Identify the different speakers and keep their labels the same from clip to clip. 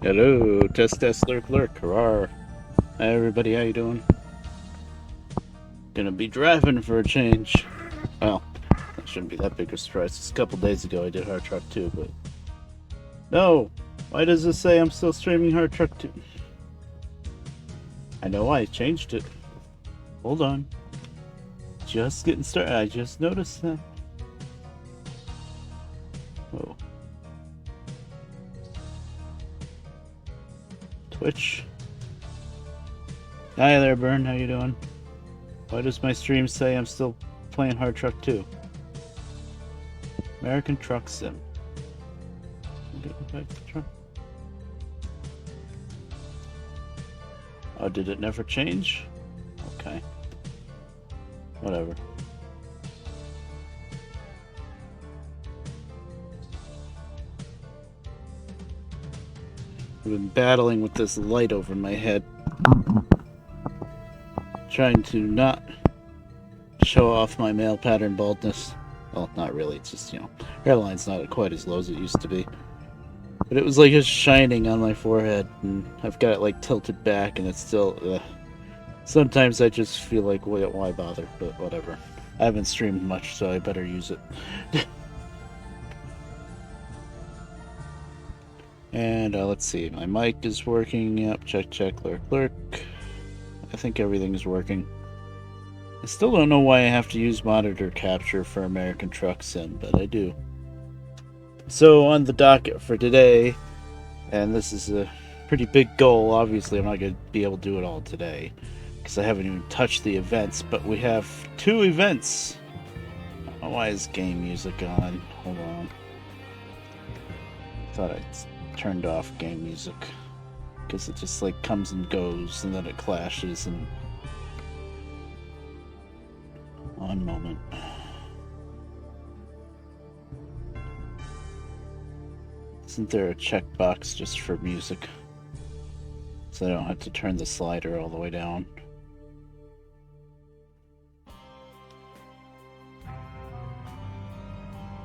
Speaker 1: Hello, test, lurk, lurk, hurrah. Hi everybody, how you doing? Gonna be driving for a change. Well, that shouldn't be that big a surprise. Just a couple days ago I did Hard Truck 2, but... No! Why does this say I'm still streaming Hard Truck 2? I know I changed it. Hold on. Just getting started. I just noticed that. Oh. Twitch. Hi there, Burn. How you doing? Why does my stream say I'm still playing Hard Truck 2? American Truck Sim. Oh, did it never change? Okay. Whatever. I've been battling with this light over my head. Trying to not show off my male pattern baldness. Well, not really. It's just, hairline's not quite as low as it used to be. But it was like it's shining on my forehead, and I've got it like tilted back, and it's still. Sometimes I just feel like, why bother? But whatever. I haven't streamed much, so I better use it. And let's see, my mic is working. Yep, check, lurk. I think everything is working. I still don't know why I have to use monitor capture for American Truck Sim, but I do. So on the docket for today, and this is a pretty big goal, obviously I'm not going to be able to do it all today, because I haven't even touched the events, but we have 2 events. Oh, why is game music on? Hold on. I thought I turned off game music, because it just like comes and goes, and then it clashes, and... One moment. Isn't there a checkbox just for music? So I don't have to turn the slider all the way down.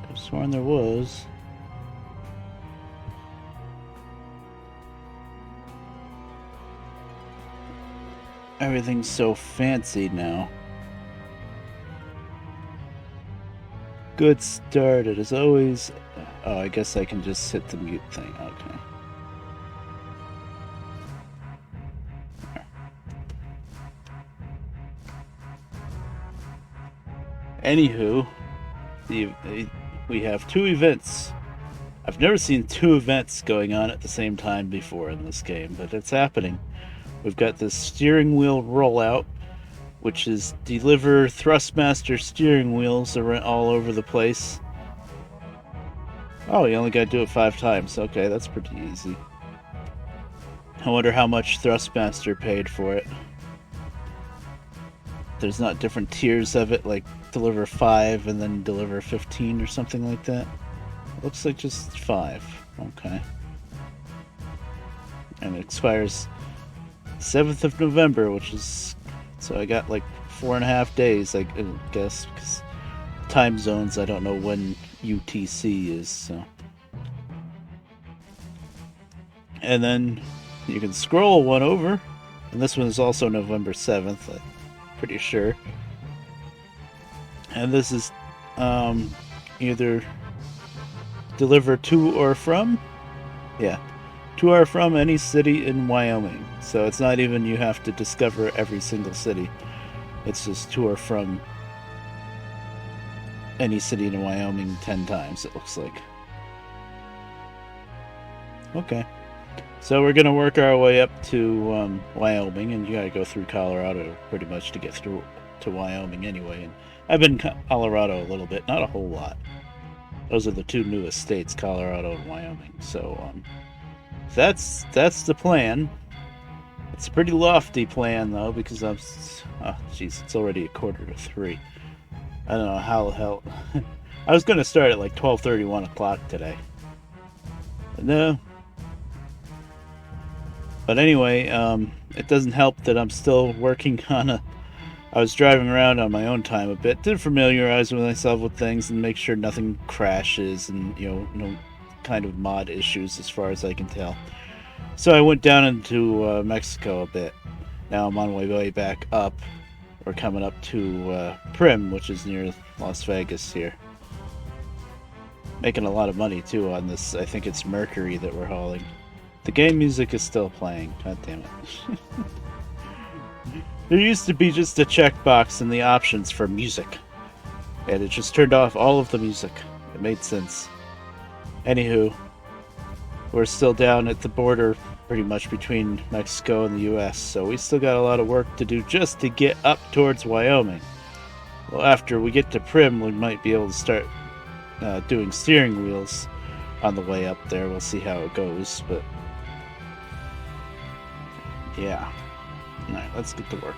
Speaker 1: I've sworn there was. Everything's so fancy now. Good start. It is always... Oh, I guess I can just hit the mute thing. Okay. Anywho, we have 2 events. I've never seen 2 events going on at the same time before in this game, but it's happening. We've got this steering wheel rollout, which is deliver Thrustmaster steering wheels all over the place. Oh, you only got to do it 5 times. Okay, that's pretty easy. I wonder how much Thrustmaster paid for it. There's not different tiers of it, like deliver 5 and then deliver 15 or something like that. It looks like just 5. Okay. And it expires 7th of November, which is... So I got like 4.5 days, I guess, because time zones, I don't know when UTC is, so. And then you can scroll one over, and this one is also November 7th, I'm pretty sure. And this is either deliver to or from, to or from any city in Wyoming. So it's not even you have to discover every single city. It's just to or from any city in Wyoming 10 times, it looks like. Okay. So we're going to work our way up to Wyoming, and you got to go through Colorado pretty much to get through to Wyoming anyway. And I've been in Colorado a little bit, not a whole lot. Those are the 2 newest states, Colorado and Wyoming. So that's the plan. It's a pretty lofty plan, though, because I'm... Oh, jeez, it's already 2:45. I don't know how the hell... I was going to start at like 12:30, 1 o'clock today. But no. But anyway, it doesn't help that I'm still working on a... I was driving around on my own time a bit to familiarize myself with things and make sure nothing crashes and, no kind of mod issues as far as I can tell. So I went down into Mexico a bit. Now I'm on my way back up. We're coming up to Prim, which is near Las Vegas here. Making a lot of money, too, on this. I think it's Mercury that we're hauling. The game music is still playing. God damn it. There used to be just a checkbox in the options for music. And it just turned off all of the music. It made sense. Anywho, we're still down at the border pretty much between Mexico and the US, so we still got a lot of work to do just to get up towards Wyoming. Well, after we get to Prim, we might be able to start doing steering wheels on the way up there. We'll see how it goes, but yeah. Alright, let's get to work.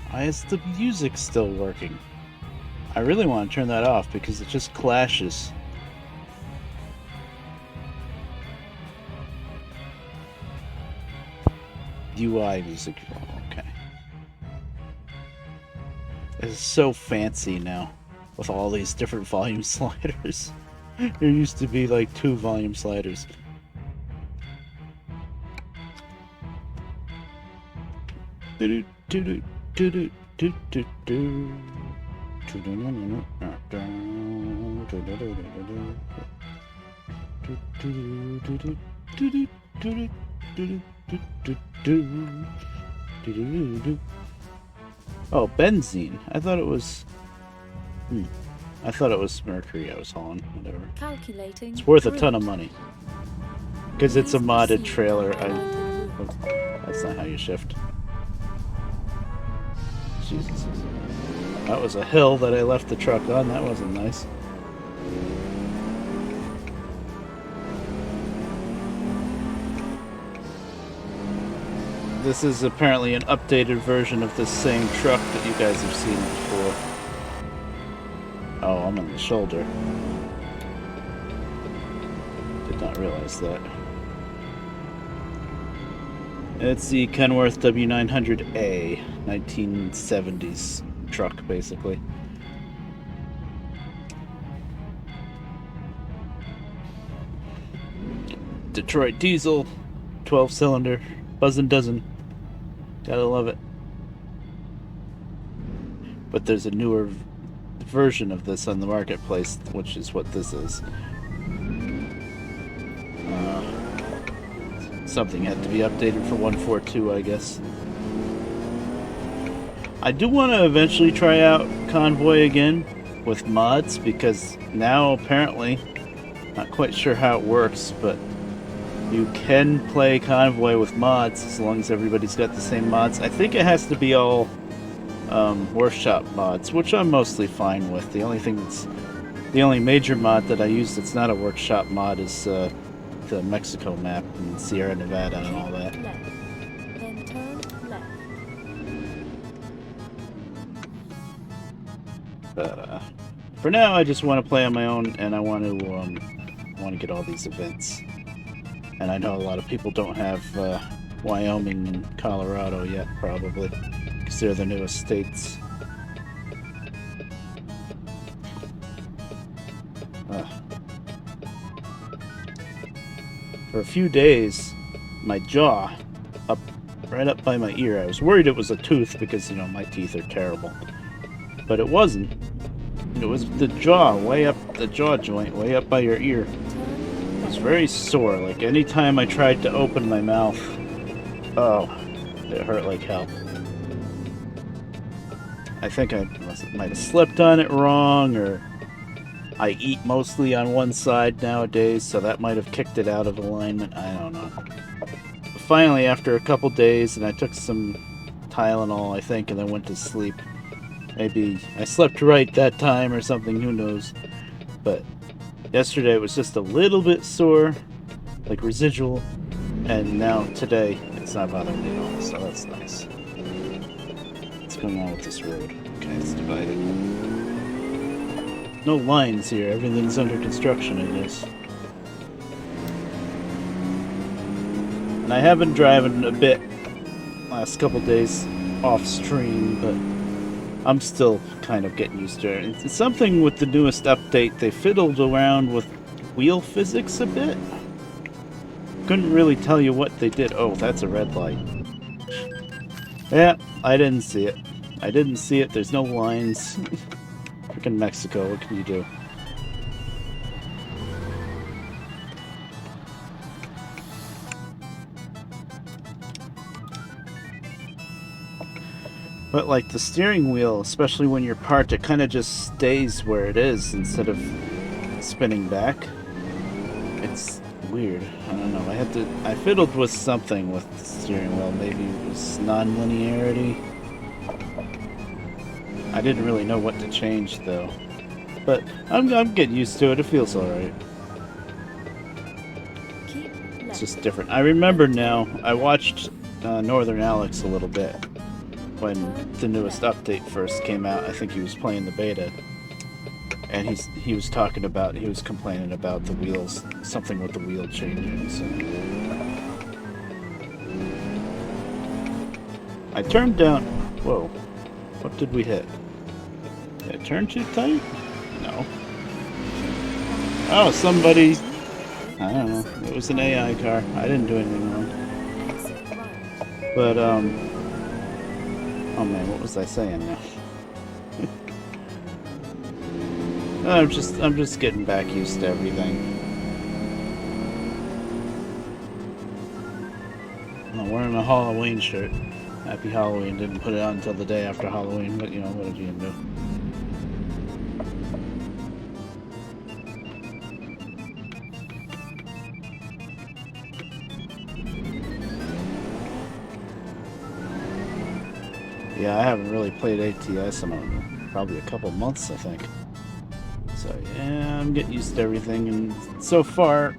Speaker 1: Why is the music still working? I really want to turn that off because it just clashes. UI music. Oh, okay. It's so fancy now with all these different volume sliders. There used to be like 2 volume sliders. Oh, benzene. I thought it was. I thought it was mercury I was hauling. Whatever.
Speaker 2: Calculating.
Speaker 1: It's worth a ton of money. Because it's a modded trailer. Oh, that's not how you shift. Jesus. That was a hill that I left the truck on. That wasn't nice. This is apparently an updated version of this same truck that you guys have seen before. Oh, I'm on the shoulder. Did not realize that. It's the Kenworth W900A, 1970s truck, basically. Detroit diesel, 12-cylinder, buzzin' dozen. Gotta love it. But there's a newer version of this on the marketplace, which is what this is. Something had to be updated for 142, I guess. I do want to eventually try out Convoy again with mods, because now apparently, not quite sure how it works, but you can play Convoy with mods as long as everybody's got the same mods. I think it has to be all workshop mods, which I'm mostly fine with. The only major mod that I use that's not a workshop mod is the Mexico map and Sierra Nevada and all that.
Speaker 2: Then turn left.
Speaker 1: But for now, I just want to play on my own, and I want to get all these events. And I know a lot of people don't have Wyoming and Colorado yet, probably, because they're the newest states. For a few days, my jaw, right up by my ear, I was worried it was a tooth because, you know, my teeth are terrible. But it wasn't. It was the jaw, way up, the jaw joint, way up by your ear. It was very sore. Like, anytime I tried to open my mouth, oh, it hurt like hell. I think I might have slipped on it wrong, or I eat mostly on one side nowadays, so that might have kicked it out of alignment. I don't know. But finally, after a couple days, and I took some Tylenol, I think, and then went to sleep. Maybe I slept right that time or something, who knows. But yesterday it was just a little bit sore, like residual, and now today it's not bothering me at all, so that's nice. What's going on with this road? Okay, it's divided. No lines here, everything's under construction, I guess. And I have been driving a bit last couple days off stream, but I'm still kind of getting used to it. It's something with the newest update, they fiddled around with wheel physics a bit. Couldn't really tell you what they did. Oh, that's a red light. Yeah, I didn't see it. I didn't see it, there's no lines. Freaking Mexico, what can you do? But like the steering wheel, especially when you're parked, it kind of just stays where it is instead of spinning back. It's weird. I don't know. I fiddled with something with the steering wheel. Maybe it was non-linearity. I didn't really know what to change though. But I'm getting used to it. It feels alright.
Speaker 2: Keep
Speaker 1: It's
Speaker 2: left.
Speaker 1: just different. I remember now, I watched Northern Alex a little bit when the newest update first came out. I think he was playing the beta. And he was talking about, he was complaining about the wheels, something with the wheel changing. So I turned down, whoa, what did we hit? Did I turn too tight? No. Oh, somebody, I don't know, it was an AI car. I didn't do anything wrong.
Speaker 2: Exit right.
Speaker 1: But, oh man, what was I saying now? I'm just getting back used to everything. I'm wearing a Halloween shirt. Happy Halloween. Didn't put it on until the day after Halloween, but you know, what did you do? Yeah, I haven't really played ATS in probably a couple months, I think. So yeah, I'm getting used to everything, and so far,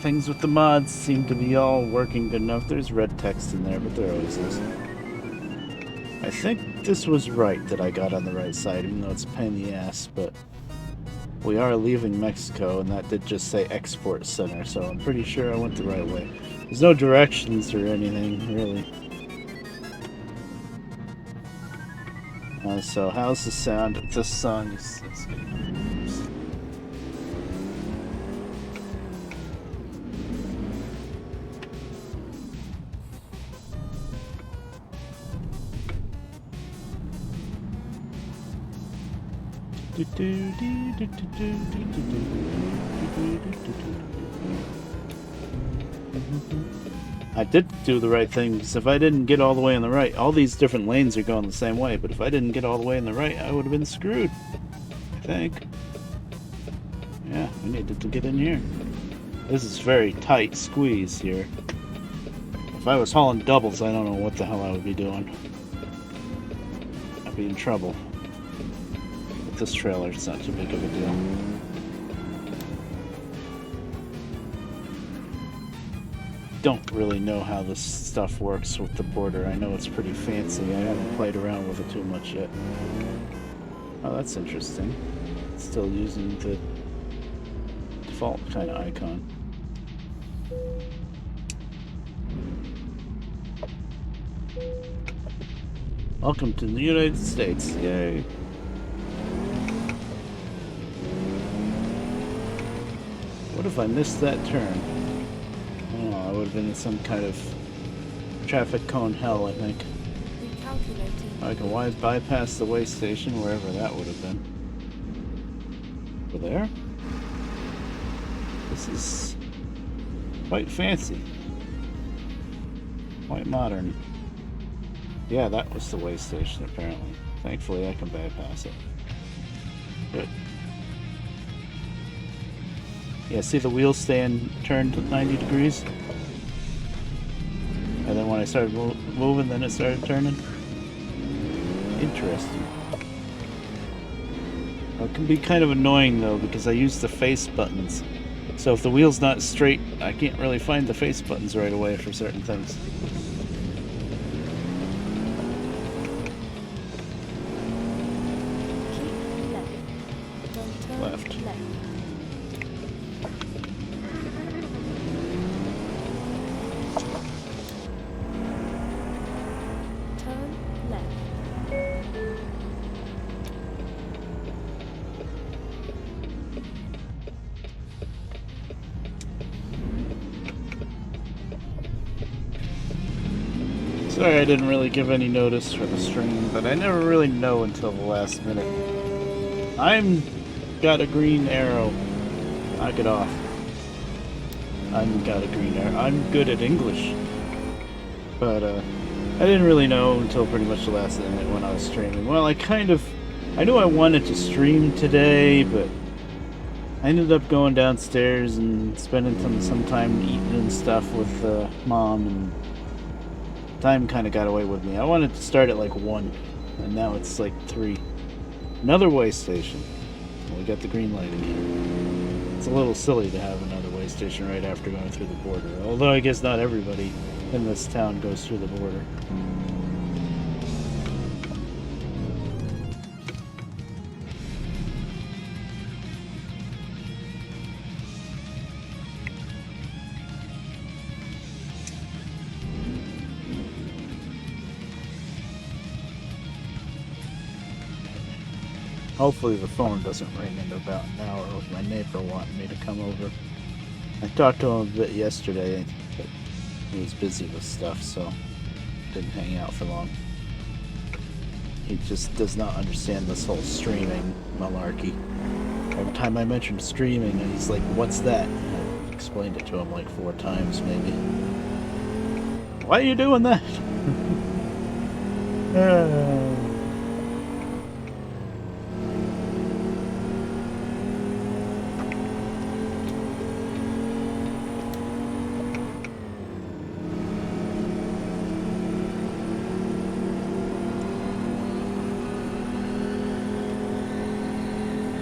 Speaker 1: things with the mods seem to be all working good enough. There's red text in there, but there always is. I think this was right that I got on the right side, even though it's a pain in the ass, but we are leaving Mexico, and that did just say Export Center, so I'm pretty sure I went the right way. There's no directions or anything, really. So how's the sound of this song? It's I did do the right thing, because if I didn't get all the way on the right, all these different lanes are going the same way, but if I didn't get all the way on the right, I would have been screwed. I think. Yeah, I needed to get in here. This is very tight squeeze here. If I was hauling doubles, I don't know what the hell I would be doing. I'd be in trouble. With this trailer, it's not too big of a deal. Don't really know how this stuff works with the border. I know it's pretty fancy. I haven't played around with it too much yet. Oh, that's interesting. It's still using the default kind of icon. Welcome to the United States. Yay. What if I missed that turn? Oh, I would have been in some kind of traffic cone hell, I think.
Speaker 2: Recalculating.
Speaker 1: I can wise bypass the way station, wherever that would have been. Over there? This is quite fancy. Quite modern. Yeah, that was the way station, apparently. Thankfully, I can bypass it. Good. Yeah, see the wheels staying turned 90 degrees? And then when I started moving, then it started turning? Interesting. Well, it can be kind of annoying, though, because I use the face buttons. So if the wheel's not straight, I can't really find the face buttons right away for certain things.
Speaker 2: Keep left. Then turn
Speaker 1: Left.
Speaker 2: left. Turn left.
Speaker 1: Sorry I didn't really give any notice for the stream, but I never really know until the last minute. I'm got a green arrow. Knock it off. I'm got a green arrow. I'm good at English. But I didn't really know until pretty much the last minute when I was streaming. Well, I knew I wanted to stream today, but I ended up going downstairs and spending some time eating and stuff with Mom, and time kind of got away with me. I wanted to start at like 1, and now it's like 3. Another way station. We got the green light again. It's a little silly to have another way station right after going through the border. Although I guess not everybody in this town goes through the border. Hopefully the phone doesn't ring in about an hour with my neighbor wanting me to come over. I talked to him a bit yesterday, but he was busy with stuff, so didn't hang out for long. He just does not understand this whole streaming malarkey. Every time I mentioned streaming, he's like, "What's that?" I explained it to him like 4 times, maybe. Why are you doing that?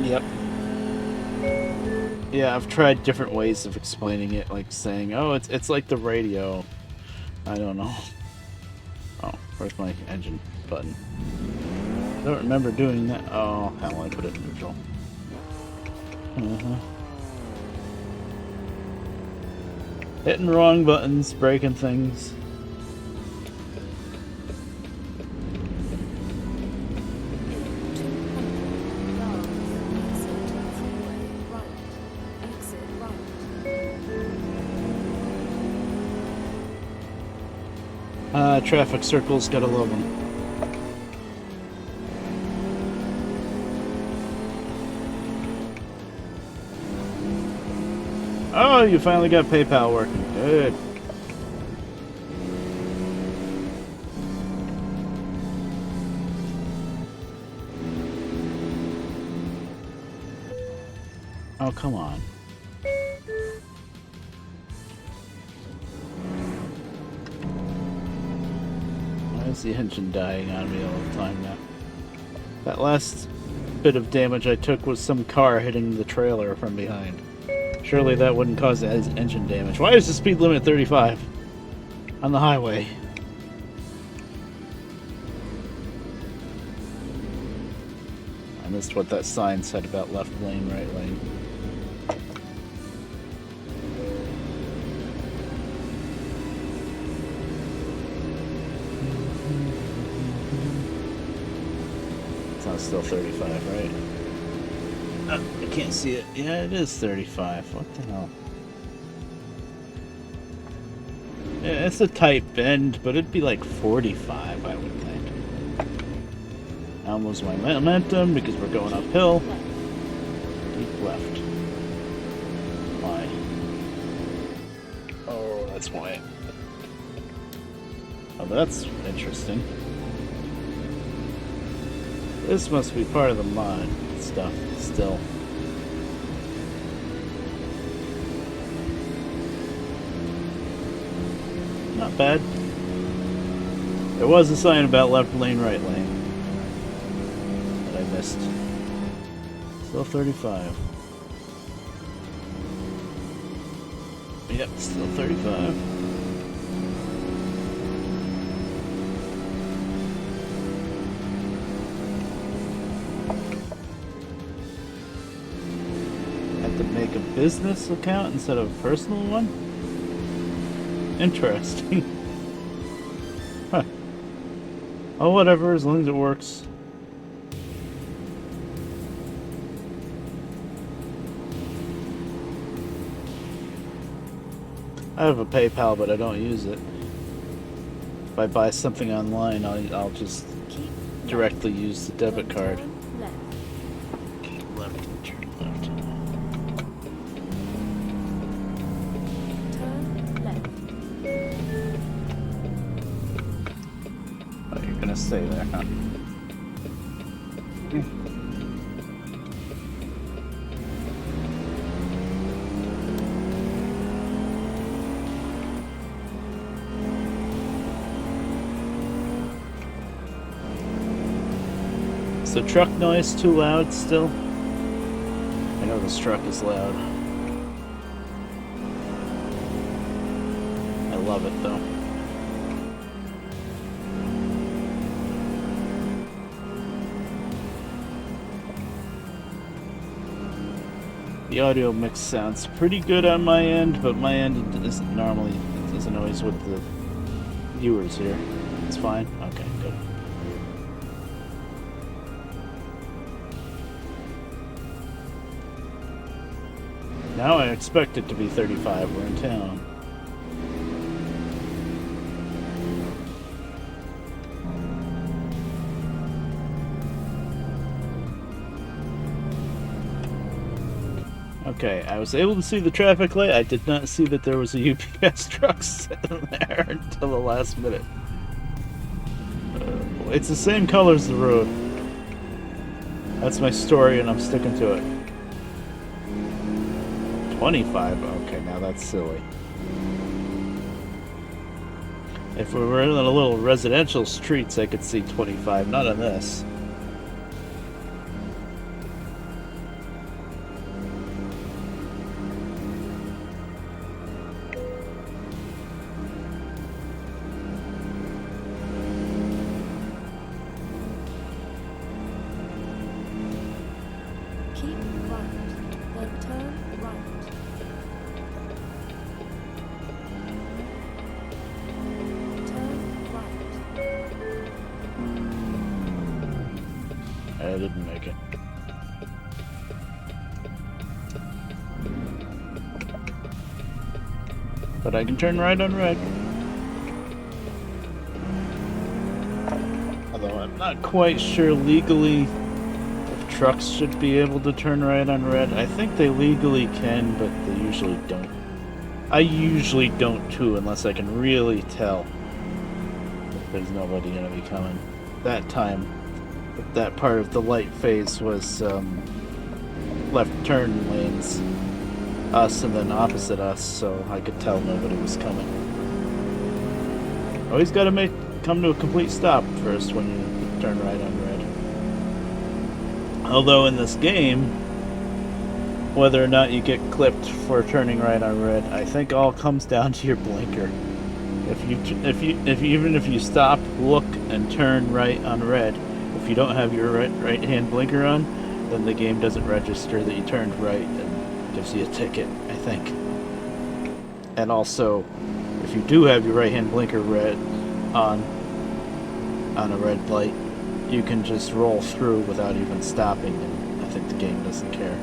Speaker 1: Yep. Yeah, I've tried different ways of explaining it, like saying, "Oh, it's like the radio." I don't know. Oh, where's my engine button? I don't remember doing that. Oh, hell, I put it in neutral. Hitting wrong buttons, breaking things. Traffic circles, gotta love them. Oh, you finally got PayPal working. Good. Oh, come on. Why is the engine dying on me all the time now? That last bit of damage I took was some car hitting the trailer from behind. Surely that wouldn't cause engine damage. Why is the speed limit 35 on the highway? I missed what that sign said about left lane, right lane. It's not still 35, right? I can't see it. Yeah, it is 35. What the hell? Yeah, it's a tight bend, but it'd be like 45, I would think. I almost my momentum because we're going uphill. Deep left. Why? Oh, that's why. Oh, that's interesting. This must be part of the mod stuff still. Not bad. There was a sign about left lane, right lane that I missed. Still 35. Yep, still 35. Make a business account instead of a personal one? Interesting. Huh. Oh, whatever, as long as it works. I have a PayPal, but I don't use it. If I buy something online, I'll just directly use the debit card. Left, turn left. Oh, you're gonna stay there, huh? Is the truck noise too loud still? I know this truck is loud. I love it though. The audio mix sounds pretty good on my end, but my end isn't normally, it isn't always with the viewers here. It's fine? Okay, good. Now I expect it to be 35. We're in town. Okay, I was able to see the traffic light. I did not see that there was a UPS truck sitting there until the last minute. It's the same color as the road. That's my story, and I'm sticking to it. 25? Okay, now that's silly. If we were in a little residential streets, I could see 25. Not on this.
Speaker 2: Keep right, then turn right. Turn right.
Speaker 1: I didn't make it. But I can turn right on red. Although I'm not quite sure legally if trucks should be able to turn right on red. I think they legally can, but they usually don't. I usually don't too, unless I can really tell that there's nobody gonna be coming. That time, that part of the light phase was left turn lanes. Us and then opposite us, so I could tell nobody was coming. Always gotta come to a complete stop first when you turn right on red. Although in this game, whether or not you get clipped for turning right on red, I think all comes down to your blinker. Even if you stop, look, and turn right on red, if you don't have your right hand blinker on, then the game doesn't register that you turned right and gives you a ticket, I think. And also, if you do have your right hand blinker red on a red light, you can just roll through without even stopping, and I think the game doesn't care.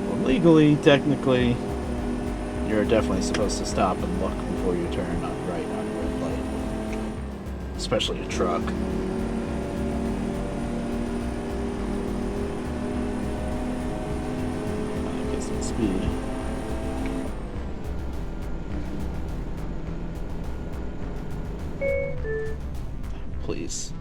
Speaker 1: Well, legally, technically, you're definitely supposed to stop and look before you turn on right on a red light, especially a truck. Speed. Please.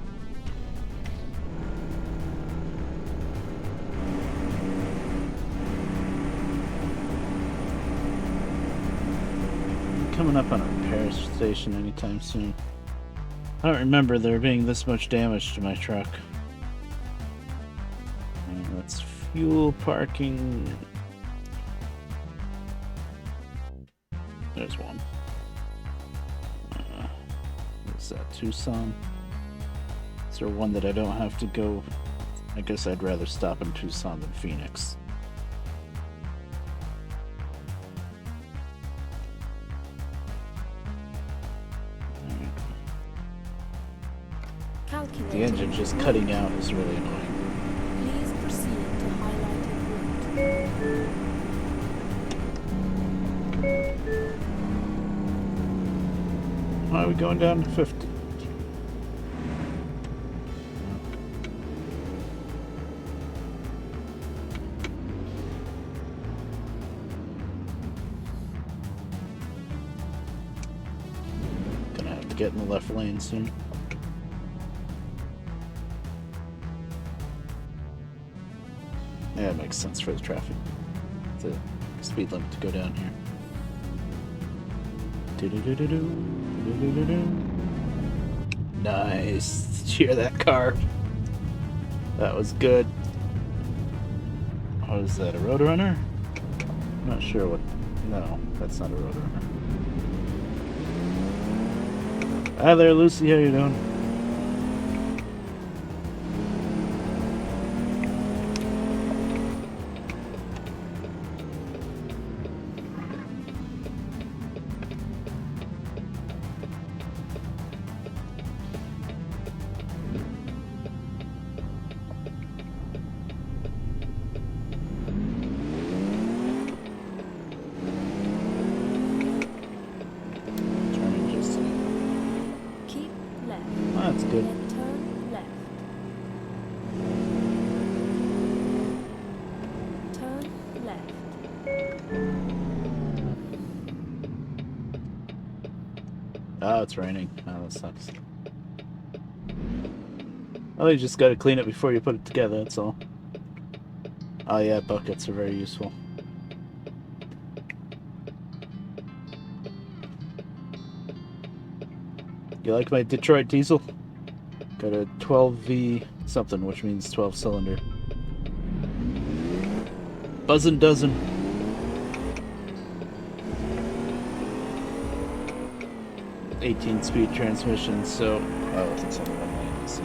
Speaker 1: Coming up on a repair station anytime soon. I don't remember there being this much damage to my truck. That's fuel, parking. There's one. Is that Tucson? Is there one that I don't have to go? I guess I'd rather stop in Tucson than Phoenix. The engine just cutting out is really annoying.
Speaker 2: Please proceed to highlighted route.
Speaker 1: Why are we going down to 50? Gonna have to get in the left lane soon. Yeah, it makes sense for the traffic. The speed limit to go down here. Nice. Did you hear that car? That was good. What is that, a Roadrunner? I'm not sure what... No, that's not a Roadrunner. Hi there, Lucy, how you doing? That's good.
Speaker 2: Then turn left. Turn left.
Speaker 1: Oh, it's raining. Oh, that sucks. Well, you just gotta clean it before you put it together, that's all. Oh yeah, buckets are very useful. You like my Detroit diesel? Got a 12V something, which means 12 cylinder. Buzzin' dozen. (18-speed transmission, so... Oh, it's only 190, so...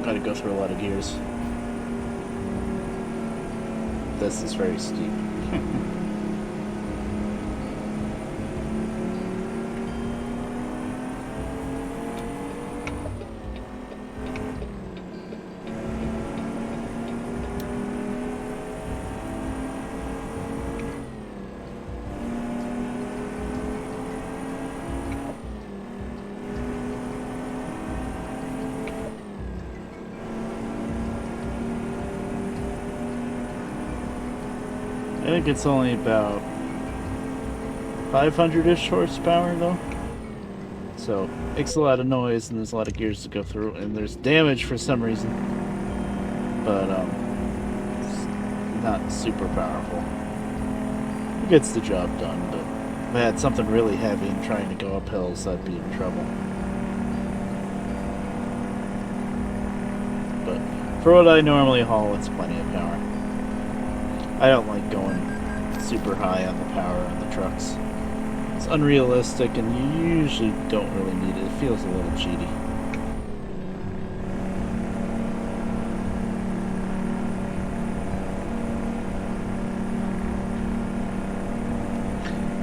Speaker 1: Gotta go through a lot of gears. This is very steep. I think it's only about 500-ish horsepower though. So, makes a lot of noise and there's a lot of gears to go through and there's damage for some reason. But, it's not super powerful. It gets the job done, but if I had something really heavy and trying to go up hills, I'd be in trouble. But, for what I normally haul, it's plenty of power. I don't like going super high on the power on the trucks. It's unrealistic and you usually don't really need it. It feels a little cheaty.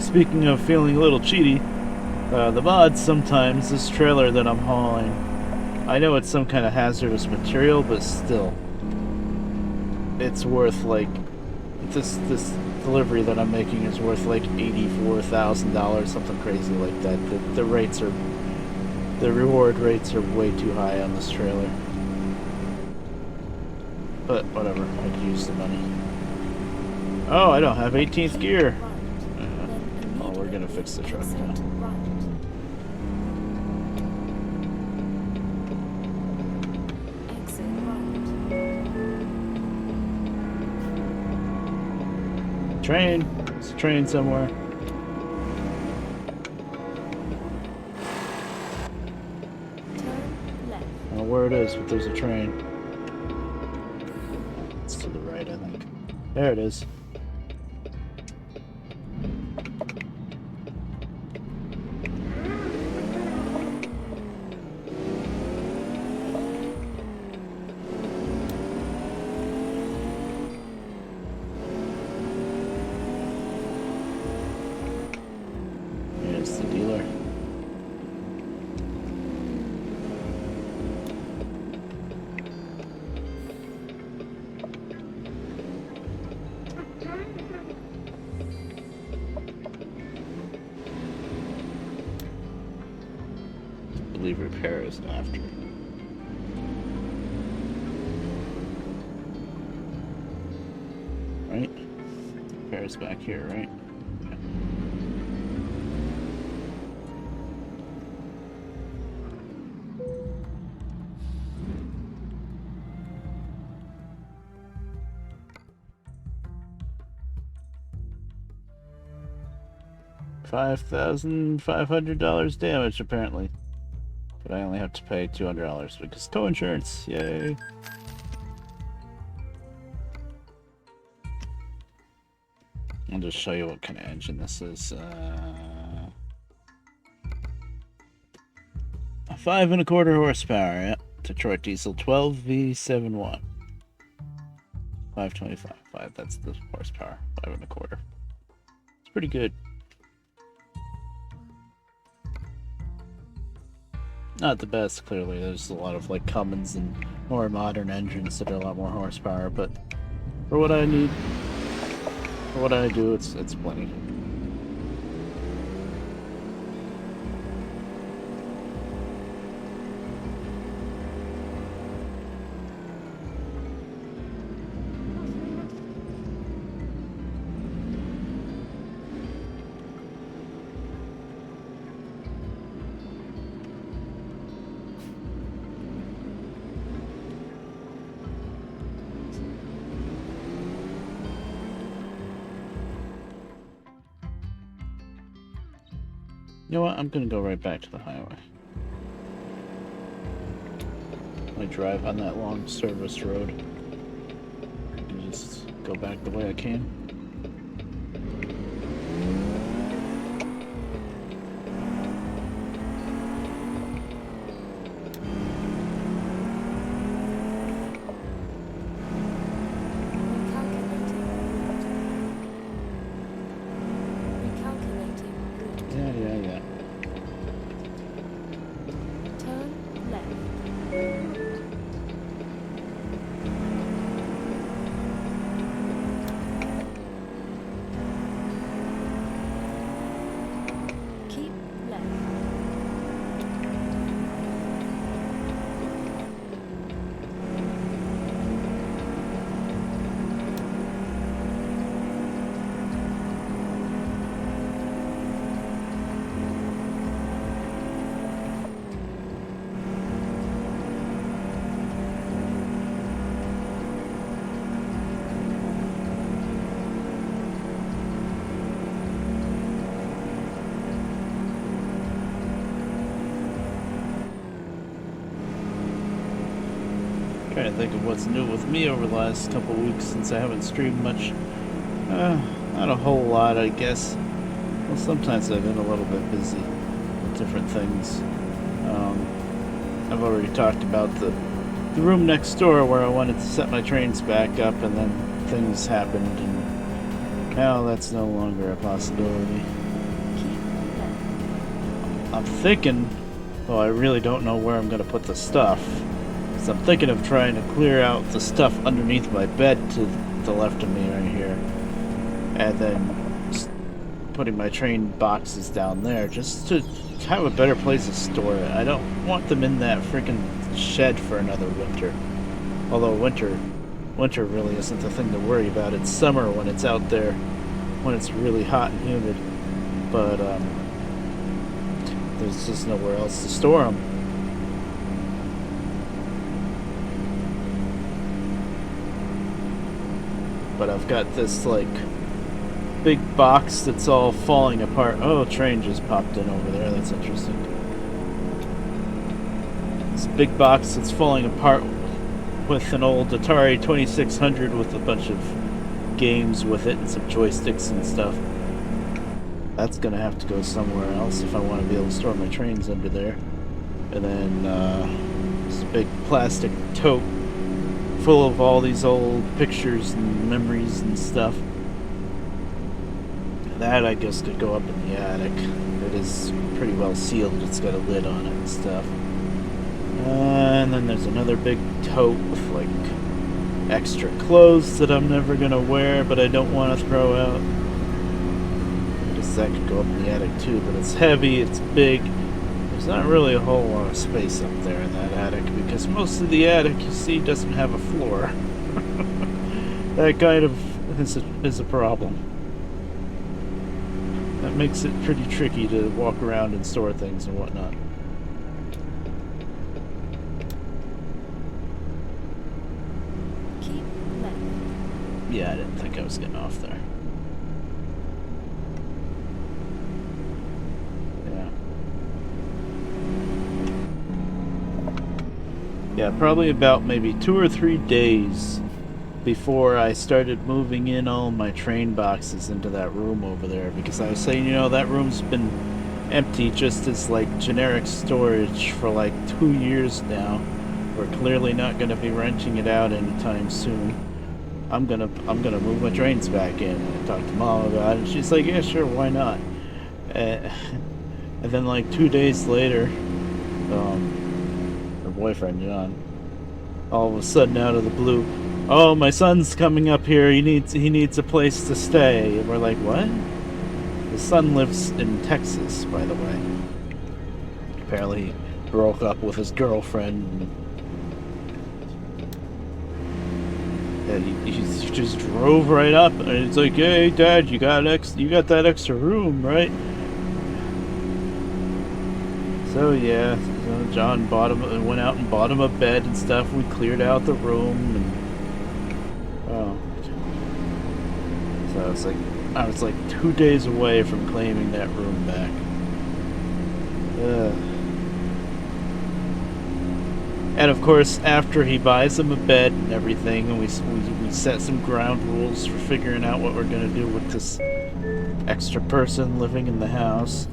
Speaker 1: Speaking of feeling a little cheaty, the mods sometimes, this trailer that I'm hauling, I know it's some kind of hazardous material, but still, it's worth like... This delivery that I'm making is worth like $84,000, something crazy like that. The rates are, the reward rates are way too high on this trailer. But whatever, I could use the money. Oh, I don't have 18th gear. Oh, we're gonna fix the truck now. Train. There's a train somewhere.
Speaker 2: Turn left.
Speaker 1: I don't know where it is, but there's a train. It's to the right, I think. There it is. Here's the dealer. I believe repair is after. Right? Repair is back here, right? Yeah. $5,500 damage apparently. But I only have to pay $200 because tow insurance. Yay! I'll just show you what kind of engine this is. A 5 1/4 horsepower. Yeah, Detroit diesel 12V71. 525. 5. That's the horsepower. 5 1/4. It's pretty good. Not the best, clearly. There's a lot of like Cummins and more modern engines that are a lot more horsepower, but for what I need, for what I do, it's plenty. You know what? I'm gonna go right back to the highway. I drive on that long service road. And just go back the way I came. Trying to think of what's new with me over the last couple weeks since I haven't streamed much. Not a whole lot, I guess. Well, sometimes I've been a little bit busy with different things. I've already talked about the room next door where I wanted to set my trains back up, and then things happened, and now that's no longer a possibility. I'm thinking, though I really don't know where I'm going to put the stuff. So I'm thinking of trying to clear out the stuff underneath my bed to the left of me right here. And then putting my train boxes down there just to have a better place to store it. I don't want them in that freaking shed for another winter. Although winter really isn't the thing to worry about. It's summer when it's out there, when it's really hot and humid. But there's just nowhere else to store them. But I've got this like big box that's all falling apart. Oh, a train just popped in over there. That's interesting. This big box that's falling apart with an old Atari 2600 with a bunch of games with it and some joysticks and stuff. That's gonna have to go somewhere else if I want to be able to store my trains under there. And then this big plastic tote full of all these old pictures and memories and stuff. That I guess could go up in the attic. It is pretty well sealed. It's got a lid on it and stuff. And then there's another big tote with like extra clothes that I'm never gonna wear but I don't want to throw out. I guess that could go up in the attic too, but it's heavy, it's big. There's not really a whole lot of space up there in that attic because most of the attic you see doesn't have a floor. That kind of is a problem. That makes it pretty tricky to walk around and store things and whatnot.
Speaker 2: Keep left.
Speaker 1: Yeah, I didn't think I was getting off there. Yeah. Yeah, probably about maybe 2 or 3 days before I started moving in all my train boxes into that room over there, because I was saying, you know, that room's been empty just as like generic storage for like 2 years now. We're clearly not going to be renting it out anytime soon. I'm gonna move my trains back in. And I talked to Mom about it, and she's like, yeah, sure, why not? And then like 2 days later, her boyfriend John, all of a sudden out of the blue, oh, my son's coming up here. He needs a place to stay. And we're like, what? His son lives in Texas, by the way. Apparently, he broke up with his girlfriend. And he just drove right up, and it's like, hey, Dad, you got that extra room, right? So yeah, so John went out and bought him a bed and stuff. We cleared out the room, and so I was like 2 days away from claiming that room back. And of course, after he buys him a bed and everything, and we set some ground rules for figuring out what we're gonna do with this extra person living in the house.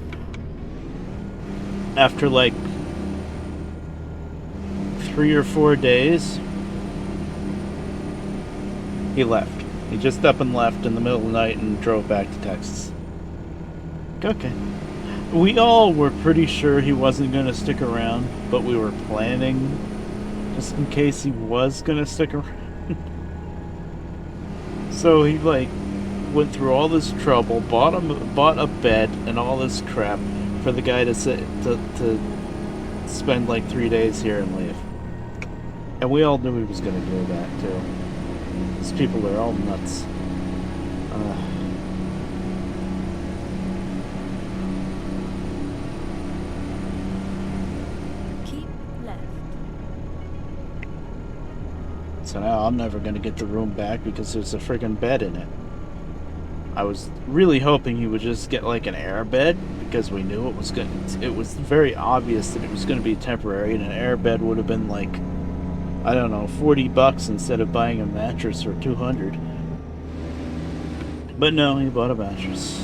Speaker 1: After like 3 or 4 days, he left. He just up and left in the middle of the night and drove back to Texas. Okay. We all were pretty sure he wasn't going to stick around, but we were planning just in case he was going to stick around. So he like went through all this trouble, bought a bed and all this crap for the guy to spend like 3 days here and leave. And we all knew he was going to do that too. These people are all nuts.
Speaker 2: Keep left.
Speaker 1: So now I'm never going to get the room back because there's a friggin' bed in it. I was really hoping he would just get like an air bed, because we knew it was very obvious that it was going to be temporary, and an air bed would have been like, I don't know, $40 instead of buying a mattress for $200. But no, he bought a mattress.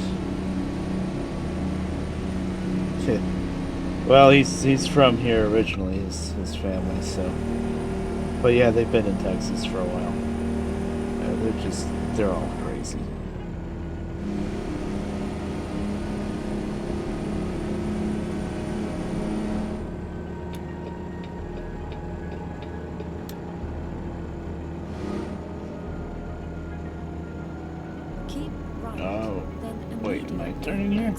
Speaker 1: Well, he's from here originally, his family, so. But yeah, they've been in Texas for a while. They're all crazy. Oh, wait, am I turning here?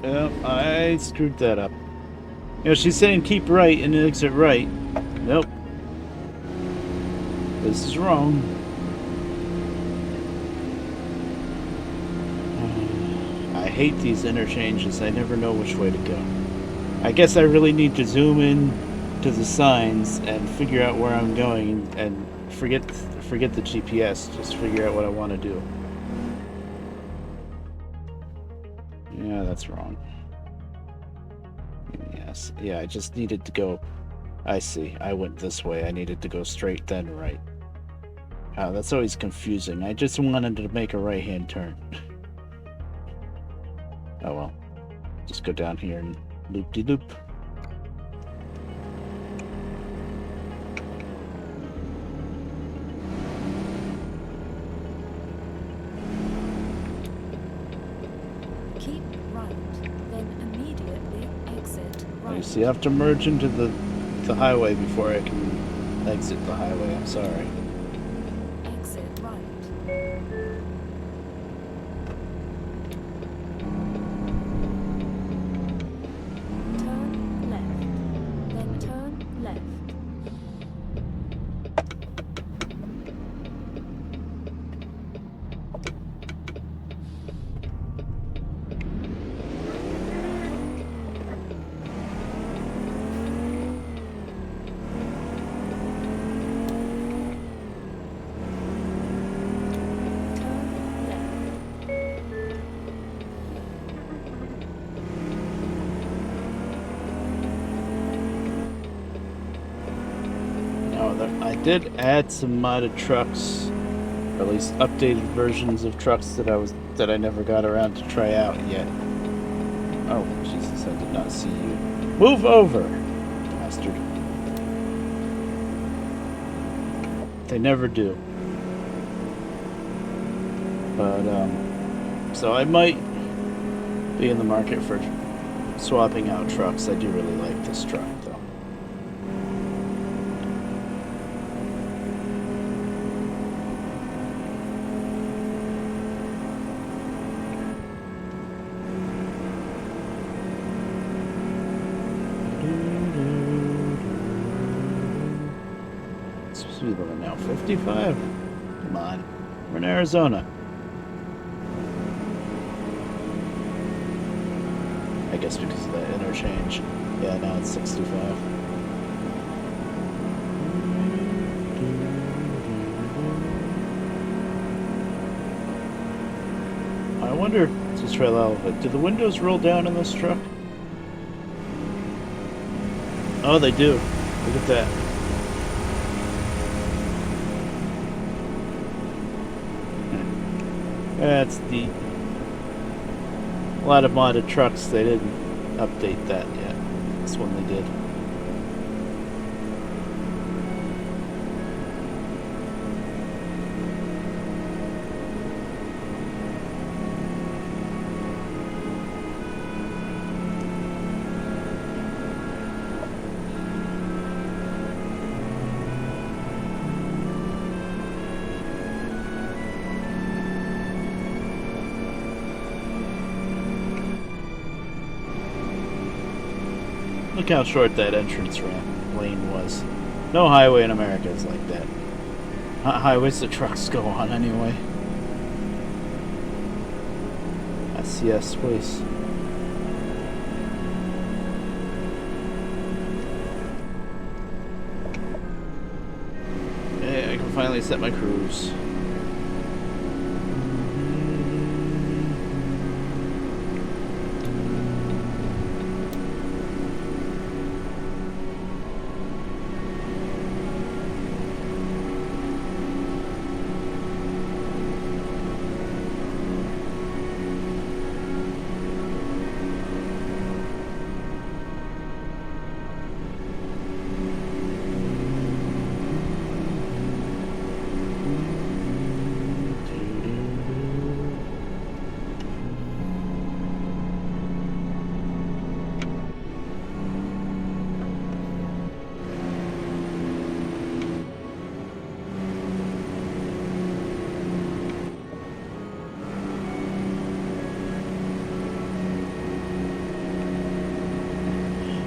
Speaker 1: Yeah, I screwed that up. You know, she's saying keep right and exit right. Nope. This is wrong. I hate these interchanges. I never know which way to go. I guess I really need to zoom in to the signs and figure out where I'm going, and forget the GPS. Just figure out what I want to do. Yeah, that's wrong. Yes. Yeah, I just needed to go. I see. I went this way. I needed to go straight, then right. Oh, that's always confusing. I just wanted to make a right-hand turn. Oh well. Just go down here and loop-de-loop.
Speaker 2: Keep right, then immediately exit right.
Speaker 1: You see, I have to merge into the highway before I can exit the highway. I'm sorry.
Speaker 2: Exit right. Turn left, then turn left.
Speaker 1: did add some modded trucks, or at least updated versions of trucks that I never got around to try out yet. Oh, Jesus, I did not see you. Move over, bastard. They never do. But, so I might be in the market for swapping out trucks. I do really like this truck, though. Speed limit now 55. Come on, we're in Arizona. I guess because of that interchange. Yeah, now it's 65. I wonder, let's try a little bit. Do the windows roll down in this truck? Oh, they do. Look at that. That's neat. A lot of modded trucks, they didn't update that yet. This one they did. Look how short that entrance ramp lane was. No highway in America is like that. Highways the trucks go on anyway. Yes, please. Hey, I can finally set my cruise.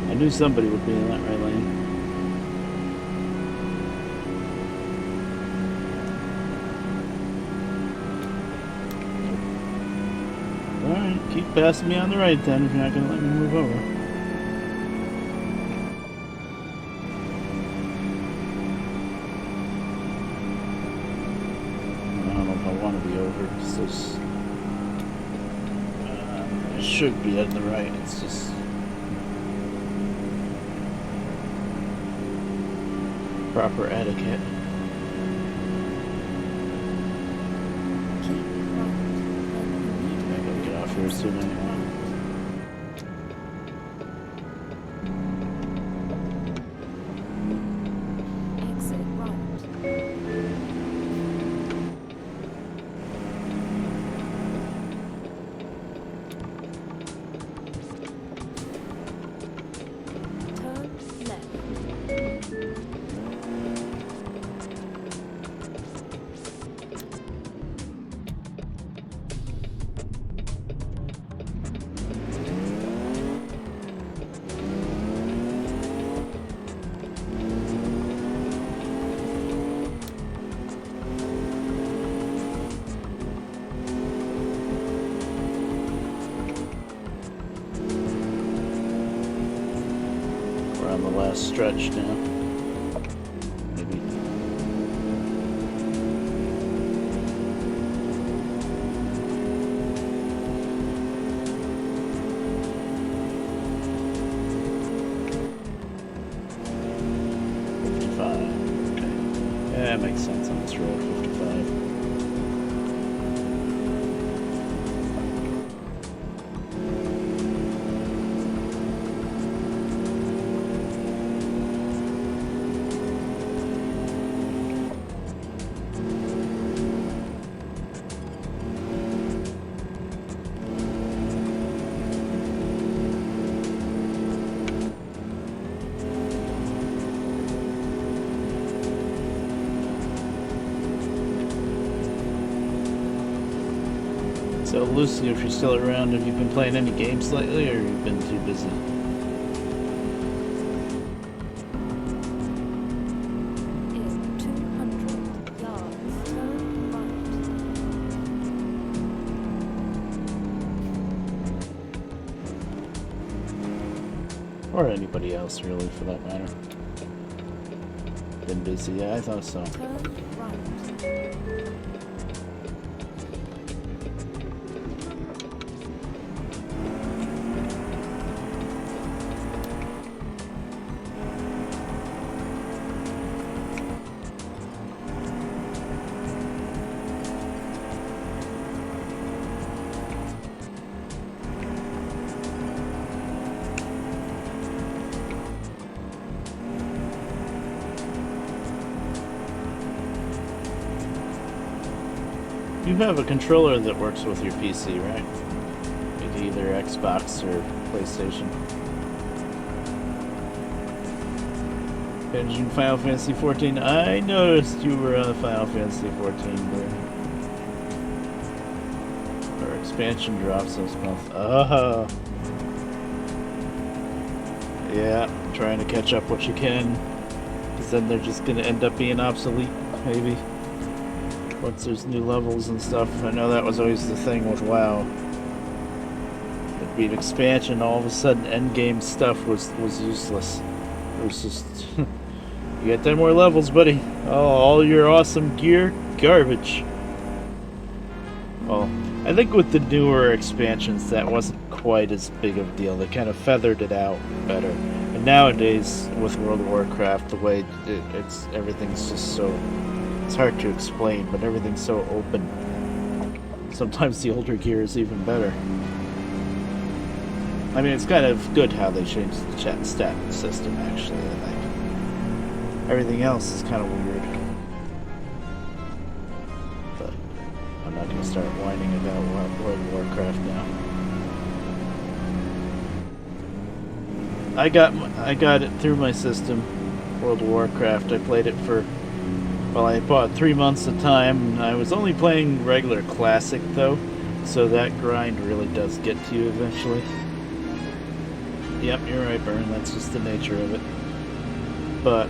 Speaker 1: I knew somebody would be in that right lane. Alright, keep passing me on the right then if you're not going to let me move over. I don't know if I want to be over. It's just... it should be at the right. It's just... proper etiquette. I gotta get off here soon anyway.
Speaker 2: Exit right. Turn left.
Speaker 1: We're on the last stretch now. Maybe. Okay. Yeah, it makes sense on this road, 55. So Lucy, if you're still around, have you been playing any games lately, or have you been too busy?
Speaker 2: In 200 yards, turn right.
Speaker 1: Or anybody else, really, for that matter. Been busy? Yeah, I thought so.
Speaker 2: Turn right.
Speaker 1: You have a controller that works with your PC, right? Like either Xbox or PlayStation. Engine Final Fantasy 14. I noticed you were on Final Fantasy 14, where our expansion drops this month. Oh, yeah, trying to catch up what you can, because then they're just gonna end up being obsolete, maybe. Once there's new levels and stuff. I know that was always the thing with WoW. It'd be an expansion, all of a sudden endgame stuff was useless. It was just, you got 10 more levels, buddy. Oh, all your awesome gear, garbage. Well, I think with the newer expansions, that wasn't quite as big of a deal. They kind of feathered it out better. And nowadays, with World of Warcraft, the way it's everything's just so... It's hard to explain, but everything's so open. Sometimes the older gear is even better. I mean, it's kind of good how they changed the chat stat system, actually. I think everything else is kind of weird. But I'm not going to start whining about World of Warcraft now. I got it through my system, World of Warcraft. I played it for... Well, I bought 3 months of time. I was only playing regular classic, though, so that grind really does get to you eventually. Yep, you're right, Burn. That's just the nature of it. But,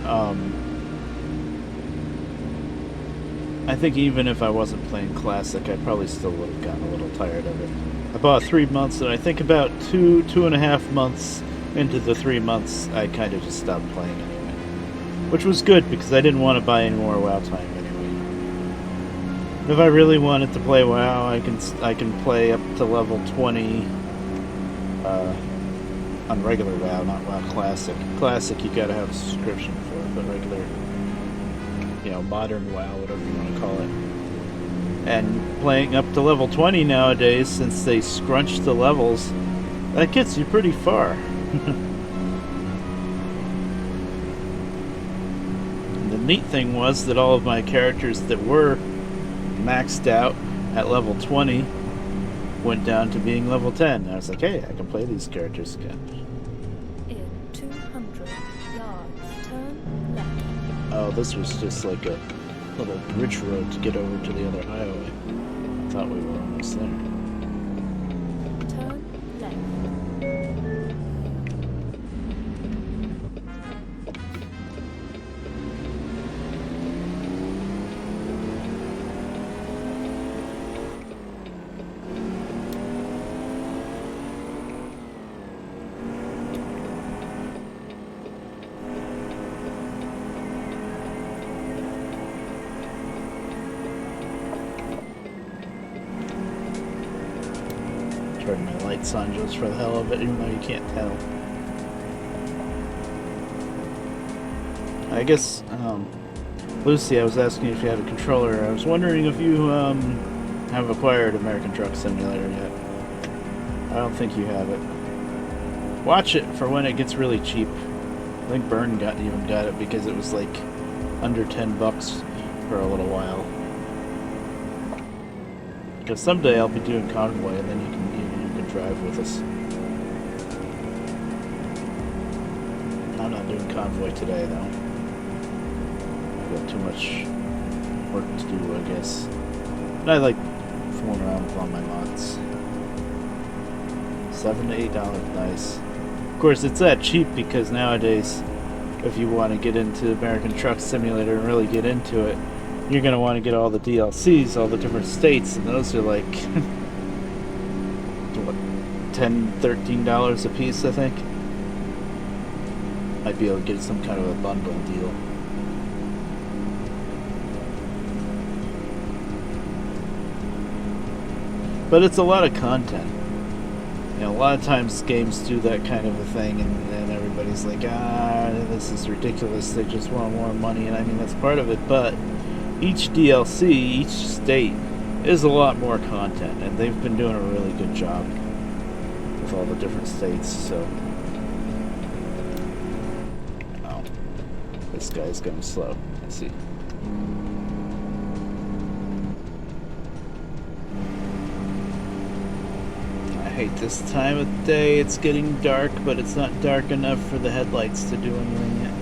Speaker 1: I think even if I wasn't playing classic, I probably still would have gotten a little tired of it. I bought 3 months, and I think about 2.5 months into the 3 months, I kind of just stopped playing it. Which was good, because I didn't want to buy any more WoW time anyway. If I really wanted to play WoW, I can play up to level 20 on regular WoW, not WoW Classic. Classic, you gotta have a subscription for, but regular, you know, modern WoW, whatever you want to call it. And playing up to level 20 nowadays, since they scrunch the levels, that gets you pretty far. The neat thing was that all of my characters that were maxed out at level 20 went down to being level 10. I was like, hey, I can play these characters again.
Speaker 2: In 200 yards, turn left.
Speaker 1: Oh, this was just like a little bridge road to get over to the other highway. Thought we were almost there.
Speaker 2: Turn left.
Speaker 1: Turn my lights on just for the hell of it, even though you can't tell. I guess Lucy, I was asking if you had a controller. I was wondering if you have acquired American Truck Simulator yet. I don't think you have it. Watch it for when it gets really cheap. I think Byrne even got it because it was like under $10 for a little while. Because someday I'll be doing Convoy, and then you can drive with us. I'm not doing Convoy today though. I've got too much work to do, I guess. But I like fooling around with all my mods. $7 to $8, nice. Of course, it's that cheap because nowadays, if you want to get into American Truck Simulator and really get into it, you're going to want to get all the DLCs, all the different states, and those are like, what, $10, $13 a piece, I think? Might be able to get some kind of a bundle deal. But it's a lot of content. You know, a lot of times games do that kind of a thing, and everybody's like, this is ridiculous, they just want more money, and I mean, that's part of it, but each DLC, each state, is a lot more content, and they've been doing a really good job with all the different states, so... Oh, this guy's going slow. Let's see. I hate this time of day. It's getting dark, but it's not dark enough for the headlights to do anything yet.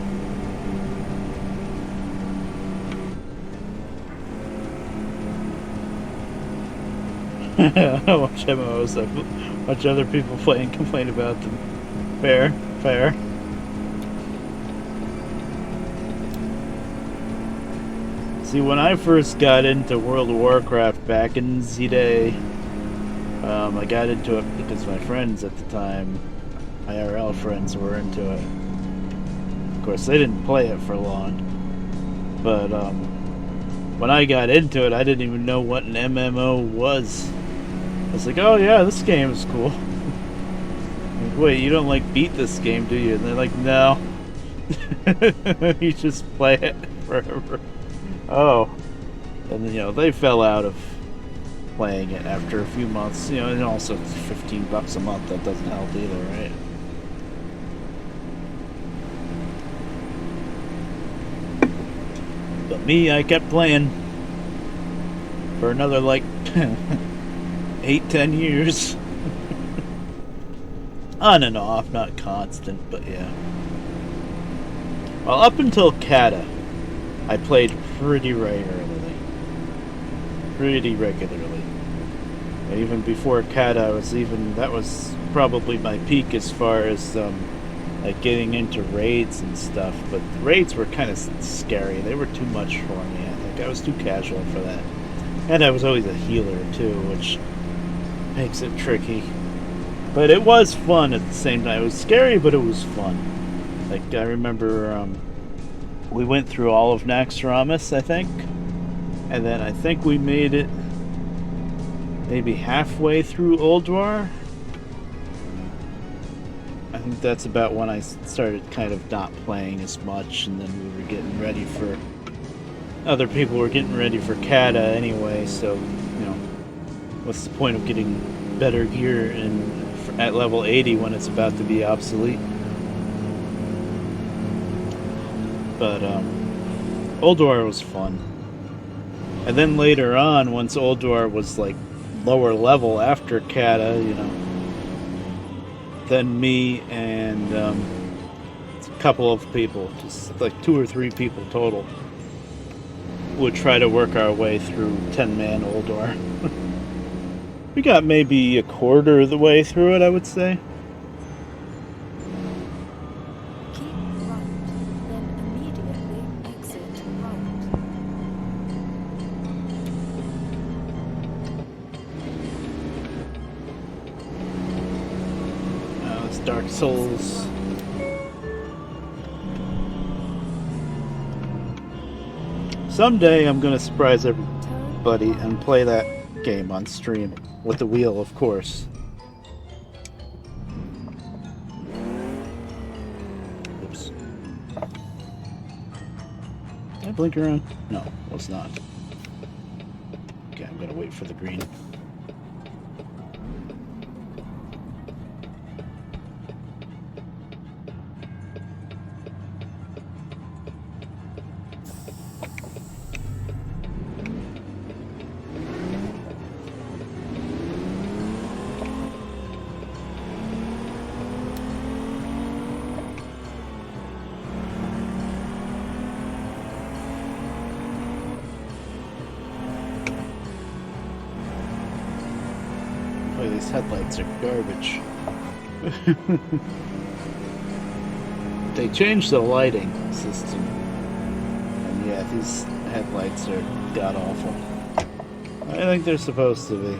Speaker 1: I don't watch MMOs. I watch other people play and complain about them. Fair, fair. See, when I first got into World of Warcraft back in the day, I got into it because my friends at the time, IRL friends, were into it. Of course, they didn't play it for long, but when I got into it, I didn't even know what an MMO was. I was like, oh yeah, this game is cool. Like, wait, you don't like beat this game, do you? And they're like, no. You just play it forever. Oh. And then, you know, they fell out of playing it after a few months. You know, and also it's $15 a month. That doesn't help either, right? But me, I kept playing for another, like, 8-10 years. On and off, not constant, but yeah. Well, up until Kata, I played pretty regularly. And even before Kata, that was probably my peak as far as like getting into raids and stuff. But the raids were kind of scary. They were too much for me. I think I was too casual for that. And I was always a healer too, which makes it tricky. But it was fun at the same time. It was scary, but it was fun. Like, I remember we went through all of Naxxramas, I think. And then I think we made it maybe halfway through Ulduar. I think that's about when I started kind of not playing as much, and then we were getting ready for... Other people were getting ready for Kata anyway, so, you know, what's the point of getting better gear at level 80 when it's about to be obsolete? But Ulduar was fun. And then later on, once Ulduar was like lower level after Kata, you know, then me and a couple of people, just like 2 or 3 people total, would try to work our way through 10-man Ulduar. We got maybe a quarter of the way through it, I would say.
Speaker 2: Keep right, then immediately exit right.
Speaker 1: It's Dark Souls. Someday I'm gonna surprise everybody and play that game on stream with the wheel, of course. Oops. I blink around? No, was not. Okay, I'm gonna wait for the green. Boy, these headlights are garbage. They changed the lighting system. And yeah, these headlights are god-awful. I think they're supposed to be.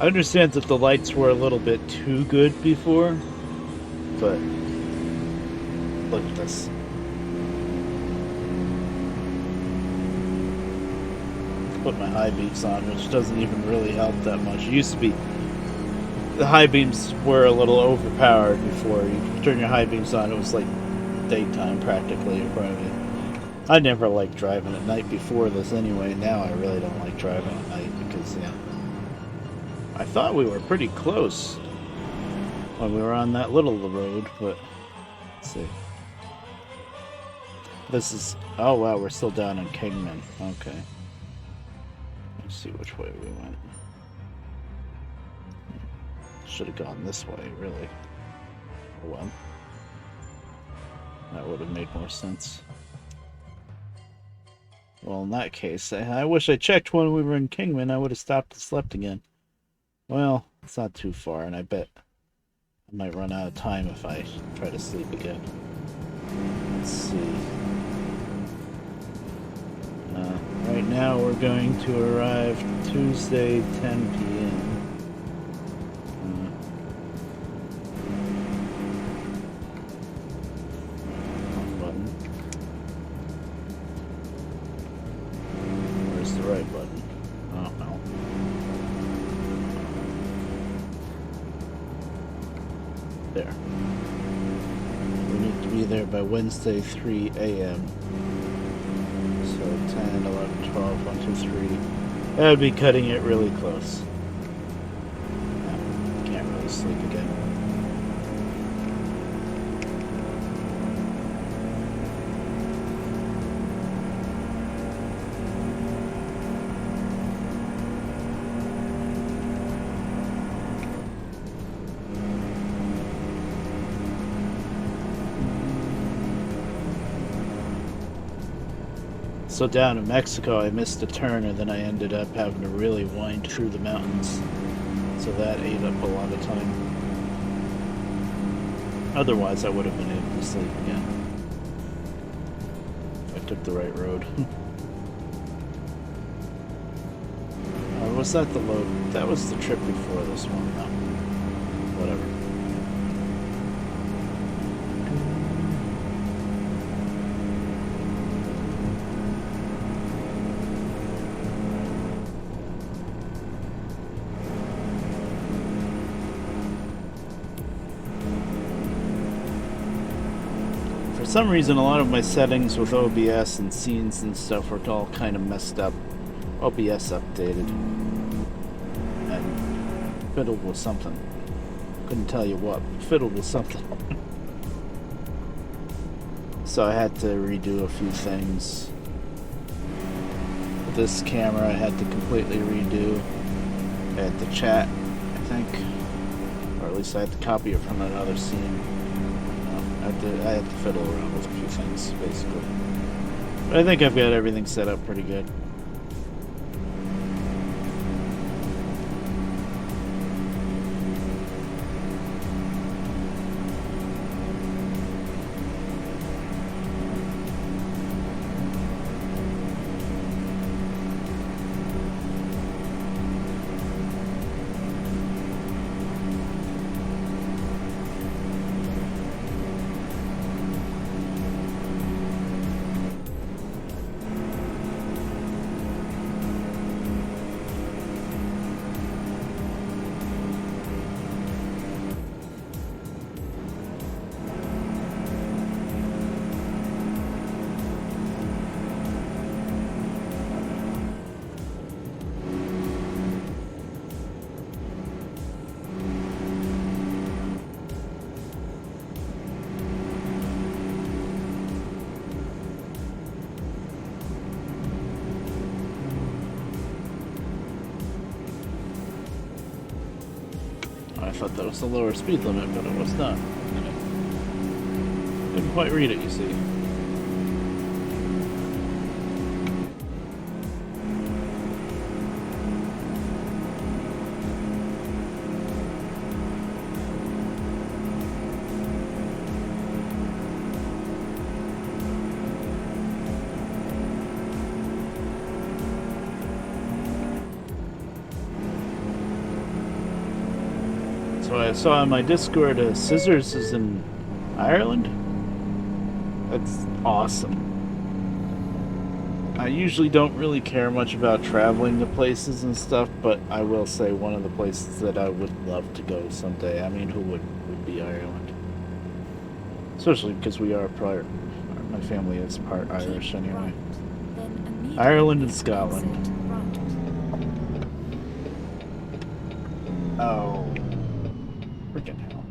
Speaker 1: I understand that the lights were a little bit too good before, but look at this. Put my high beams on, which doesn't even really help that much. It used to be the high beams were a little overpowered before. You turn your high beams on, it was like daytime practically in front of you. I never liked driving at night before this anyway. Now I really don't like driving at night because, yeah. I thought we were pretty close when we were on that little road, but let's see. This is, oh wow, we're still down in Kingman. Okay. Let's see which way we went. Should have gone this way, really. Well, that would have made more sense. Well, in that case, I wish I checked when we were in Kingman. I would have stopped and slept again. Well, it's not too far, and I bet I might run out of time if I try to sleep again. Let's see. Right now we're going to arrive Tuesday, 10 p.m. Wrong button. Where's the right button? Oh, no. There. We need to be there by Wednesday, 3 a.m. So 10, 11, 12, 1, 2, 3. That would be cutting it really close. Yeah, can't really sleep again. So down in Mexico, I missed a turn, and then I ended up having to really wind through the mountains. So that ate up a lot of time. Otherwise, I would have been able to sleep again. If I took the right road. Or was that the load? That was the trip before this one. No. Whatever. For some reason, a lot of my settings with OBS and scenes and stuff were all kind of messed up. OBS updated and fiddled with something. Couldn't tell you what, but fiddled with something. So I had to redo a few things. With this camera I had to completely redo. I had to chat, I think. Or at least I had to copy it from another scene. I had to fiddle around with a few things, basically. But I think I've got everything set up pretty good. thought that was the lower speed limit, but it was not. Couldn't quite read it, you see. So I saw on my Discord, Scissors is in Ireland. That's awesome. I usually don't really care much about traveling to places and stuff, but I will say one of the places that I would love to go someday, I mean, who would be Ireland. Especially because we are my family is part Irish anyway. Ireland and Scotland. Oh. Freaking hell.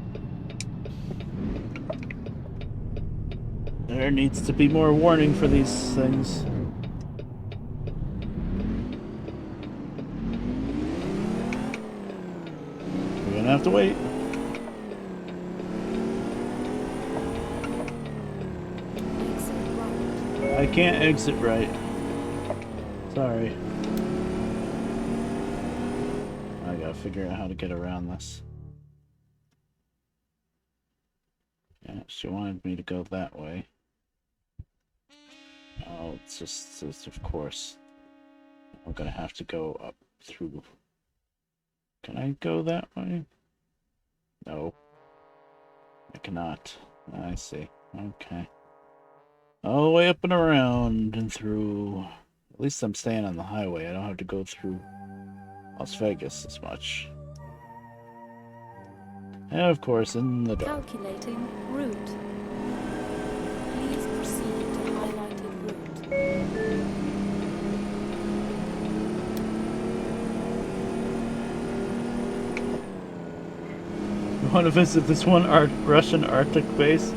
Speaker 1: There needs to be more warning for these things. We're gonna have to wait. I can't exit right. Sorry. I gotta figure out how to get around this. Yeah, she wanted me to go that way. Oh, it's of course. I'm gonna have to go up through. Can I go that way? No. I cannot. I see. Okay. All the way up and around and through. At least I'm staying on the highway. I don't have to go through Las Vegas as much. And of course, in the dark.
Speaker 2: Calculating route. Please proceed to highlighted route.
Speaker 1: You want to visit this one Russian Arctic base?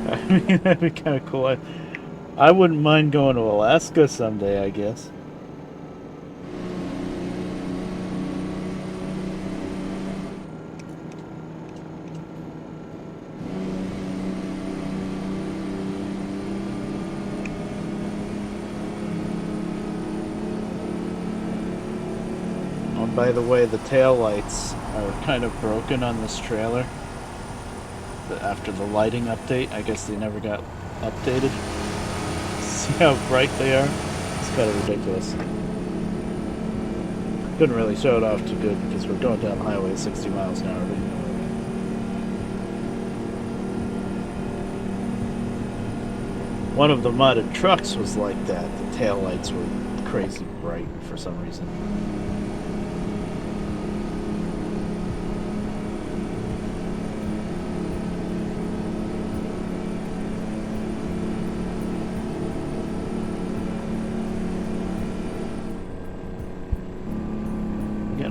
Speaker 1: I mean, that'd be kind of cool. I wouldn't mind going to Alaska someday, I guess. Oh, by the way, the tail lights are kind of broken on this trailer. After the lighting update, I guess they never got updated. See how bright they are? It's kind of ridiculous. Couldn't really show it off too good because we're going down the highway at 60 miles an hour. But one of the modded trucks was like that. The tail lights were crazy bright for some reason.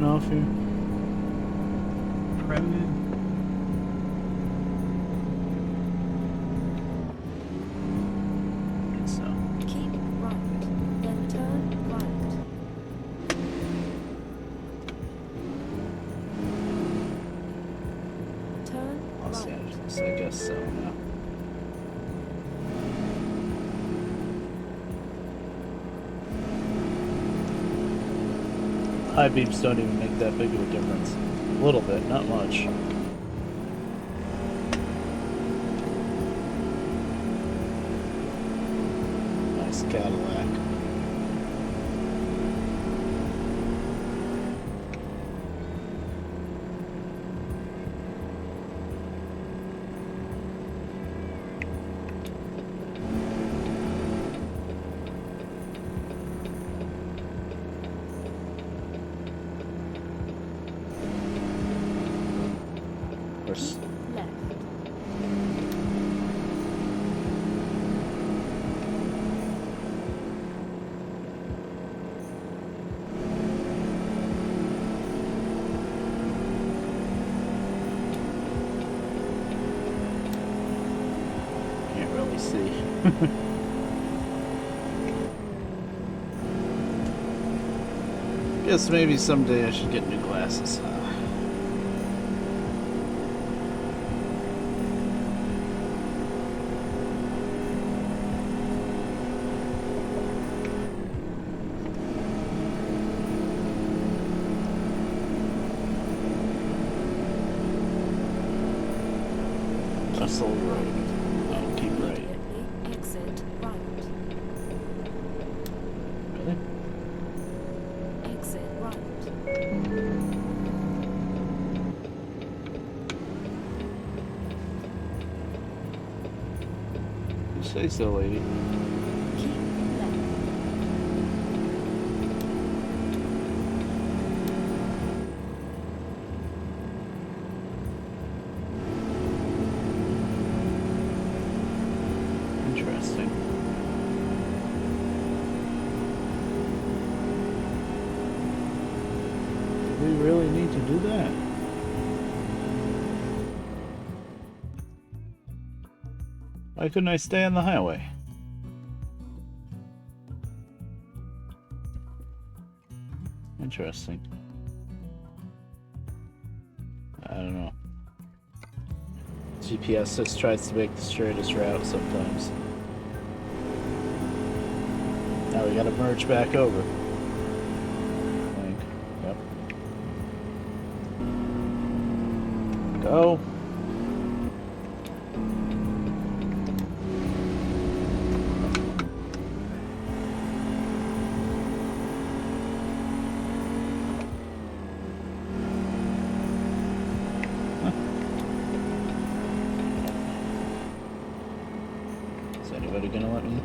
Speaker 1: Off here. So.
Speaker 2: Keep right, then turn right. Turn
Speaker 1: Los
Speaker 2: right.
Speaker 1: Angeles, I guess so. Yeah. High beams don't even make that big of a difference. A little bit, not much. Nice Cadillac.
Speaker 2: Left.
Speaker 1: Can't really see. Guess maybe someday I should get new glasses. Russell Road. Oh, keep right.
Speaker 2: Immediately exit right.
Speaker 1: Really?
Speaker 2: Exit right.
Speaker 1: You say so, lady.
Speaker 2: Keep left.
Speaker 1: Interesting. Do we really need to do that? Why couldn't I stay on the highway? Interesting. I don't know. GPS just tries to make the straightest route sometimes. Now we gotta merge back over. Link. Yep. Go. Is anybody gonna let me?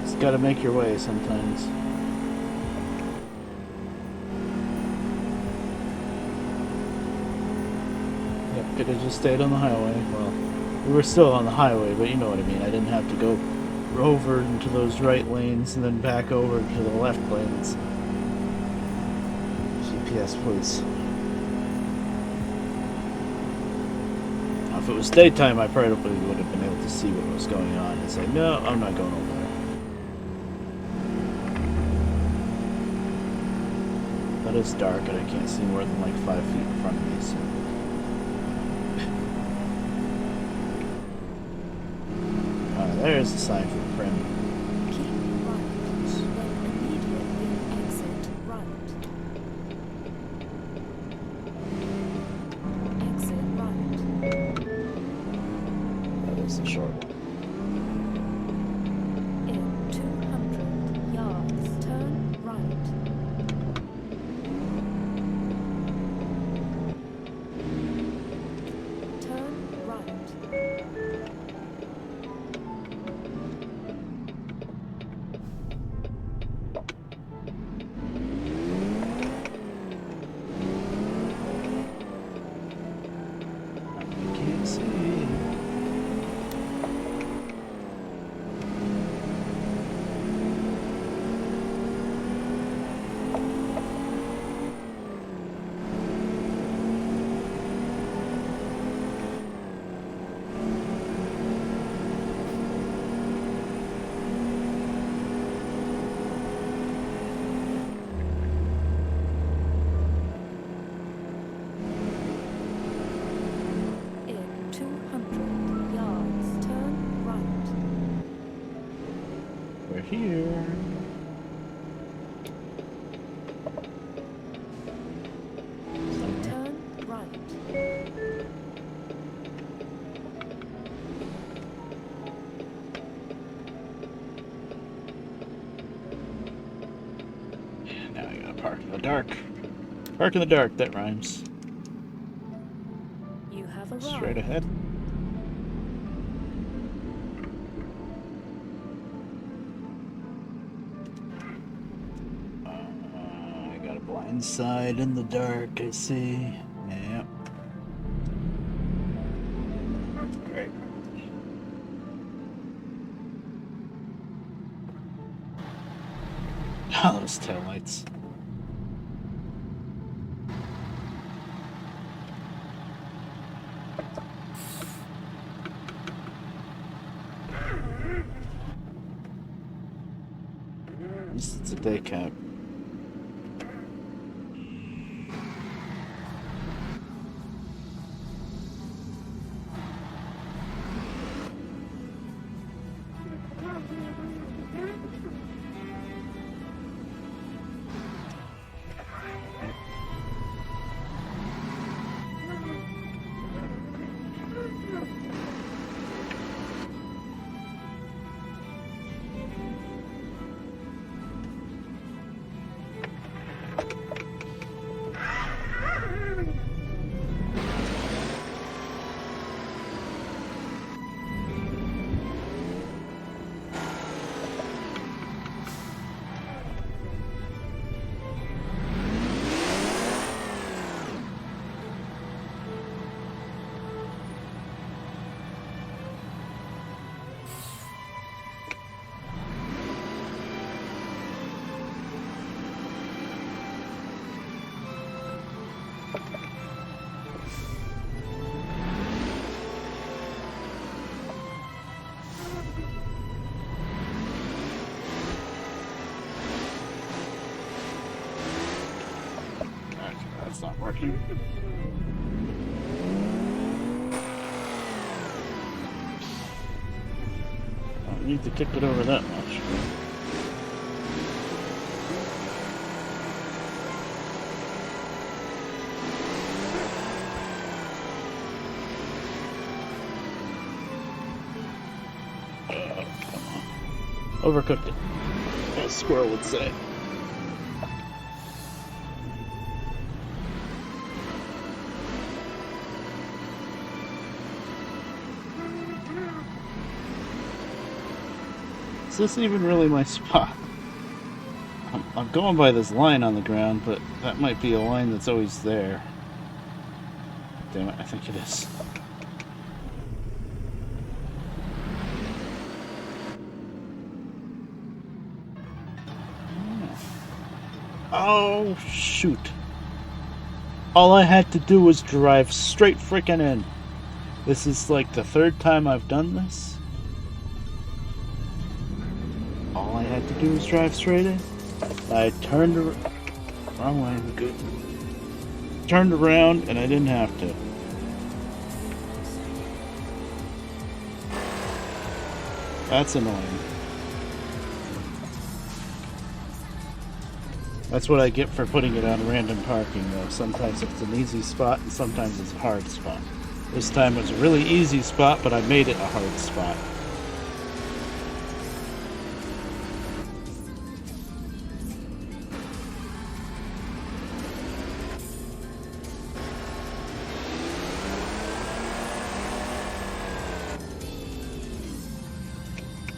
Speaker 1: Just gotta make your way sometimes. Yep, could have just stayed on the highway. Well, we were still on the highway, but you know what I mean. I didn't have to go over into those right lanes and then back over to the left lanes. GPS, please. Now, if it was daytime, I probably would have been able to see what was going on and say, no, I'm not going over there. But it's dark and I can't see more than like 5 feet in front of me, so. There's the sign for Prim.
Speaker 2: Keep right. Then immediately exit right. Exit right.
Speaker 1: That was the short one.
Speaker 2: In 200 yards, turn right. Turn right.
Speaker 1: I can't see.
Speaker 2: In 200 yards, turn right.
Speaker 1: We're here. Somewhere.
Speaker 2: Turn right.
Speaker 1: Now I gotta park in the dark. Park in the dark, that rhymes.
Speaker 2: You have arrived.
Speaker 1: Straight ahead. I got a blind side in the dark, I see. Yep. Great. Oh, those taillights. At least it's a day cab. It's not working. I don't need to kick it over that much. Come on. Overcooked it. A squirrel would say. Is this even really my spot? I'm going by this line on the ground, but that might be a line that's always there. Damn it, I think it is. Oh, shoot. All I had to do was drive straight frickin' in. This is like the third time I've done this. All I had to do was drive straight in. I turned wrong way, good. Turned around and I didn't have to. That's annoying. That's what I get for putting it on random parking, though. Sometimes it's an easy spot, and sometimes it's a hard spot. This time it was a really easy spot, but I made it a hard spot.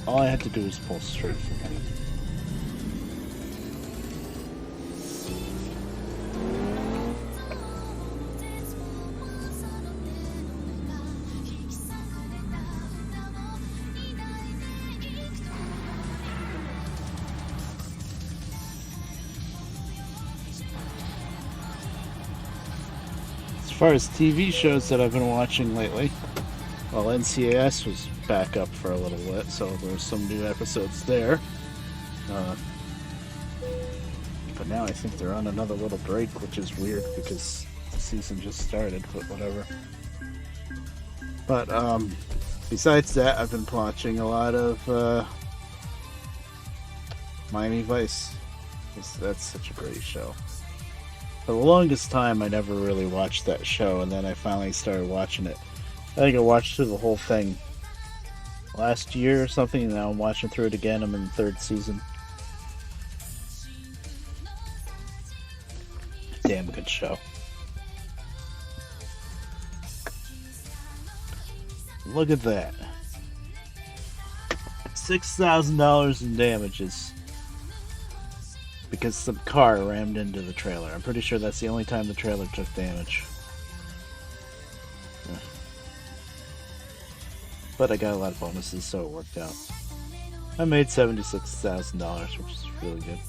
Speaker 1: All I had to do was pull straight from it. As far as TV shows that I've been watching lately, well, NCIS was back up for a little bit, so there were some new episodes there. But now I think they're on another little break, which is weird because the season just started, but whatever. But besides that, I've been watching a lot of Miami Vice. That's such a great show. For the longest time, I never really watched that show, and then I finally started watching it. I think I watched through the whole thing last year or something, and now I'm watching through it again. I'm in the third season. Damn good show. Look at that. $6,000 in damages. Because some car rammed into the trailer. I'm pretty sure that's the only time the trailer took damage. But I got a lot of bonuses, so it worked out. I made $76,000, which is really good.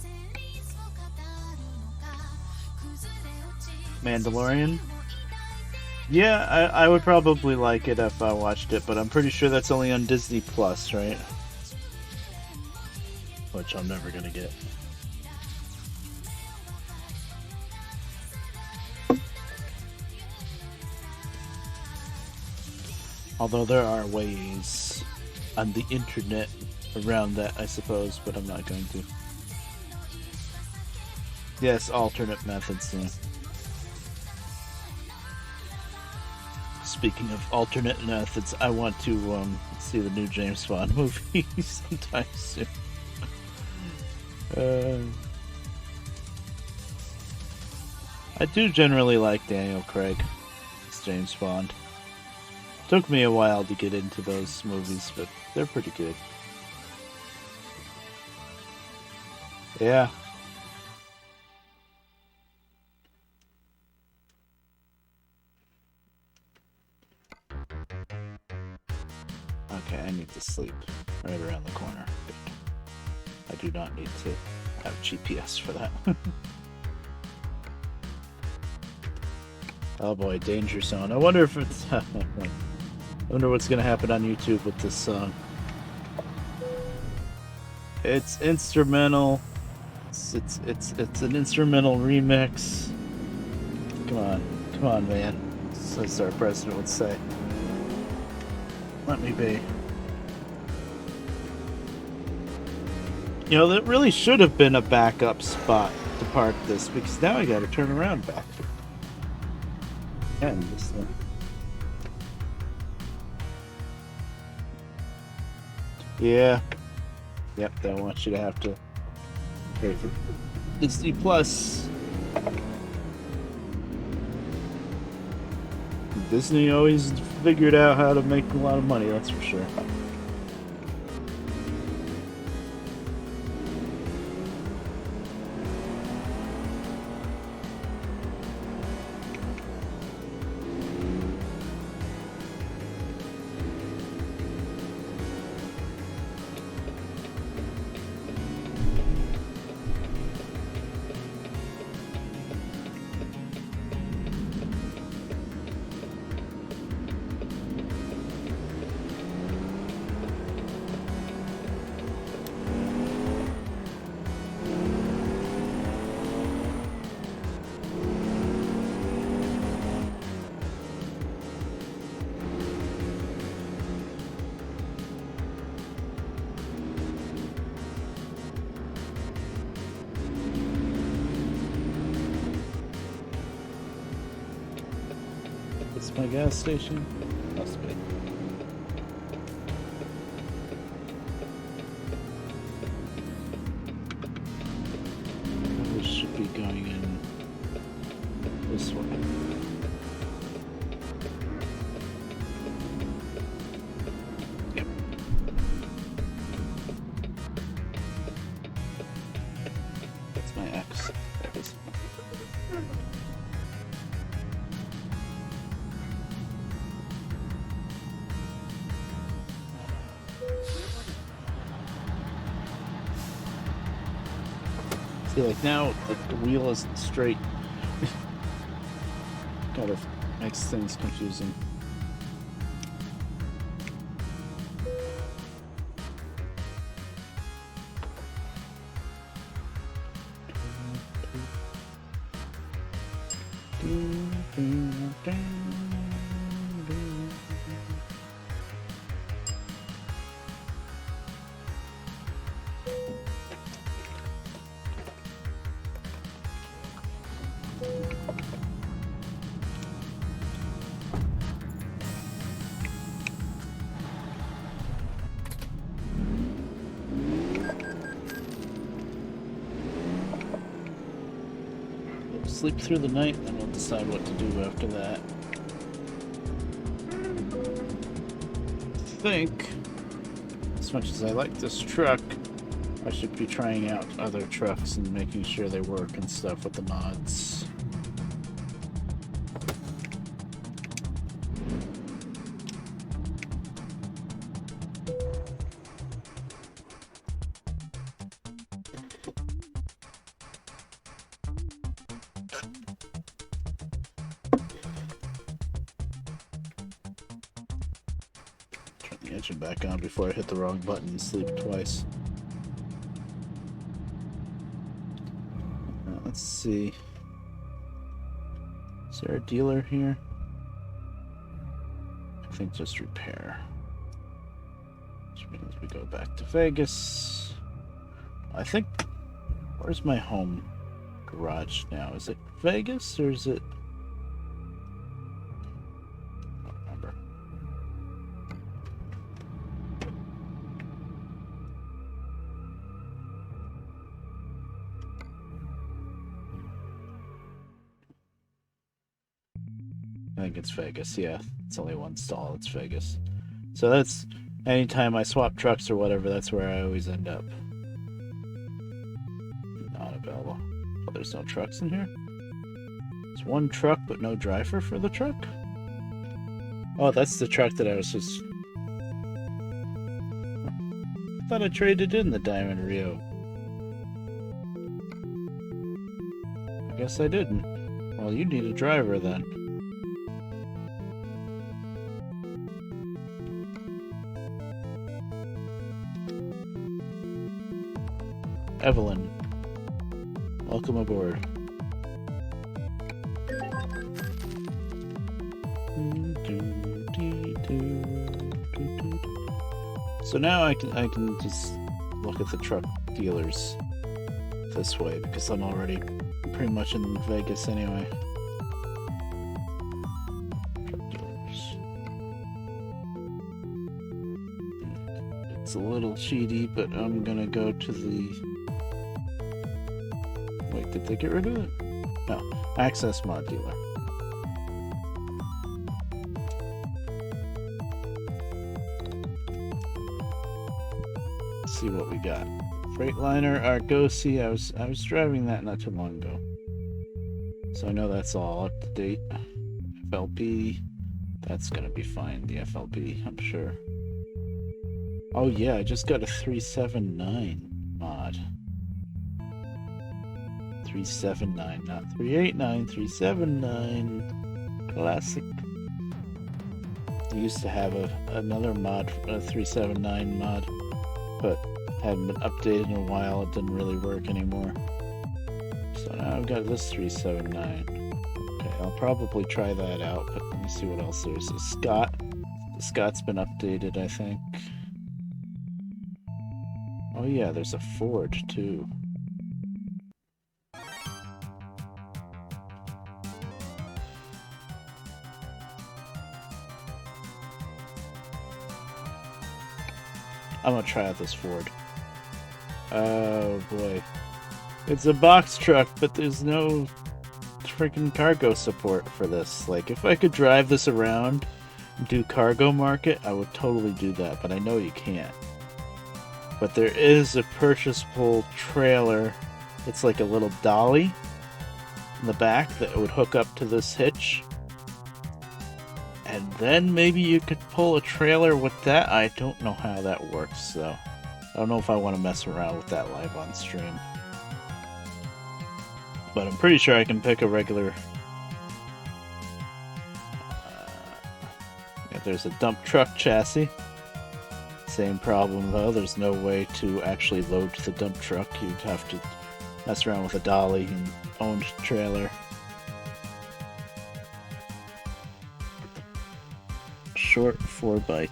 Speaker 1: Mandalorian? Yeah, I would probably like it if I watched it, but I'm pretty sure that's only on Disney Plus, right? Which I'm never gonna get. Although there are ways on the internet around that, I suppose, but I'm not going to. Yes, alternate methods, yeah. Speaking of alternate methods, I want to see the new James Bond movie sometime soon. I do generally like Daniel Craig as James Bond. Took me a while to get into those movies, but they're pretty good. Yeah. Okay, I need to sleep right around the corner. I do not need to have GPS for that. Oh boy, Danger Zone. I wonder if it's... I wonder what's gonna happen on YouTube with this song. It's instrumental. It's an instrumental remix. Come on, man. As our president would say. Let me be. You know, that really should have been a backup spot to park this, because now I gotta turn around back. And this one. Yeah. Yep, they want you to have to pay for Disney Plus. Disney always figured out how to make a lot of money, that's for sure. It's my gas station. Must be. We should be going in this way. Yep. That's my X. There it is. See, like now the wheel isn't straight. Kind of makes things confusing. Sleep through the night, and we'll decide what to do after that. I think, as much as I like this truck, I should be trying out other trucks and making sure they work and stuff with the mods. Engine back on before I hit the wrong button and sleep twice. Let's see. Is there a dealer here? I think just repair. Which means we go back to Vegas. I think... Where's my home garage now? Is it Vegas or is it... I think it's Vegas, yeah. It's only one stall, it's Vegas. So that's, anytime I swap trucks or whatever, that's where I always end up. Not available. Oh, there's no trucks in here? It's one truck, but no driver for the truck? Oh, that's the truck that I was just... I thought I traded in the Diamond Rio. I guess I didn't. Well, you need a driver then. Evelyn, welcome aboard. So now I can just look at the truck dealers this way because I'm already pretty much in Vegas anyway. Truck dealers. It's a little cheaty, but I'm gonna go to the... Wait, did they get rid of it? No, access mod dealer. Let's see what we got. Freightliner Argosy. I was driving that not too long ago, so I know that's all up to date. FLP, that's gonna be fine. The FLP, I'm sure. Oh yeah, I just got a 379 mod. 379, not 389, 379. Classic. I used to have another mod, a 379 mod, but hadn't been updated in a while. It didn't really work anymore. So now I've got this 379. Okay, I'll probably try that out, but let me see what else there's. A Scott. The Scott's been updated, I think. Oh yeah, there's a Ford too. I'm gonna try out this Ford. Oh boy. It's a box truck, but there's no freaking cargo support for this. Like, if I could drive this around and do cargo market, I would totally do that, but I know you can't. But there is a purchasable trailer. It's like a little dolly in the back that would hook up to this hitch. And then maybe you could pull a trailer with that. I don't know how that works, though. I don't know if I want to mess around with that live on stream. But I'm pretty sure I can pick a regular... yeah, there's a dump truck chassis. Same problem, though. There's no way to actually load the dump truck. You'd have to mess around with a dolly and owned trailer. Short 6x4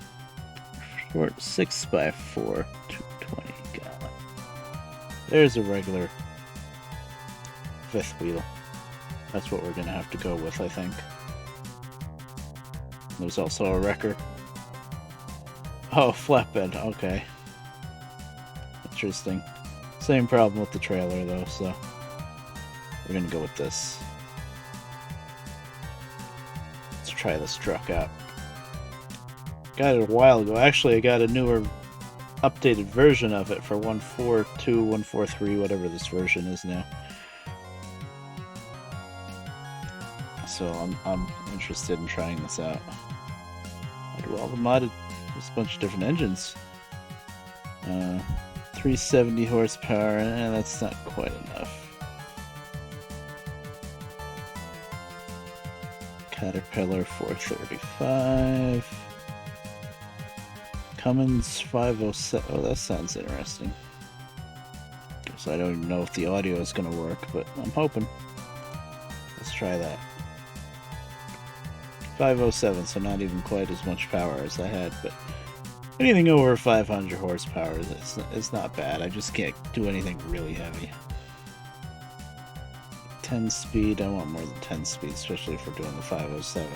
Speaker 1: 220 gallon. There's a regular fifth wheel. That's what we're gonna have to go with, I think. There's also a wrecker. Oh, flatbed, okay. Interesting. Same problem with the trailer though, so we're gonna go with this. Let's try this truck out. Got it a while ago. Actually, I got a newer, updated version of it for 1.42, 1.43, whatever this version is now. So I'm interested in trying this out. I do all the modded, there's a bunch of different engines. 370 horsepower, that's not quite enough. Caterpillar 435. Cummins 507. Oh, that sounds interesting. So I don't even know if the audio is going to work, but I'm hoping. Let's try that. 507, so not even quite as much power as I had, but anything over 500 horsepower is not bad. I just can't do anything really heavy. 10 speed, I want more than 10 speed, especially if we're doing the 507.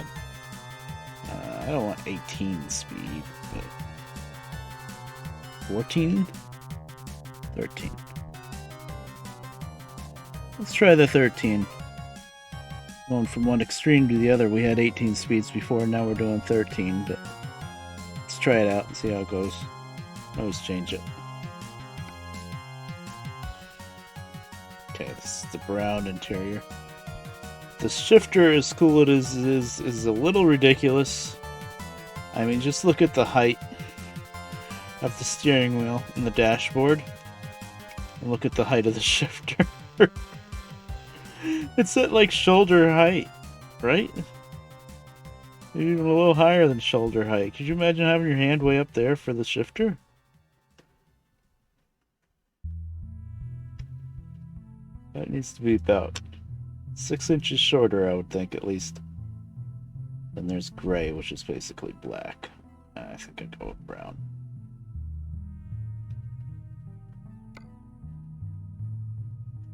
Speaker 1: I don't want 18 speed, but 14? 13. Let's try the 13. Going from one extreme to the other. We had 18 speeds before, now we're doing 13, but let's try it out and see how it goes. Always change it. Okay, this is the brown interior. The shifter, as cool as it is a little ridiculous. I mean, just look at the height of the steering wheel and the dashboard. And look at the height of the shifter. It's at like shoulder height, right? Maybe even a little higher than shoulder height. Could you imagine having your hand way up there for the shifter? That needs to be about 6 inches shorter, I would think, at least. Then there's gray, which is basically black. I think I'd go with brown.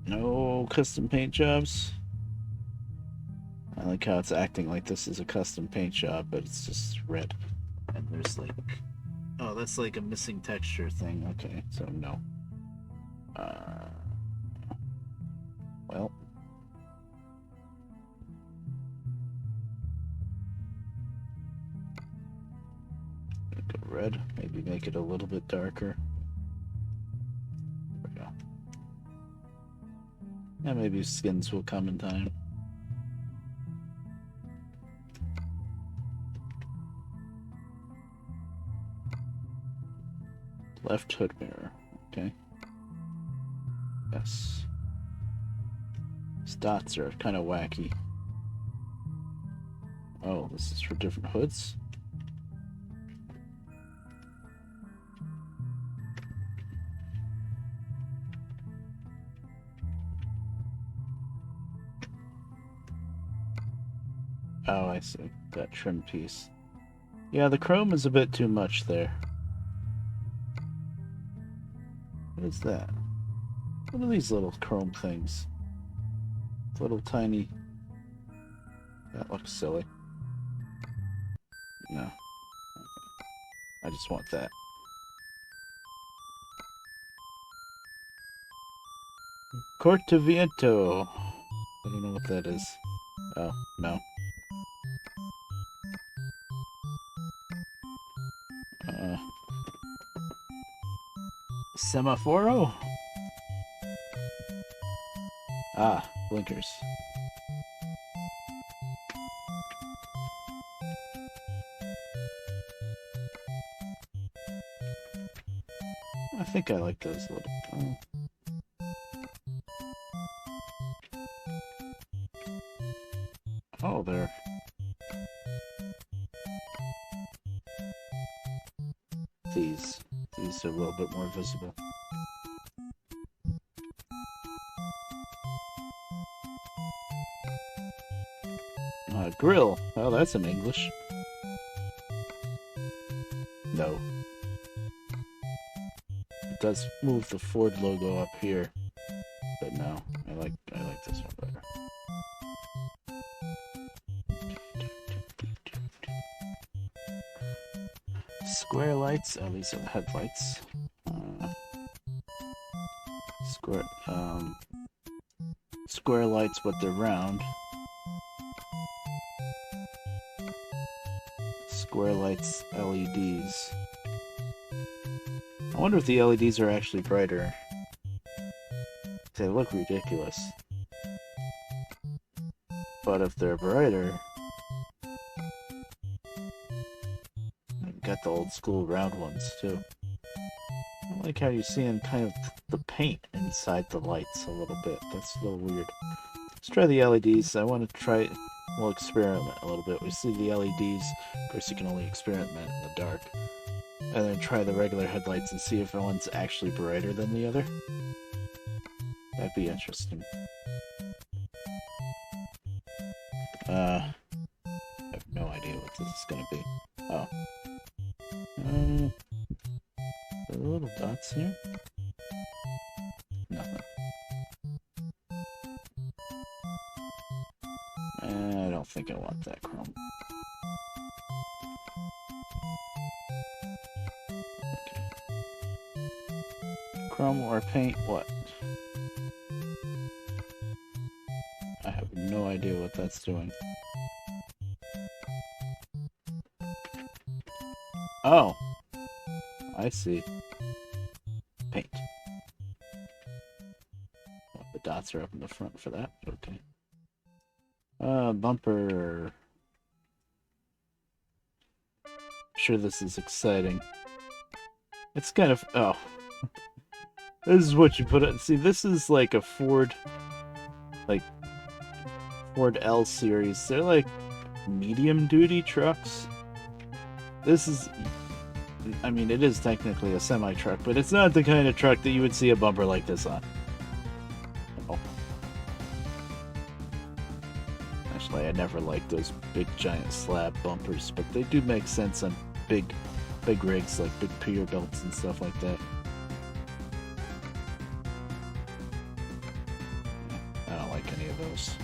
Speaker 1: No custom paint jobs. I like how it's acting like this is a custom paint job, but it's just red. And there's like... Oh, that's like a missing texture thing. Okay, so no. Well... Go red. Maybe make it a little bit darker. There we go. Yeah, maybe skins will come in time. Left hood mirror. Okay. Yes. These dots are kind of wacky. Oh, this is for different hoods? Oh, I see. That trim piece. Yeah, the chrome is a bit too much there. What is that? What are these little chrome things? Little tiny... That looks silly. No. Okay. I just want that. Cortaviento. I don't know what that is. Oh, no. Semaforo? Ah, blinkers. I think I like those a little. Oh, they're... These are a little bit more visible. Grill. Oh, that's in English. No. It does move the Ford logo up here, but no, I like this one better. Square lights. Oh, these are the headlights. Square lights, but they're round. Square lights, LEDs. I wonder if the LEDs are actually brighter. They look ridiculous. But if they're brighter... I've got the old school round ones too. I like how you see in kind of the paint inside the lights a little bit. That's a little weird. Let's try the LEDs. I want to try... We'll experiment a little bit. We see the LEDs. Of course, you can only experiment in the dark. And then try the regular headlights and see if one's actually brighter than the other. That'd be interesting. I have no idea what this is going to be. Oh. The little dots here? Nothing. I don't think I want that chrome. Okay. Chrome or paint what? I have no idea what that's doing. Oh! I see. Paint. Well, the dots are up in the front for that. Okay. Bumper. Sure, this is exciting. It's kind of... Oh. This is what you put it... See, this is like a Ford... Like... Ford L series. They're like medium-duty trucks. This is... I mean, it is technically a semi-truck, but it's not the kind of truck that you would see a bumper like this on. Oh. Actually, I never liked those big giant slab bumpers, but they do make sense on big rigs like big Peterbilts and stuff like that. I don't like any of those.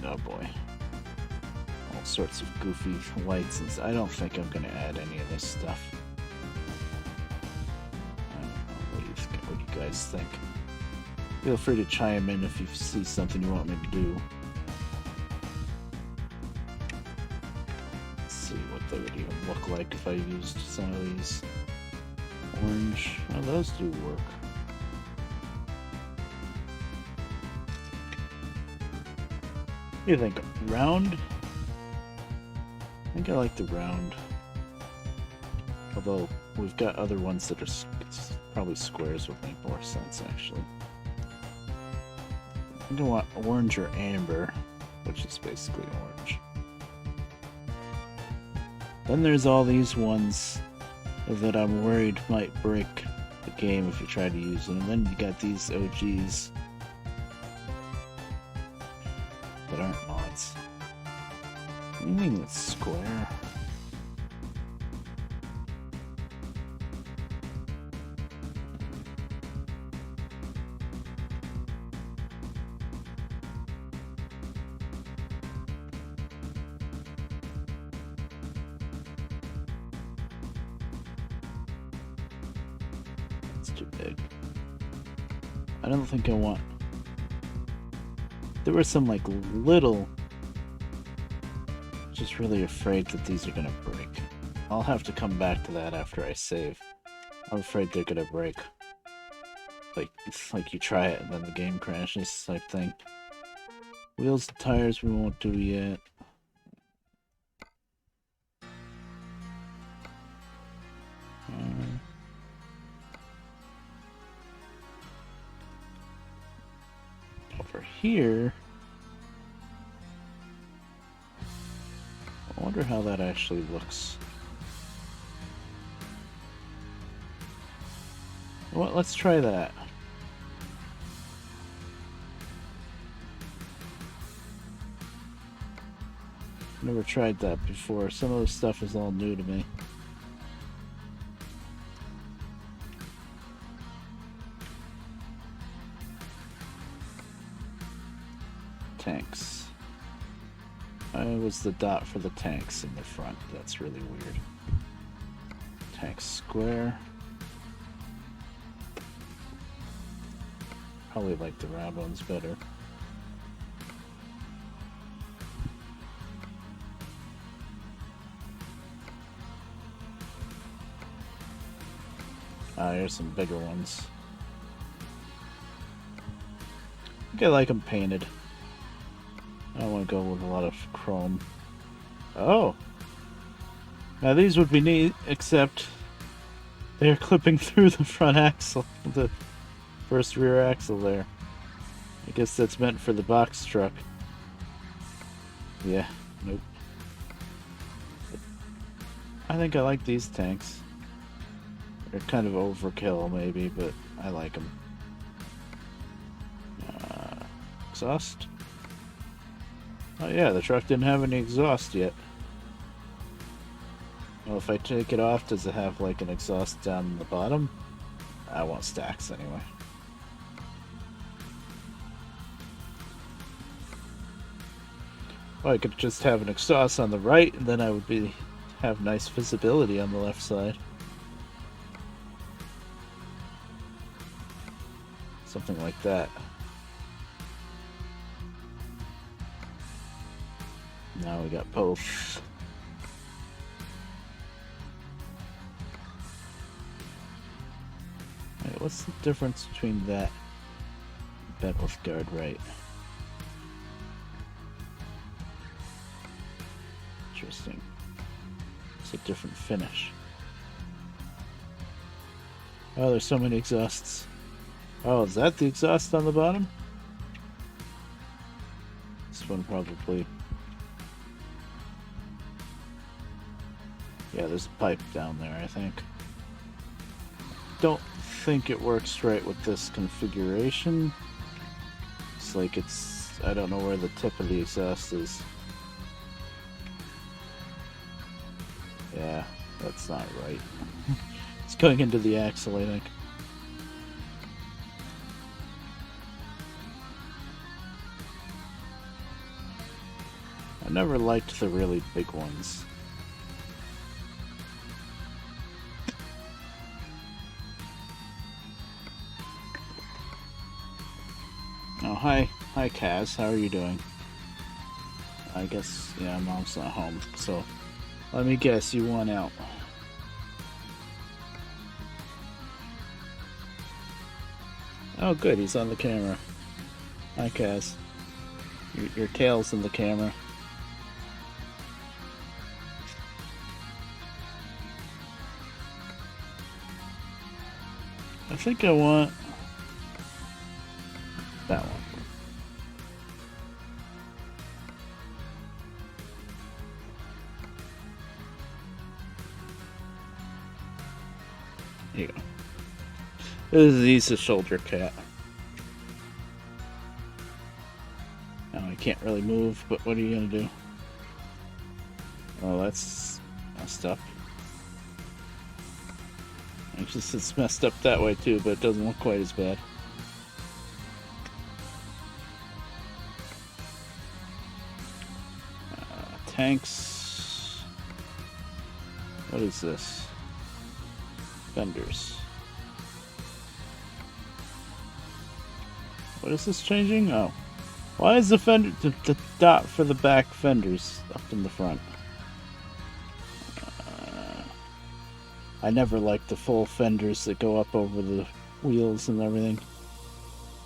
Speaker 1: Oh boy. All sorts of goofy lights and I don't think I'm going to add any of this stuff. I don't know. What do you guys think? Feel free to chime in if you see something you want me to do. Let's see what they would even look like if I used some of these. Orange. Oh, those do work. What do you think? Round? I think I like the round. Although, we've got other ones that are probably squares would make more sense, actually. I think I want orange or amber, which is basically orange. Then there's all these ones that I'm worried might break the game if you try to use them. And then you got these OGs that aren't mods. Anything that's square. It's too big. I don't think I want... There were some like little... Just really afraid that these are gonna break. I'll have to come back to that after I save. I'm afraid they're gonna break. Like, it's like you try it and then the game crashes type thing. Wheels and tires we won't do yet. Over here... I wonder how that actually looks. Well, let's try that. Never tried that before. Some of this stuff is all new to me. Tanks. I was the dot for the tanks in the front. That's really weird. Tank square. Probably like the round ones better. Ah, here's some bigger ones. I think I like them painted. I want to go with a lot of chrome. Oh! Now these would be neat, except they're clipping through the front axle, the first rear axle there. I guess that's meant for the box truck. Yeah, nope. I think I like these tanks. They're kind of overkill maybe, but I like them. Exhaust? Oh yeah, the truck didn't have any exhaust yet. Well, if I take it off, does it have like an exhaust down the bottom? I want stacks anyway. Well, I could just have an exhaust on the right, and then I would have nice visibility on the left side. Something like that. Now we got both. Alright, what's the difference between that and bed with guard right? Interesting. It's a different finish. Oh, there's so many exhausts. Oh, is that the exhaust on the bottom? This one probably... Yeah, there's a pipe down there, I think. don't think it works right with this configuration. It's like I don't know where the tip of the exhaust is. Yeah, that's not right. It's going into the axle, I think. I never liked the really big ones. Oh, hi, Kaz. How are you doing? I guess, yeah, Mom's not home, so let me guess, you want out. Oh, good, he's on the camera. Hi, Kaz. Your tail's in the camera. I think I want that one. Here you go. He's a shoulder cat. Now I can't really move, but what are you gonna do? Oh, that's messed up. I guess it's messed up that way too, but it doesn't look quite as bad. Tanks. What is this? Fenders. What is this changing? Oh. Why is the fender the dot for the back fenders up in the front? I never liked the full fenders that go up over the wheels and everything.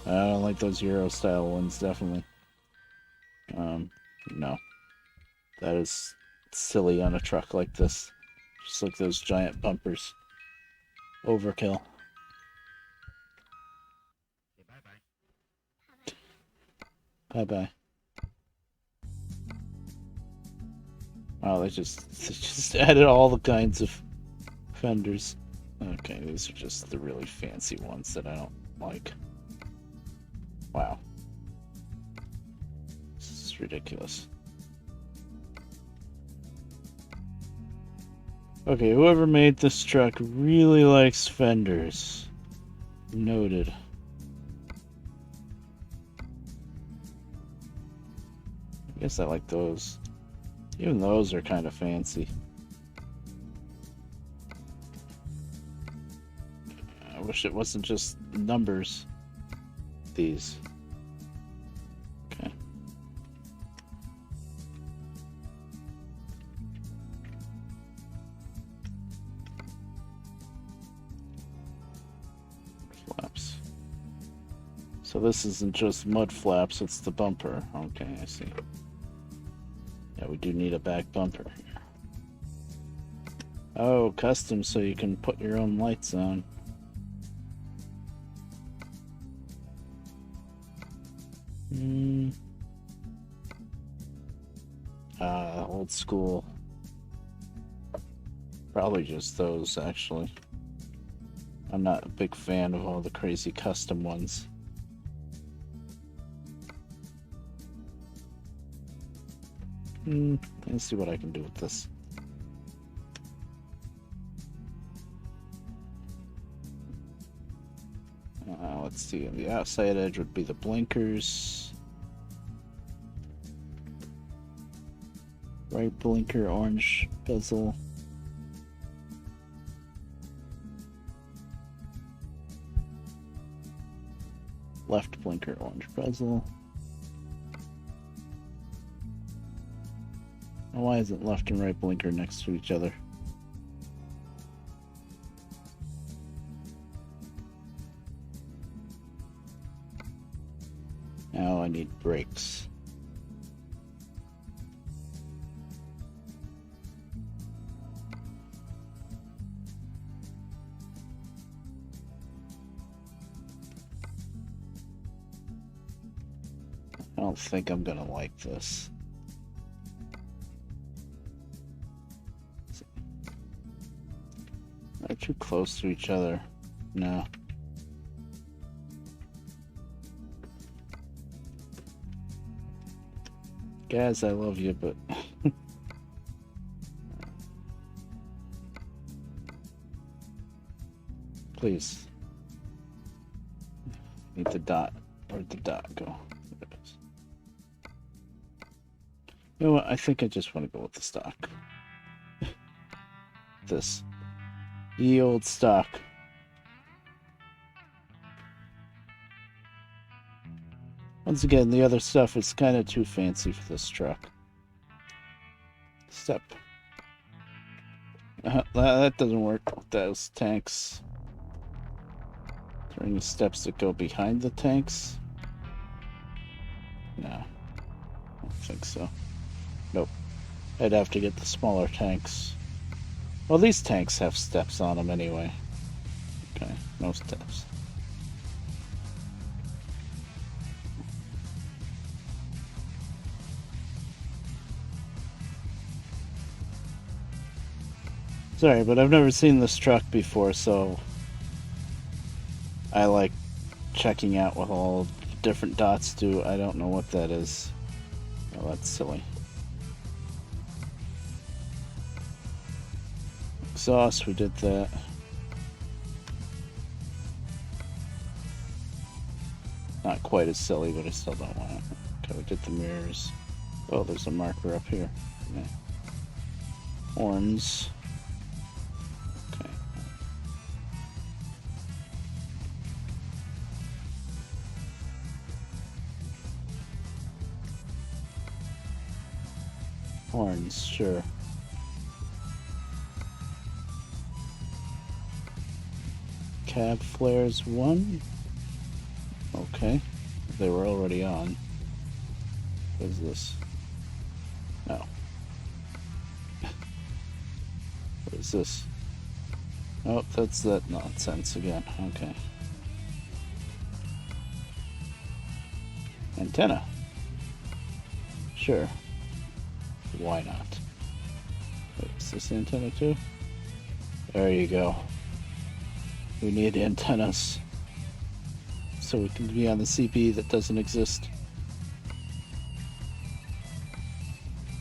Speaker 1: I don't like those Euro style ones, definitely. No. That is silly on a truck like this. Just like those giant bumpers. Overkill. Bye-bye. Wow, they just added all the kinds of fenders. Okay, these are just the really fancy ones that I don't like. Wow. This is ridiculous. Okay, whoever made this truck really likes fenders. Noted. I guess I like those. Even those are kind of fancy. I wish it wasn't just numbers. These. Okay. Flaps. So this isn't just mud flaps, it's the bumper. Okay, I see. Yeah, we do need a back bumper here. Oh, custom, so you can put your own lights on. Old school. Probably just those, actually. I'm not a big fan of all the crazy custom ones. Let's see what I can do with this. Let's see, the outside edge would be the blinkers. Right blinker, orange bezel. Left blinker, orange bezel. Why isn't left and right blinker next to each other? Now I need brakes. I don't think I'm gonna like this. They're too close to each other. No. Guys, I love you, but please. Need the dot. Where'd the dot go? There it is. You know what? I think I just want to go with the stock. This. Ye old stock. Once again, the other stuff is kind of too fancy for this truck. Step. That doesn't work with those tanks. Are there any steps that go behind the tanks? No. I don't think so. Nope. I'd have to get the smaller tanks. Well, these tanks have steps on them anyway. Okay, no steps. Sorry, but I've never seen this truck before, so I like checking out what all different dots do. I don't know what that is. Oh, that's silly. Exhaust, we did that. Not quite as silly, but I still don't want it. Okay, we did the mirrors. Oh, there's a marker up here. Yeah. Horns. Okay. Horns, sure. Cab flares 1. Okay. They were already on. What is this? No. What is this? Oh, that's that nonsense again. Okay. Antenna. Sure. Why not? Wait, is this antenna too? There you go. We need antennas so we can be on the CP that doesn't exist.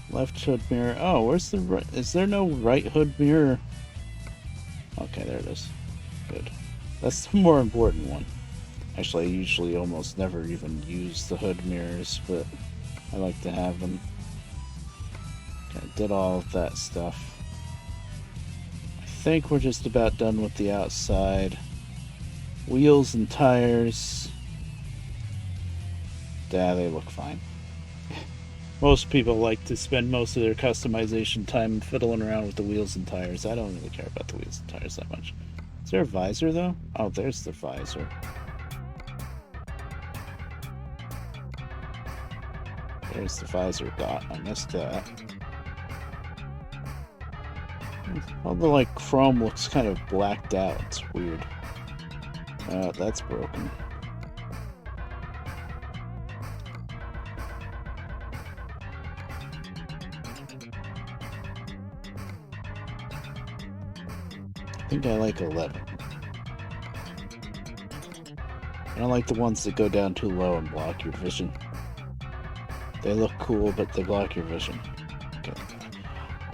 Speaker 1: Left hood mirror. Oh, where's the right? Is there no right hood mirror? Okay, there it is. Good. That's the more important one. Actually, I usually almost never even use the hood mirrors, but I like to have them. Okay, did all of that stuff. I think we're just about done with the outside. Wheels and tires. Yeah, they look fine. Most people like to spend most of their customization time fiddling around with the wheels and tires. I don't really care about the wheels and tires that much. Is there a visor, though? Oh, there's the visor. There's the visor dot. I missed that. All the, like, chrome looks kind of blacked out. It's weird. That's broken. I think I like 11. I don't like the ones that go down too low and block your vision. They look cool, but they block your vision. Okay.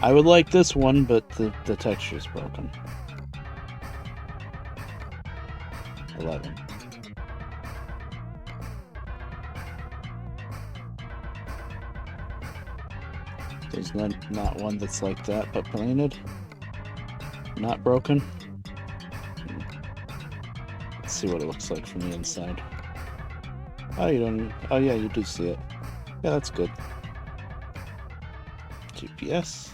Speaker 1: I would like this one, but the texture is broken. 11. There's not one that's like that, but painted. Not broken. Let's see what it looks like from the inside. Oh, you don't. Oh, yeah, you do see it. Yeah, that's good. GPS.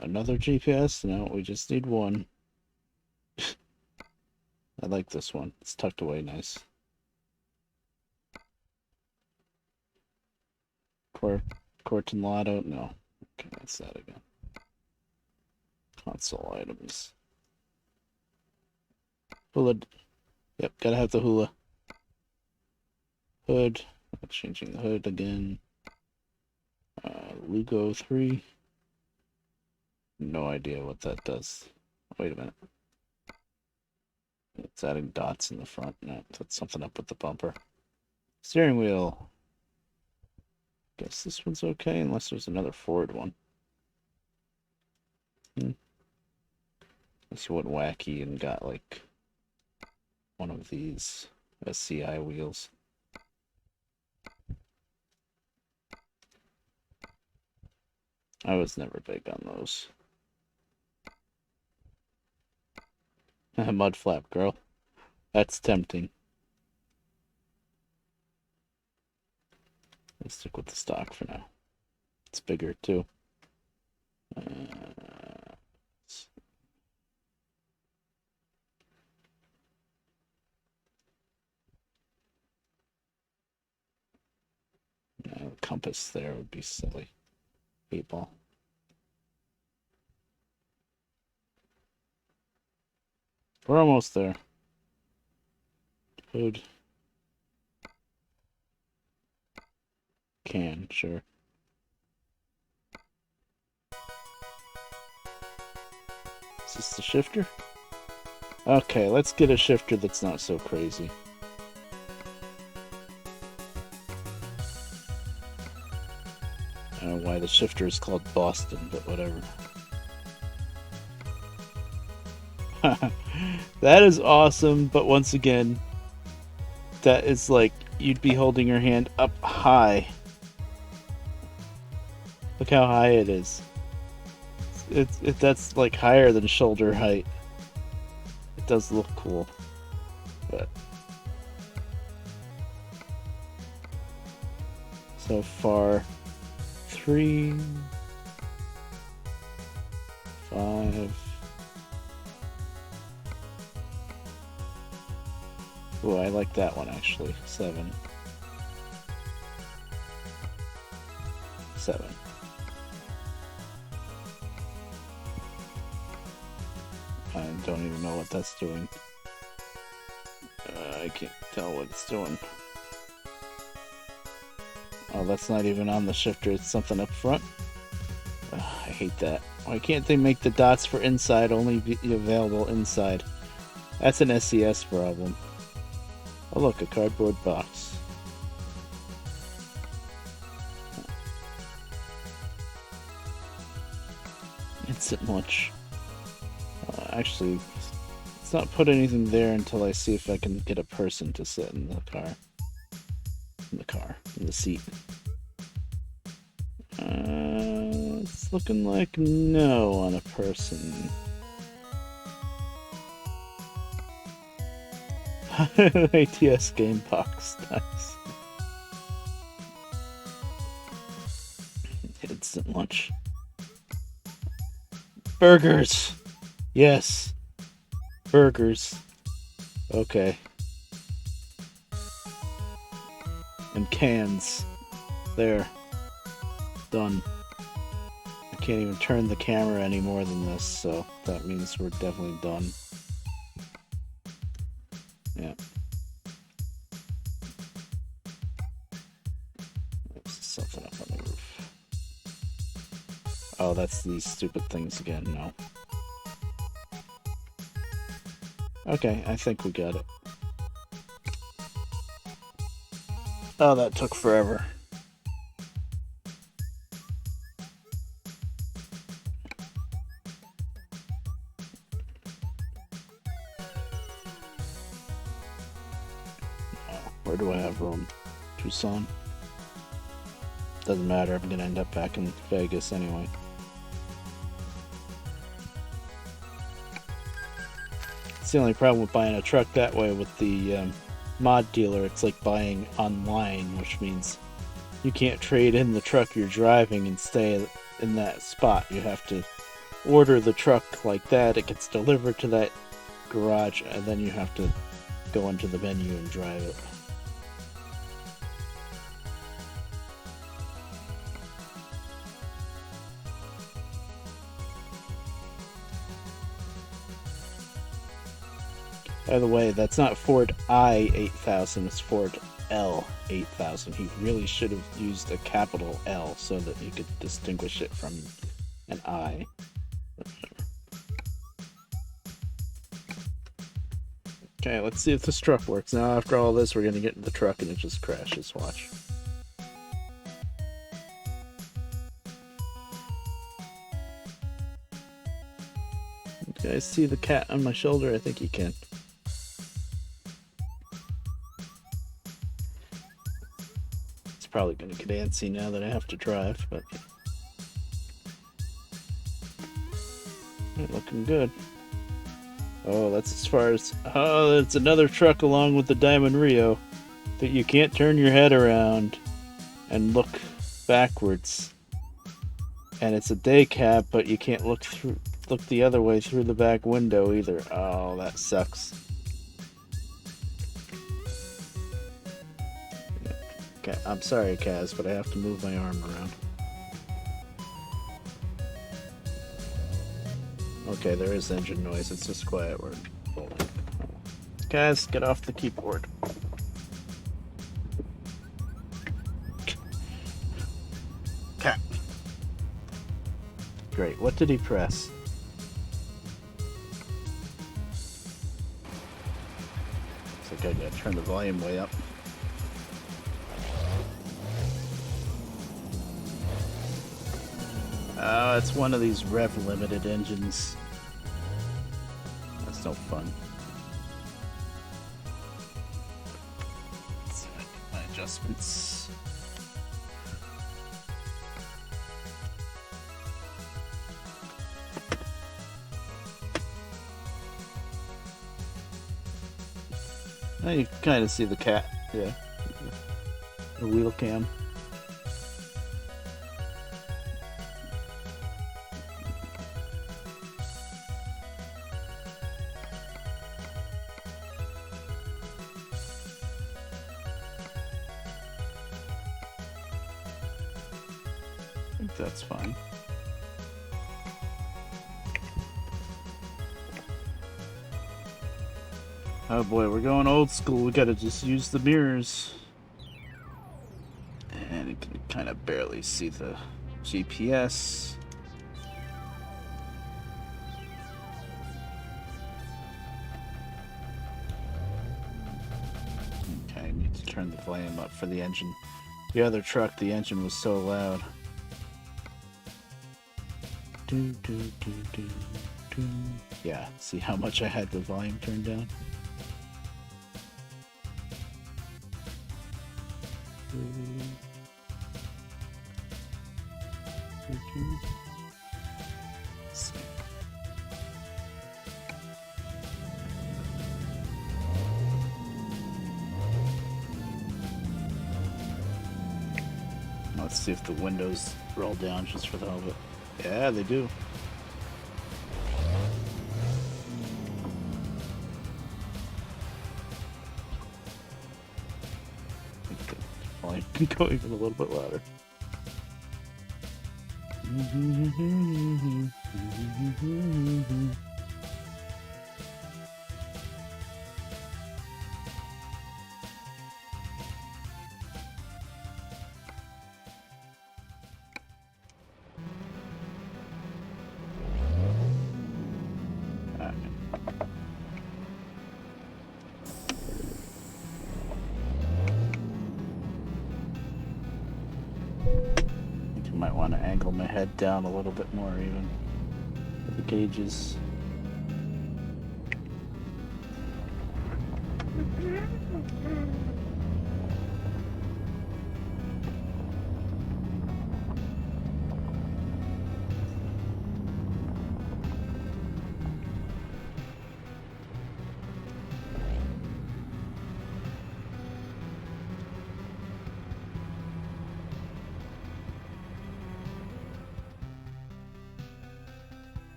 Speaker 1: Another GPS? No, we just need one. I like this one. It's tucked away nice. Corton Lotto? No. Okay, that's that again. Console items. Hula. Yep, gotta have the hula. Hood. Changing the hood again. Lugo 3. No idea what that does. Wait a minute. It's adding dots in the front. No, that's something up with the bumper. Steering wheel. Guess this one's okay, unless there's another forward one. This went wacky and got like one of these SCI wheels. I was never big on those. Mud flap girl. That's tempting. Let's stick with the stock for now. It's bigger too. Compass there would be silly. 8-ball. We're almost there. Hood. Can, sure. Is this the shifter? Okay, let's get a shifter that's not so crazy. I don't know why the shifter is called Boston, but whatever. That is awesome, but once again, that is like you'd be holding your hand up high. Look how high it is. That's like higher than shoulder height. It does look cool, but so far 3, 5. Oh, I like that one actually. 7. 7. I don't even know what that's doing. I can't tell what it's doing. Oh, that's not even on the shifter. It's something up front. I hate that. Why can't they make the dots for inside only be available inside? That's an SCS problem. Oh look, a cardboard box. Instant launch. Actually, let's not put anything there until I see if I can get a person to sit in the car. In the seat. It's looking like no on a person. ATS game box, nice. Instant lunch. Burgers! Yes! Burgers. Okay. And cans. There. Done. I can't even turn the camera any more than this, so that means we're definitely done. Yeah. There's something up on the roof. Oh, that's these stupid things again. No. Okay, I think we got it. Oh, that took forever. Where do I have room? Tucson? Doesn't matter, I'm gonna end up back in Vegas anyway. It's the only problem with buying a truck that way with the mod dealer. It's like buying online, which means you can't trade in the truck you're driving and stay in that spot. You have to order the truck like that, it gets delivered to that garage, and then you have to go into the menu and drive it. By the way, that's not Ford I-8000, it's Ford L-8000. He really should have used a capital L so that you could distinguish it from an I. Okay, let's see if this truck works. Now, after all this, we're gonna get in the truck and it just crashes. Watch. You guys see the cat on my shoulder? I think you can. It's probably gonna get antsy now that I have to drive, but looking good. Oh, that's as far as... Oh, it's another truck along with the Diamond Rio that you can't turn your head around and look backwards. And it's a day cab, but you can't look the other way through the back window either. Oh, that sucks. Okay, I'm sorry, Kaz, but I have to move my arm around. Okay, there is engine noise. It's just quiet work. Guys, get off the keyboard. Cat. Great. What did he press? Looks like I gotta turn the volume way up. Oh, it's one of these rev limited engines. That's no fun. Let's see if I get my adjustments. Now you can kind of see the cat, yeah. The wheel cam. I think that's fine. Oh boy, we're going old school. We gotta just use the mirrors. And you can kind of barely see the GPS. Okay, I need to turn the volume up for the engine. The other truck, the engine was so loud. Yeah, see how much I had the volume turned down? Let's see if the windows roll down just for the hell of it. Yeah, they do. I can go even a little bit louder. Might want to angle my head down a little bit more even for the gauges.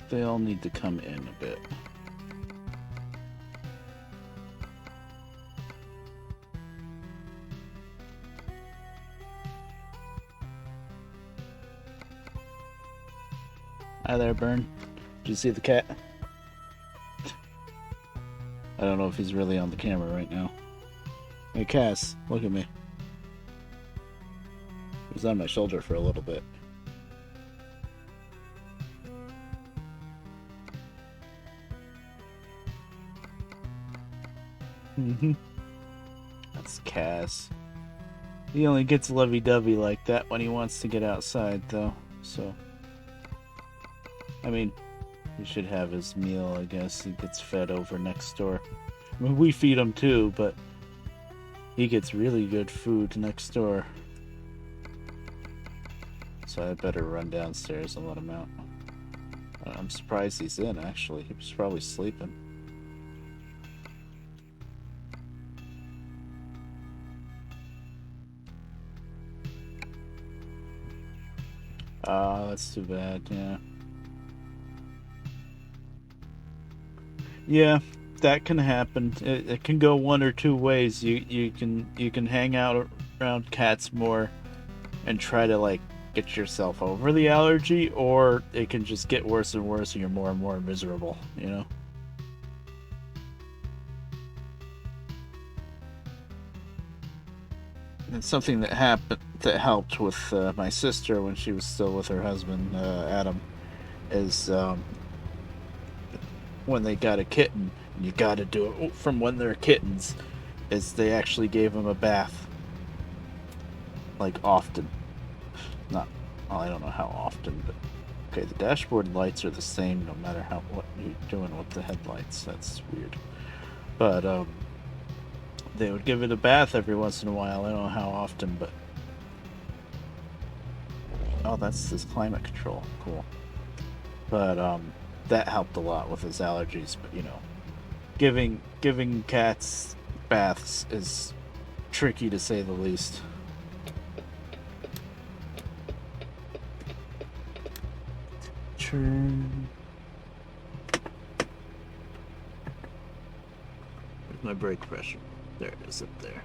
Speaker 1: They all need to come in a bit. Hi there, Bern. Did you see the cat? I don't know if he's really on the camera right now. Hey, Cass, look at me. He was on my shoulder for a little bit. Mm-hmm. That's Cass. He only gets lovey-dovey like that when he wants to get outside, though. So, I mean, he should have his meal, I guess. He gets fed over next door. I mean, we feed him too, but he gets really good food next door. So I better run downstairs and let him out. I'm surprised he's in, actually. He was probably sleeping. Ah, that's too bad, yeah. Yeah, that can happen. It can go one or two ways. You can hang out around cats more and try to like get yourself over the allergy, or it can just get worse and worse, and you're more and more miserable. You know. And something that helped with my sister when she was still with her husband Adam is when they got a kitten. You got to do it from when they're kittens. Is they actually gave them a bath, like often. Not, well, I don't know how often, but okay. The dashboard lights are the same no matter what you're doing with the headlights. That's weird. But they would give it a bath every once in a while. I don't know how often, but oh, that's this climate control. Cool. But that helped a lot with his allergies. But you know, giving cats baths is tricky to say the least. Turn. Where's my brake pressure? There it is up there.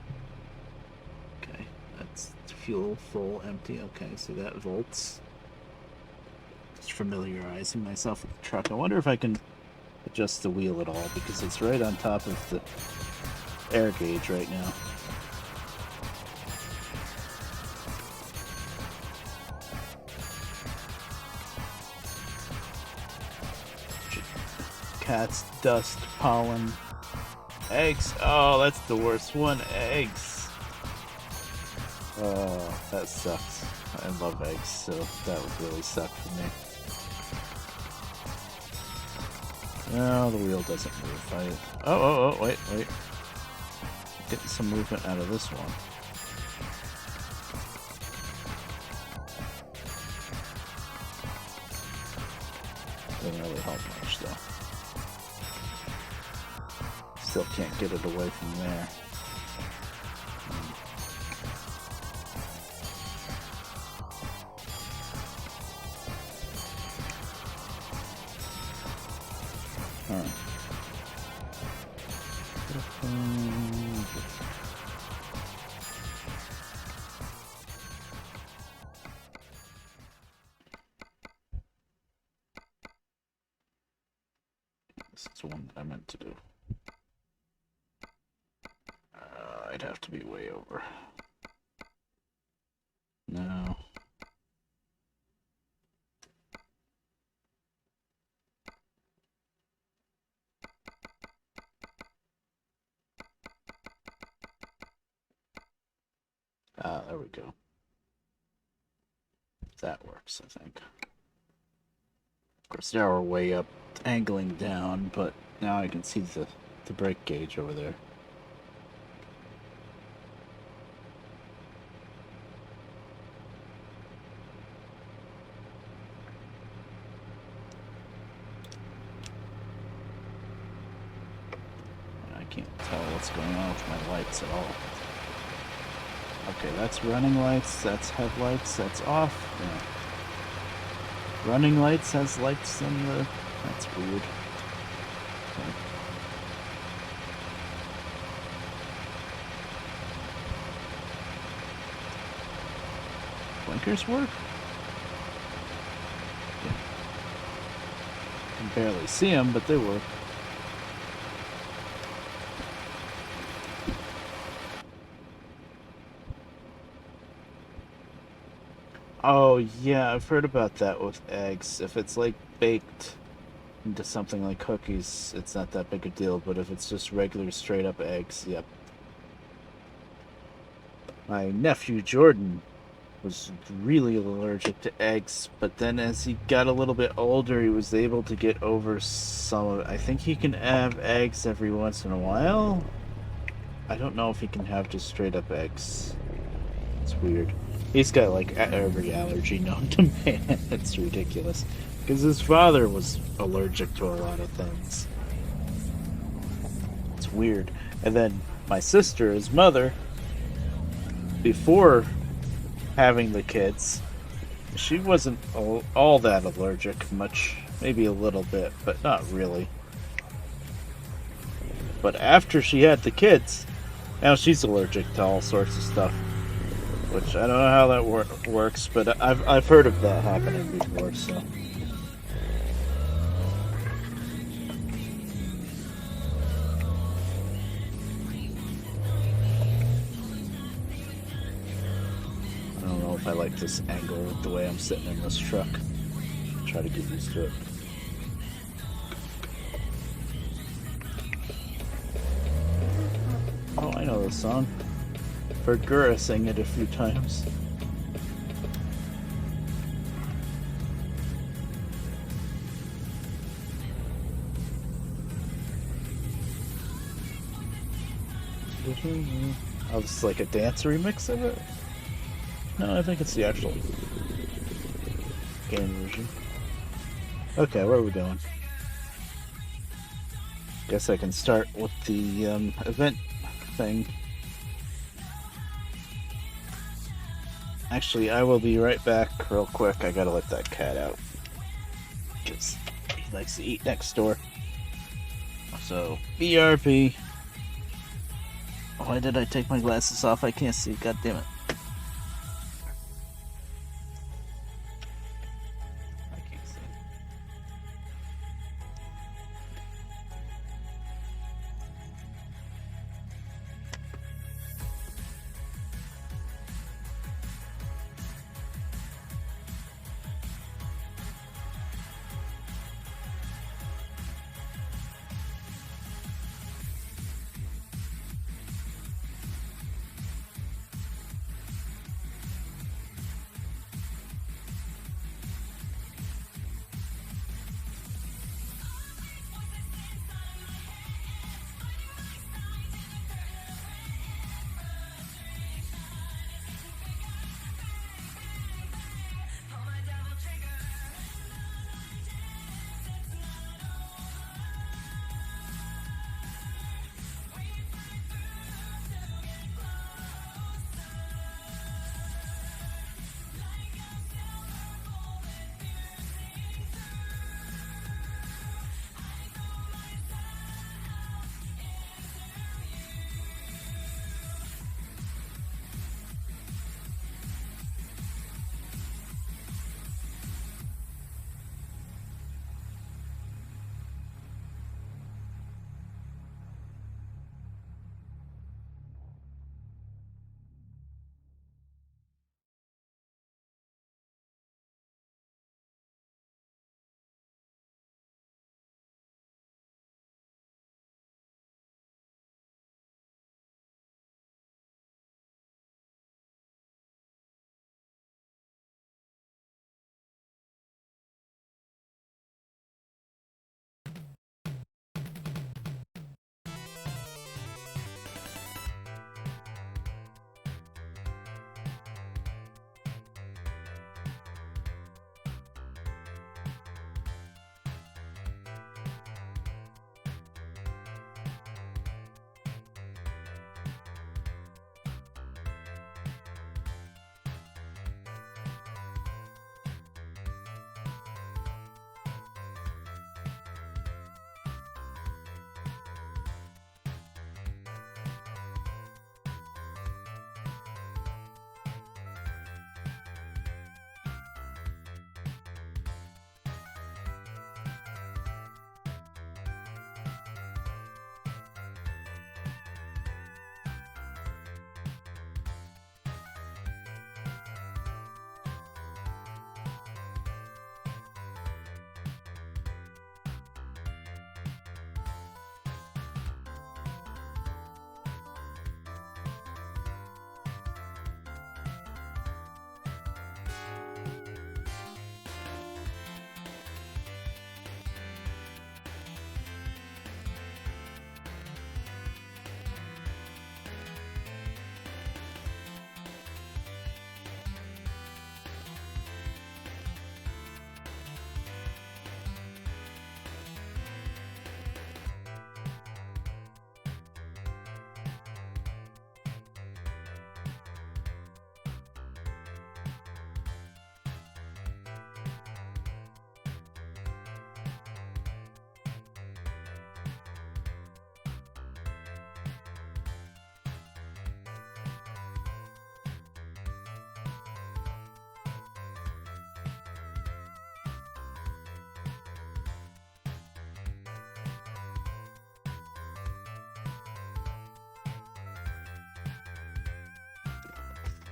Speaker 1: Okay, that's fuel full, empty. Okay, see that volts. Just familiarizing myself with the truck. I wonder if I can adjust the wheel at all because it's right on top of the air gauge right now. Cats, dust, pollen, eggs. Oh, that's the worst one. Eggs. Oh, that sucks. I love eggs, so that would really suck for me. No, the wheel doesn't move. Wait. Getting some movement out of this one. Doesn't really help much, though. Still can't get it away from there. Alright. This is one I meant to do. I'd have to be way over. No. There we go. That works, I think. Of course, now we're way up, angling down, but now I can see the brake gauge over there. I can't tell what's going on with my lights at all. Okay, that's running lights, that's headlights, that's off. Yeah. Running lights has lights in the... That's weird. Okay. Blinkers work? Yeah. I can barely see them, but they work. Oh, yeah, I've heard about that with eggs. If it's like baked, into something like cookies, it's not that big a deal. But if it's just regular straight up eggs, yep. My nephew Jordan was really allergic to eggs, but then as he got a little bit older, he was able to get over some of it. I think he can have eggs every once in a while. I don't know if he can have just straight up eggs. It's weird. He's got like every allergy known to man. It's ridiculous. Because his father was allergic to a lot of things. It's weird. And then my sister, his mother, before having the kids, she wasn't all that allergic. Much, maybe a little bit, but not really. But after she had the kids, now she's allergic to all sorts of stuff. Which I don't know how that works, but I've heard of that happening before, so. I don't know if I like this angle with the way I'm sitting in this truck. Try to get used to it. Oh, I know this song. Heard Gura sing it a few times. Oh, this is like a dance remix of it? No, I think it's the actual game version. Okay, where are we going? Guess I can start with the event thing. Actually, I will be right back real quick. I gotta let that cat out. Because he likes to eat next door. So, BRP. Why did I take my glasses off? I can't see. God damn it. I can't see.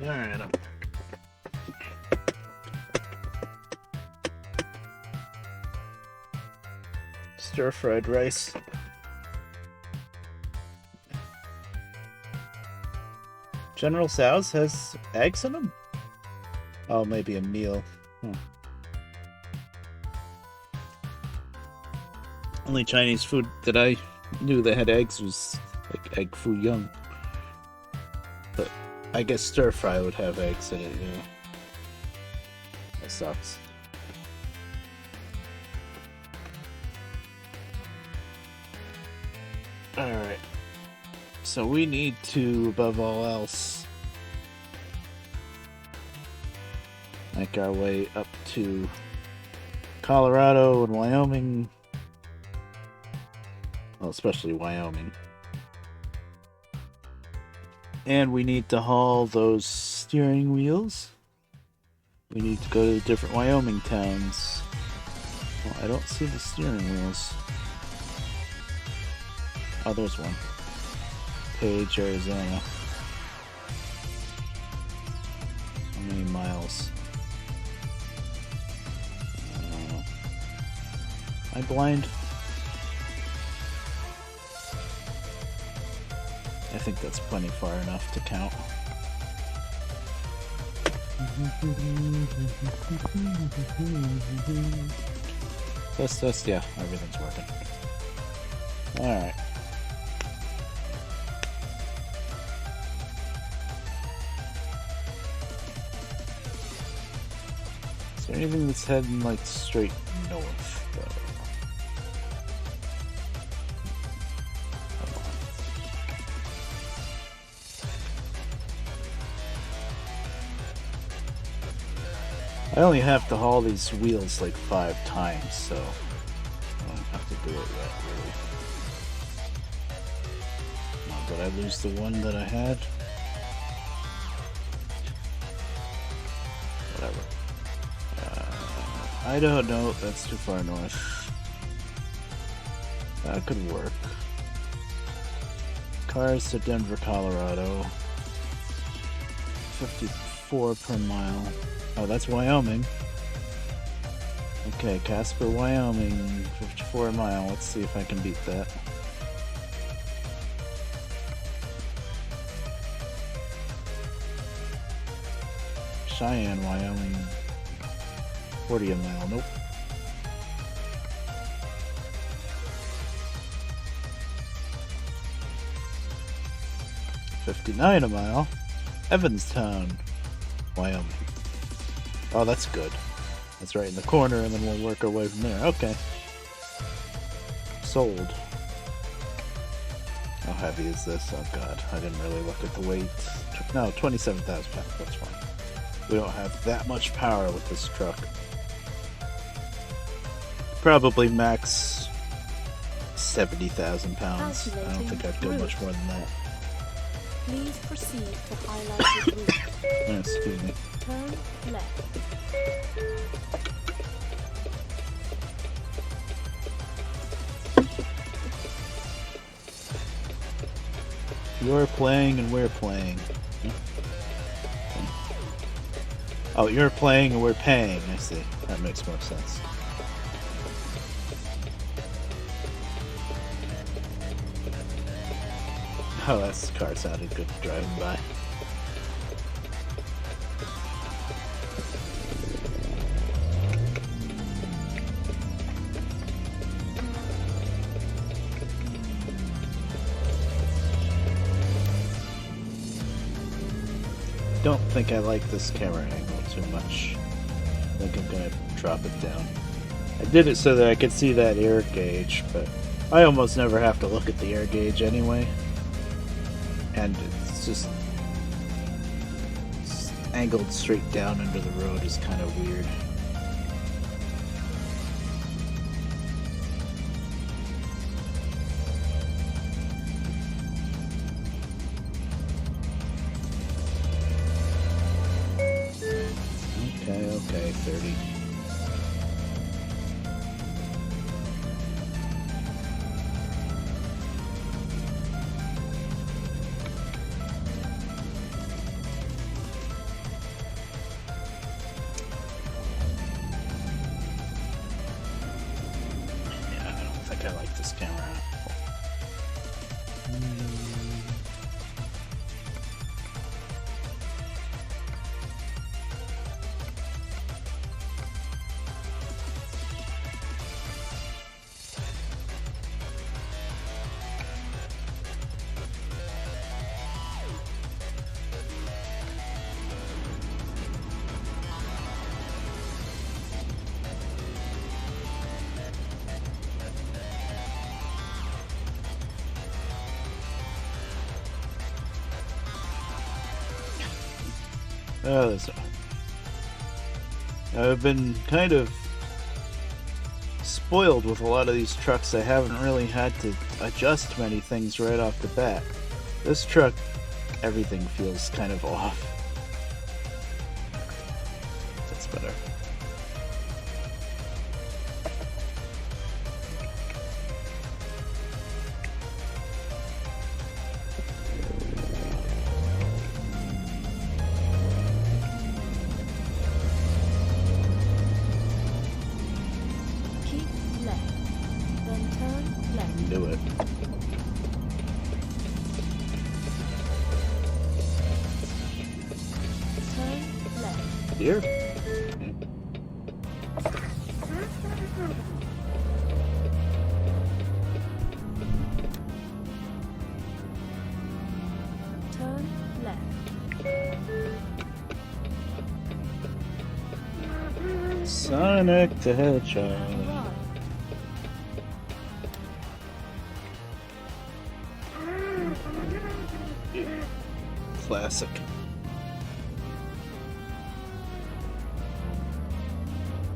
Speaker 1: Alright. Stir-fried rice. General Tso's has eggs in them? Oh, maybe a meal. Only Chinese food that I knew that had eggs was like egg foo young. But I guess stir fry would have eggs in it, yeah. That sucks. Alright. So we need to, above all else, make our way up to Colorado and Wyoming. Well, especially Wyoming. And we need to haul those steering wheels. We need to go to the different Wyoming towns. Well, I don't see the steering wheels. Oh, there's one. Page, Arizona. How many miles? Am I blind? I think that's plenty far enough to count. Test, yeah, everything's working. Alright. Is there anything that's heading like straight north though? I only have to haul these wheels like 5 times, so I don't have to do it yet, really. Oh, did I lose the one that I had? Whatever. Idaho, no, that's too far north. That could work. Cars to Denver, Colorado. 54 per mile. Oh, that's Wyoming. Okay, Casper, Wyoming, 54 a mile. Let's see if I can beat that. Cheyenne, Wyoming, 40 a mile. Nope. $59 a mile. Evanstown, Wyoming. Oh, that's good. That's right in the corner, and then we'll work our way from there. Okay. Sold. How heavy is this? Oh god, I didn't really look at the weight. No, 27,000 pounds. That's fine. We don't have that much power with this truck. Probably max 70,000 pounds. I don't think I'd go much more than that.
Speaker 2: Please proceed to highlighted route.
Speaker 1: Oh, excuse me.
Speaker 2: Turn left.
Speaker 1: You're playing and we're playing. Oh, you're playing and we're paying. I see. That makes more sense. Oh, that car sounded good driving by. Don't think I like this camera angle too much. I think I'm gonna drop it down. I did it so that I could see that air gauge, but I almost never have to look at the air gauge anyway. And it's just angled straight down into the road is kind of weird. Okay, 30. I like this camera. Oh, I've been kind of spoiled with a lot of these trucks. I haven't really had to adjust many things right off the bat. This truck, everything feels kind of off. That's better.
Speaker 2: Keep left. Then turn left.
Speaker 1: Do it.
Speaker 2: Turn left.
Speaker 1: Here?
Speaker 2: Turn left.
Speaker 1: Sonic the Hedgehog.
Speaker 2: Right.
Speaker 1: Classic.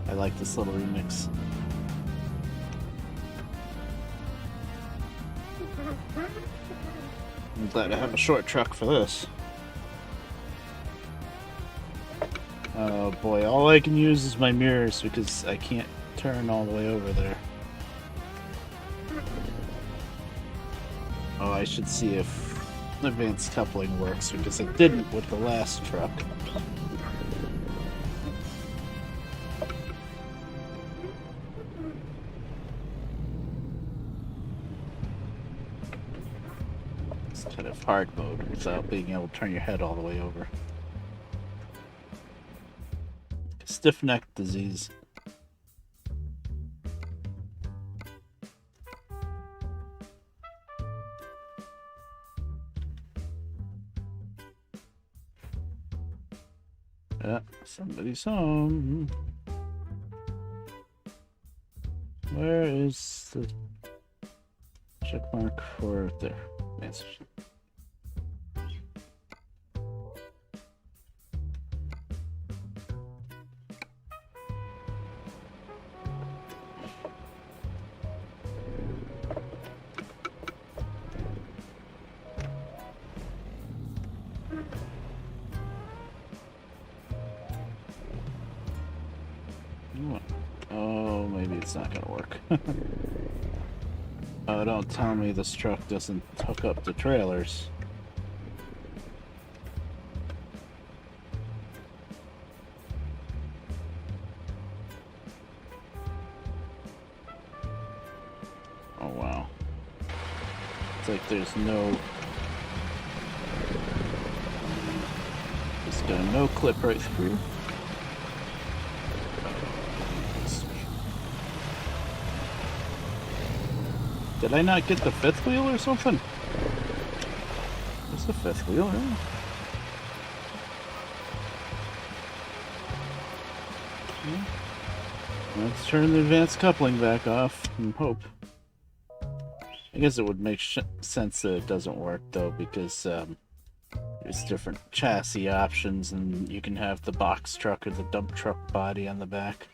Speaker 1: I like this little remix. I'm glad I have a short truck for this. Oh boy, all I can use is my mirrors because I can't turn all the way over there. Oh, I should see if advanced coupling works because it didn't with the last truck. It's kind of hard mode without being able to turn your head all the way over. Stiff neck disease. Yeah, somebody's home. Where is the check mark for there? Message. Oh, maybe it's not gonna work. Oh, don't tell me this truck doesn't hook up to trailers. Oh wow. It's like there's no... Just got a no clip right through. Did I not get the fifth wheel or something? What's the fifth wheel, really? Let's turn the advanced coupling back off and hope. I guess it would make sense that it doesn't work though, because there's different chassis options and you can have the box truck or the dump truck body on the back.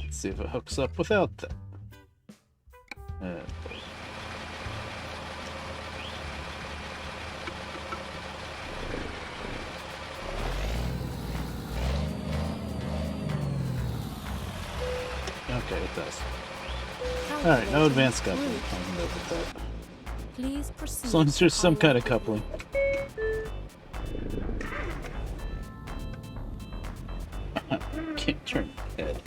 Speaker 1: Let's see if it hooks up without that. Okay, it does. Alright, no advanced coupling. I'm good with that.
Speaker 2: Please proceed.
Speaker 1: As long as there's some kind of coupling. Can't turn my head.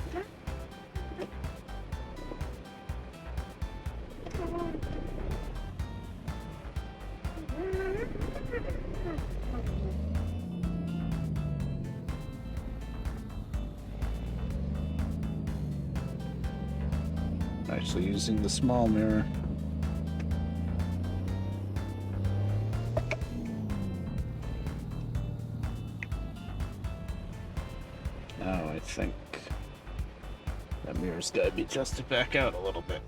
Speaker 1: Actually using the small mirror. Now I think that mirror's gotta be adjusted back out a little bit.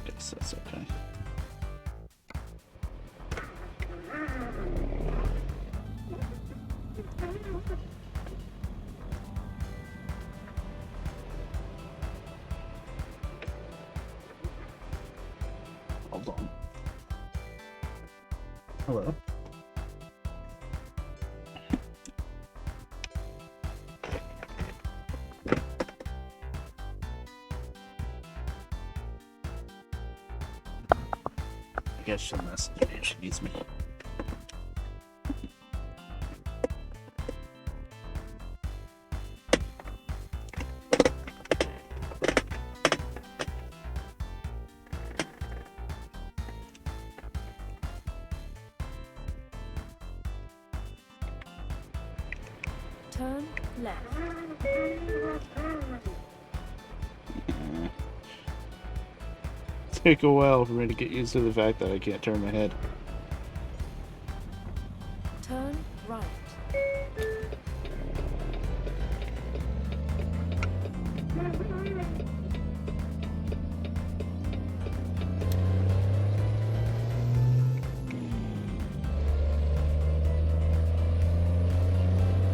Speaker 1: Guess that's okay. Hold on. Hello. I guess she'll message me if she needs me.
Speaker 2: Turn left.
Speaker 1: Take a while for me to get used to the fact that I can't turn my head.
Speaker 2: Turn right.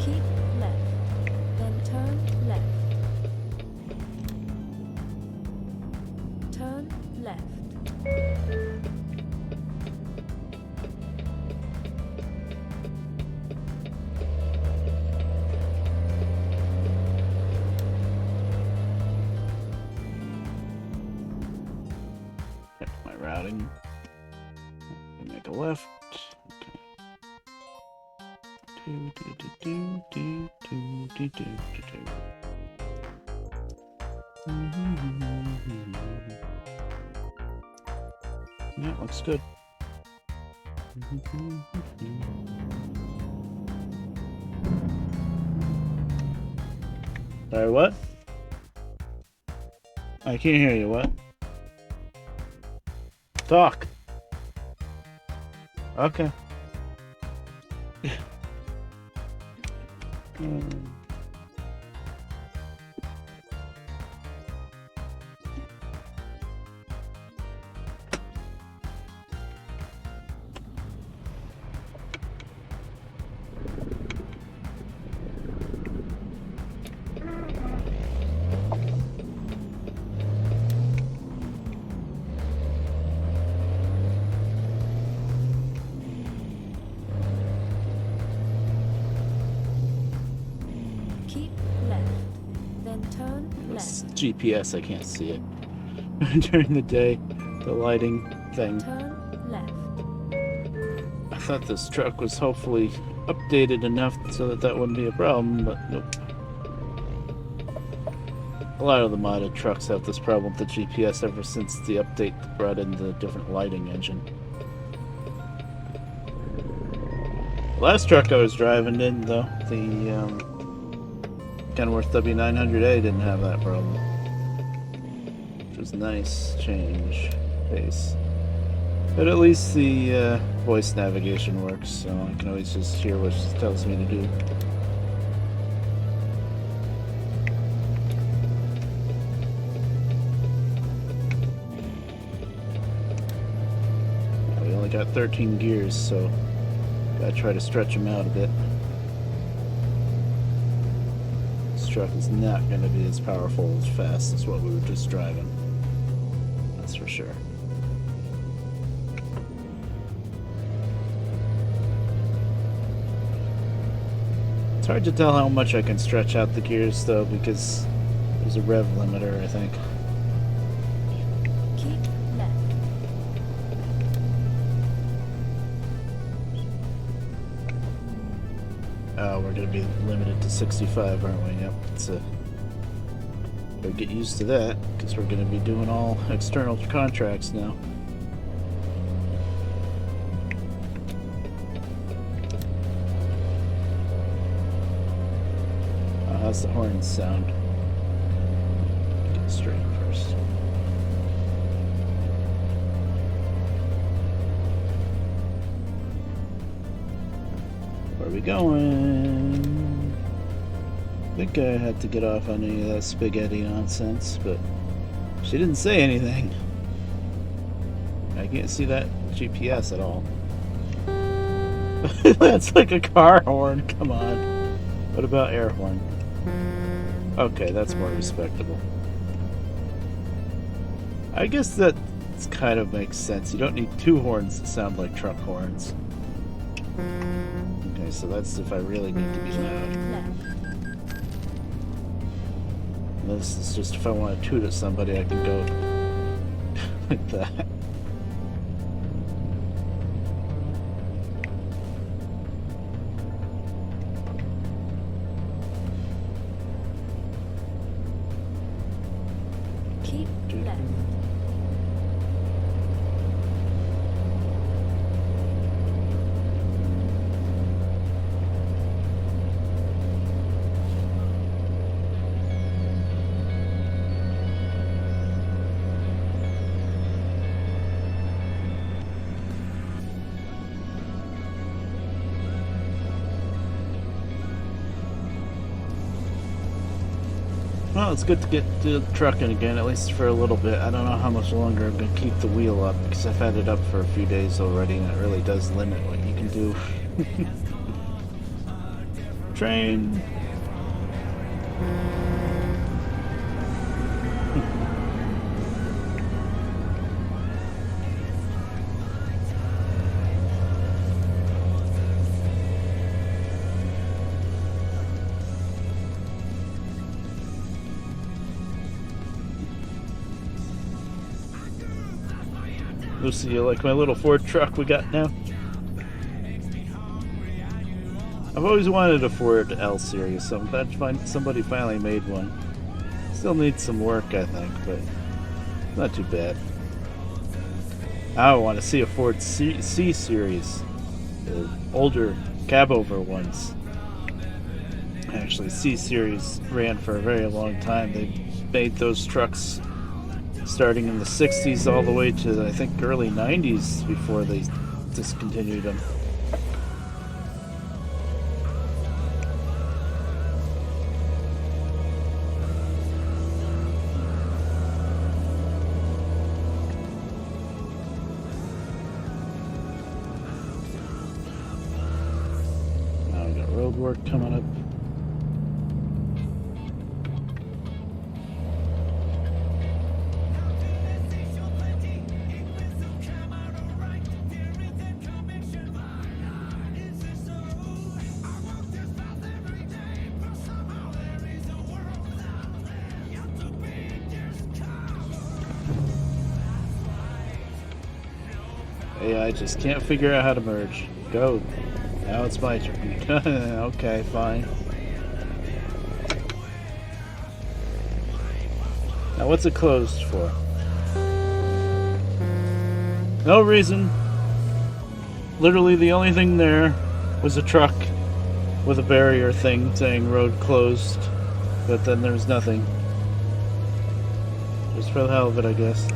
Speaker 2: Keep left. Then turn left. Turn left.
Speaker 1: Check my routing. Make a left. Yeah, looks good. Sorry, what? I can't hear you, what? Talk. Okay.
Speaker 2: Keep left. Then turn
Speaker 1: This
Speaker 2: left.
Speaker 1: GPS, I can't see it during the day. The lighting thing.
Speaker 2: Turn left.
Speaker 1: I thought this truck was hopefully updated enough so that that wouldn't be a problem, but nope. A lot of the modded trucks have this problem with the GPS ever since the update brought in the different lighting engine. The last truck I was driving in, though, the Kenworth W900A didn't have that problem, which was nice change pace. But at least the voice navigation works, so I can always just hear what it tells me to do. We only got 13 gears, so gotta try to stretch them out a bit. This truck is not going to be as powerful as fast as what we were just driving. That's for sure. It's hard to tell how much I can stretch out the gears though, because there's a rev limiter, I think.
Speaker 2: Keep left.
Speaker 1: Oh, we're gonna be limited to 65, aren't we? Yep. Better get used to that, because we're gonna be doing all external contracts now. How's the horns sound? Get straight first. Where are we going? I think I had to get off on any of that spaghetti nonsense, but she didn't say anything. I can't see that GPS at all. That's like a car horn, come on. What about air horn? Okay, that's more respectable. I guess that kind of makes sense. You don't need two horns that sound like truck horns. Okay, so that's if I really need to be loud. And this is just if I want to toot at somebody, I can go like that.
Speaker 2: Keep left.
Speaker 1: Well, it's good to get to trucking again, at least for a little bit. I don't know how much longer I'm going to keep the wheel up, because I've had it up for a few days already, and it really does limit what you can do. Train! Lucy, you like my little Ford truck we got now? I've always wanted a Ford L series, so I'm glad to find somebody finally made one. Still needs some work, I think, but not too bad. I want to see a Ford C series, the older cab-over ones. Actually, C series ran for a very long time. They made those trucks starting in the 60s all the way to, I think, early 90s before they discontinued them. Now we got road work coming up. Hey, I just can't figure out how to merge. Go. Now it's my turn. Okay, fine. Now what's it closed for? No reason. Literally the only thing there was a truck with a barrier thing saying road closed, but then there's nothing. Just for the hell of it, I guess.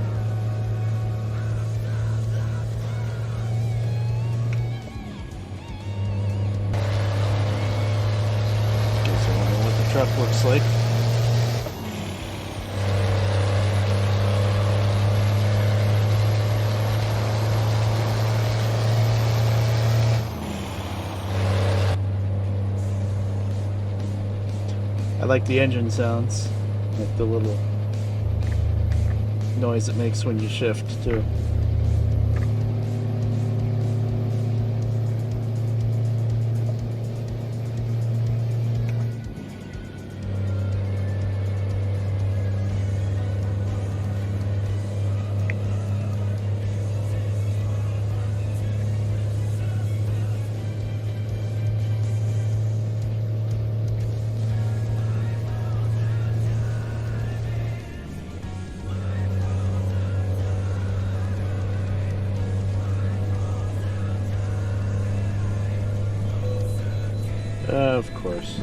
Speaker 1: Truck looks like. I like the engine sounds, like the little noise it makes when you shift too. Of course.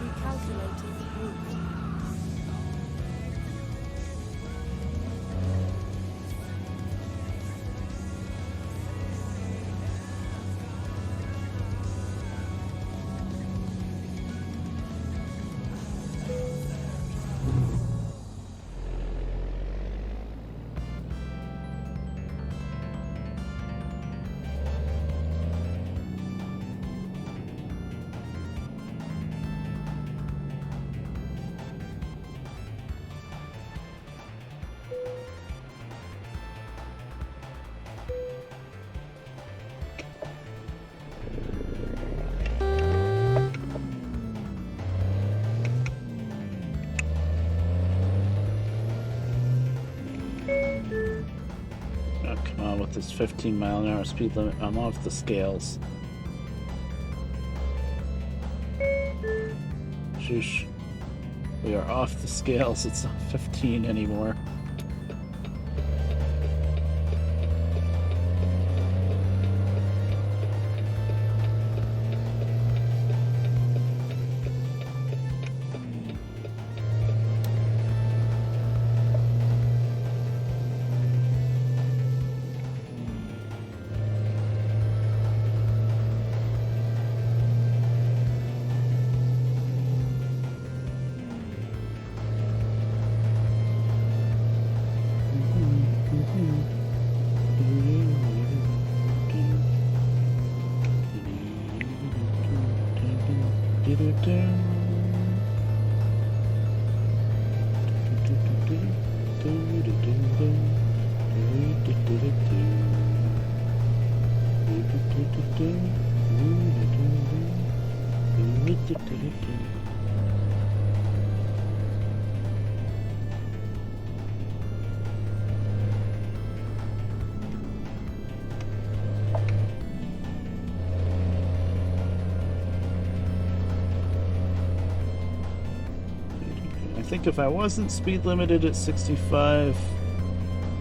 Speaker 2: Recalculating route.
Speaker 1: Oh, come on with this 15-mile-an-hour speed limit. I'm off the scales. Sheesh. We are off the scales. It's not 15 anymore. I think if I wasn't speed limited at 65,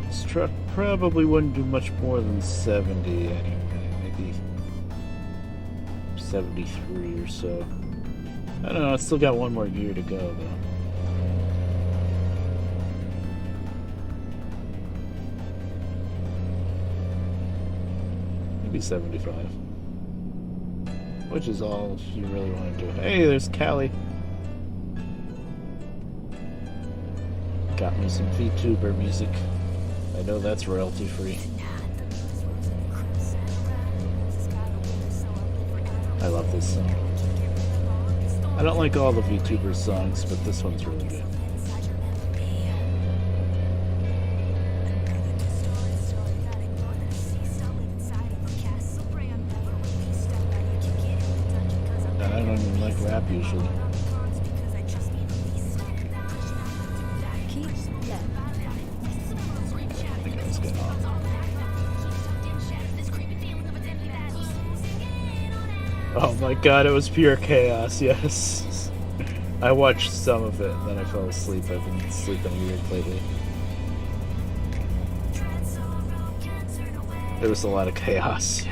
Speaker 1: this truck probably wouldn't do much more than 70 anyway. Maybe 73 or so. I don't know, it's still got one more year to go though. Maybe 75. Which is all you really want to do. Hey, there's Callie. Got me some VTuber music. I know that's royalty free. I love this song. I don't like all the VTuber songs, but this one's really good. And I don't even like rap usually.
Speaker 2: Keep left.
Speaker 1: I think I was getting off. Oh my god, it was pure chaos, yes. I watched some of it and then I fell asleep. I've been sleeping weird lately. There was a lot of chaos.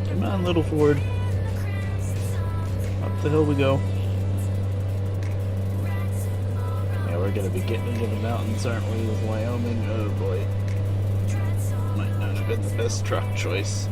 Speaker 1: Come on, little Ford. Up the hill we go. Yeah, we're gonna be getting into the mountains, aren't we, with Wyoming? Oh boy. Might not have been the best truck choice.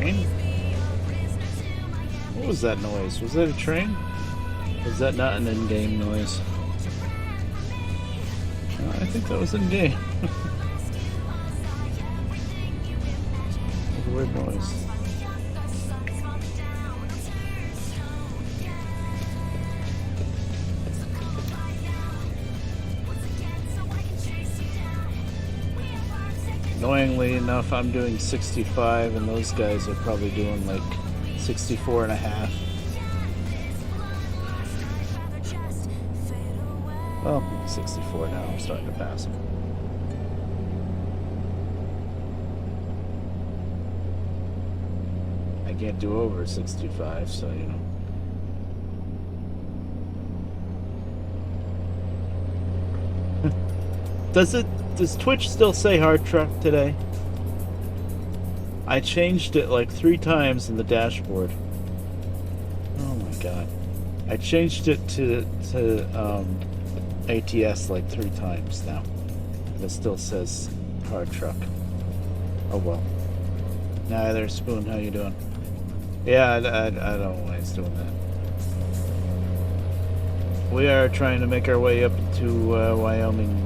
Speaker 1: train? What was that noise? Was that a train? Was that not an in-game noise? I think that was in-game. A weird noise. Annoyingly enough, I'm doing 65 and those guys are probably doing like 64 and a half. Well, 64 now. I'm starting to pass them. I can't do over 65, so you know. Does Twitch still say hard truck today? I changed it like 3 times in the dashboard. Oh my god. I changed it to ATS like 3 times now. It still says hard truck. Oh well. Nah, there's Spoon. How you doing? Yeah, I don't know why it's doing that. We are trying to make our way up to Wyoming.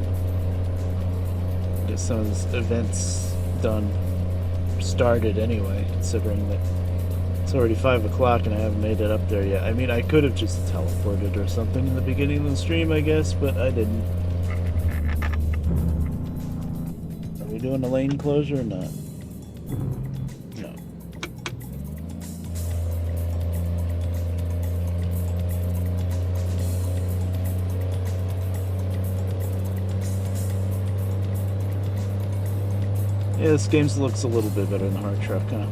Speaker 1: Get some of these events done. Started anyway, considering that it's already 5 o'clock and I haven't made it up there yet. I mean, I could have just teleported or something in the beginning of the stream, I guess, but I didn't. Are we doing a lane closure or not? No. Yeah, this game looks a little bit better than Hard Truck, huh?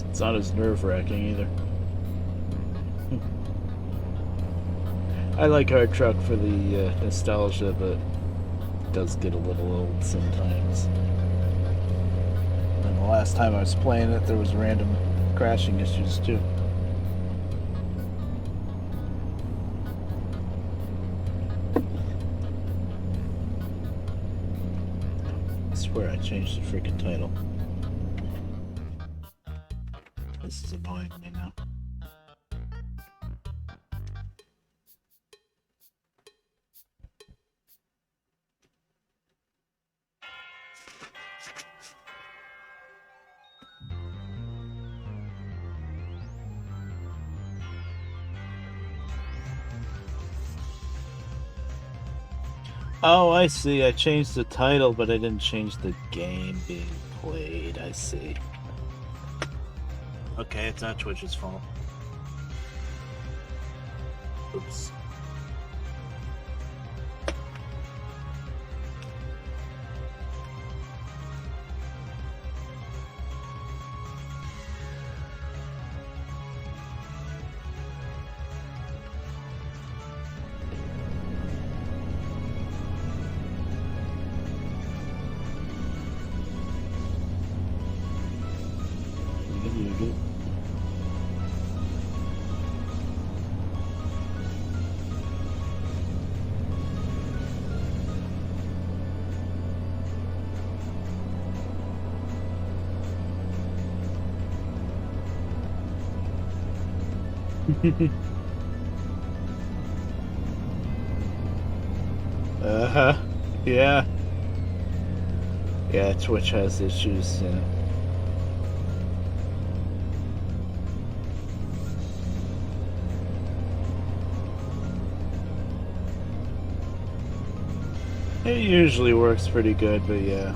Speaker 1: It's not as nerve-wracking either. I like Hard Truck for the nostalgia, but it does get a little old sometimes. And the last time I was playing it, there was random crashing issues too. I swear I changed the freaking title. This is annoying me now. Oh, I see. I changed the title, but I didn't change the game being played. I see. Okay, it's not Twitch's fault. Oops. Uh-huh. Yeah. Yeah, Twitch has issues, yeah. It usually works pretty good, but yeah,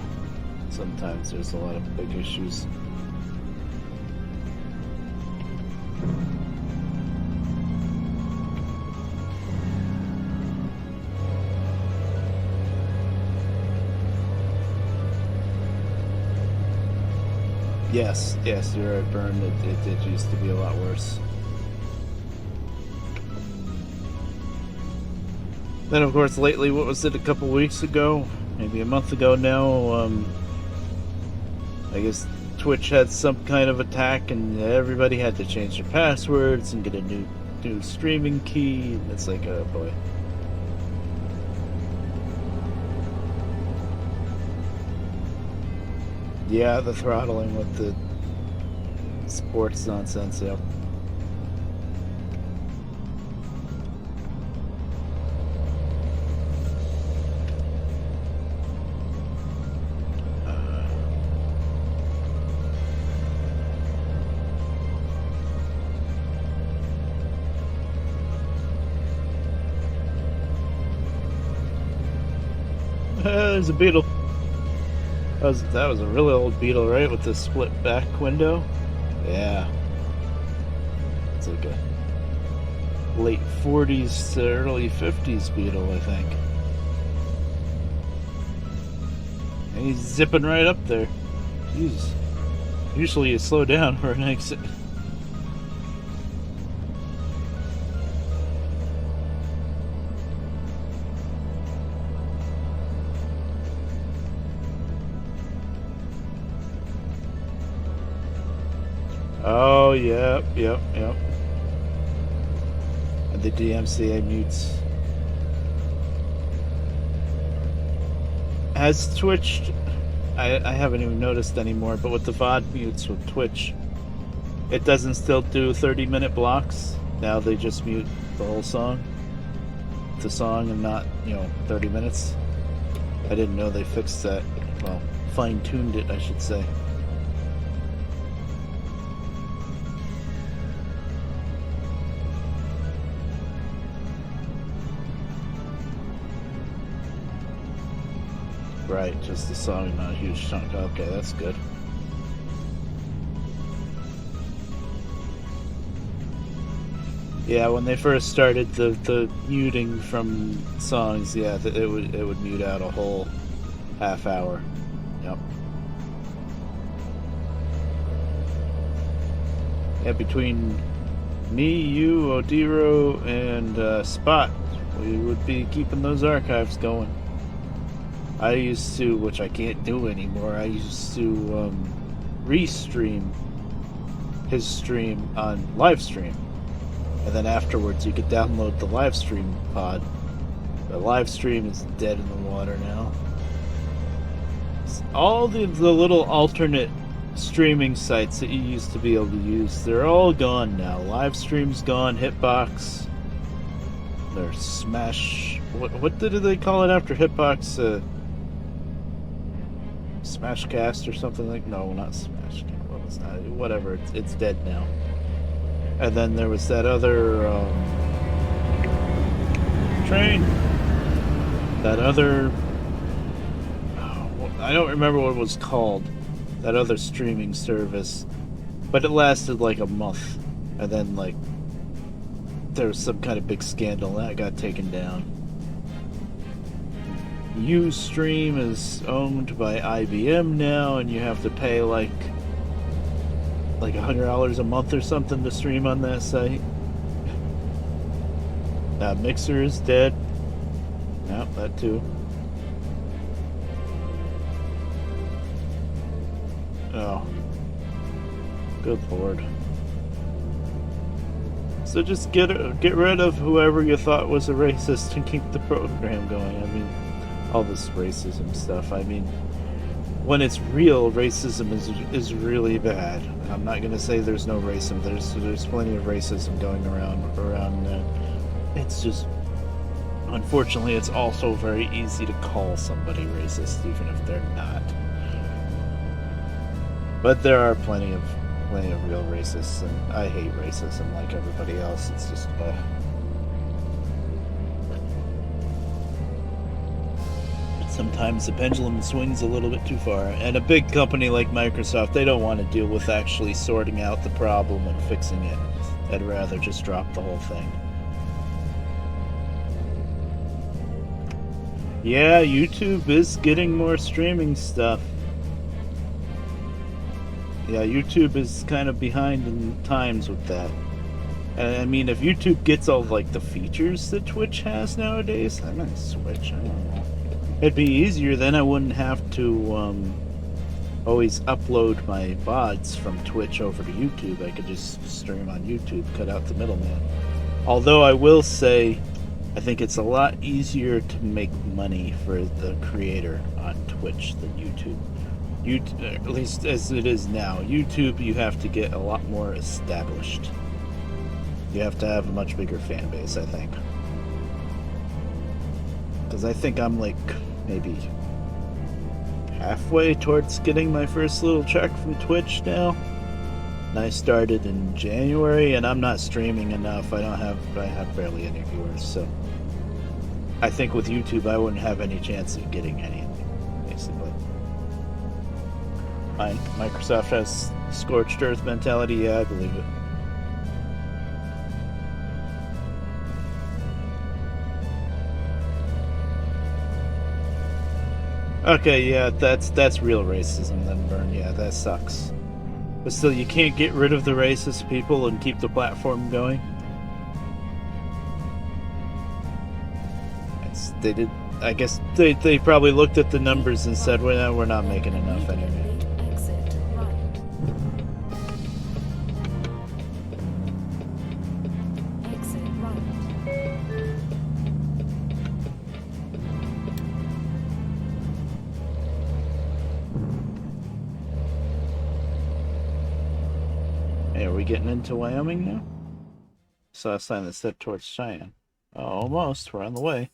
Speaker 1: sometimes there's a lot of big issues. Yes, you're right, Burn. It did used to be a lot worse. Then, of course, lately, what was it, a couple weeks ago? Maybe a month ago now, I guess Twitch had some kind of attack and everybody had to change their passwords and get a new streaming key. And it's like, oh boy. Yeah, the throttling with the sports nonsense, yeah. There's a beetle. That was a really old beetle, right? With the split back window? Yeah. It's like a late 40s to early 50s beetle, I think. And he's zipping right up there. Jeez. Usually you slow down for an exit. Oh, yep. And the DMCA mutes. Has Twitch... I haven't even noticed anymore, but with the VOD mutes with Twitch, it doesn't still do 30-minute blocks. Now they just mute the whole song. The song and not, 30 minutes. I didn't know they fixed that. Well, fine-tuned it, I should say. Right, just the song, not a huge chunk. Okay, that's good. Yeah, when they first started the muting from songs, yeah, it would mute out a whole half hour. Yep. Yeah, between me, you, Odiro, and Spot, we would be keeping those archives going. I used to, which I can't do anymore, I used to restream his stream on live stream. And then afterwards you could download the live stream pod. The live stream is dead in the water now. All the little alternate streaming sites that you used to be able to use, they're all gone now. Live stream's gone, Hitbox. There's Smash... What did they call it after Hitbox? Smashcast or something like... No, not Smashcast. What was that? Whatever, it's dead now. And then there was that other train. That other... I don't remember what it was called. That other streaming service. But it lasted like a month. And then, like, there was some kind of big scandal and that got taken down. Ustream is owned by IBM now, and you have to pay like $100 a month or something to stream on that site. Mixer is dead. Yep, that too. Oh, good lord. So just get rid of whoever you thought was a racist and keep the program going. I mean, all this racism stuff. I mean, when it's real, racism is really bad. I'm not gonna say there's no racism. There's plenty of racism going around. It's just, unfortunately, it's also very easy to call somebody racist, even if they're not. But there are plenty of real racists, and I hate racism like everybody else. It's just, sometimes the pendulum swings a little bit too far. And a big company like Microsoft, they don't want to deal with actually sorting out the problem and fixing it. They'd rather just drop the whole thing. Yeah, YouTube is getting more streaming stuff. Yeah, YouTube is kind of behind in times with that. And I mean, if YouTube gets all like the features that Twitch has nowadays, I might switch. I don't know. It'd be easier then. I wouldn't have to always upload my VODs from Twitch over to YouTube. I could just stream on YouTube, cut out the middleman. Although I will say, I think it's a lot easier to make money for the creator on Twitch than YouTube. At least as it is now. YouTube, you have to get a lot more established. You have to have a much bigger fan base, I think. Because I think I'm like maybe halfway towards getting my first little check from Twitch now. And I started in January, and I'm not streaming enough. I have barely any viewers, so I think with YouTube I wouldn't have any chance of getting anything, basically. Microsoft has scorched earth mentality. Yeah, I believe it. Okay, yeah, that's real racism then, Vern. Yeah, that sucks. But still, you can't get rid of the racist people and keep the platform going. They did. I guess they probably looked at the numbers and said, well, we're not making enough anyway.
Speaker 2: Exit right. Exit right.
Speaker 1: Hey, are we getting into Wyoming now? Saw a sign that said towards Cheyenne. Oh, almost. We're on the way.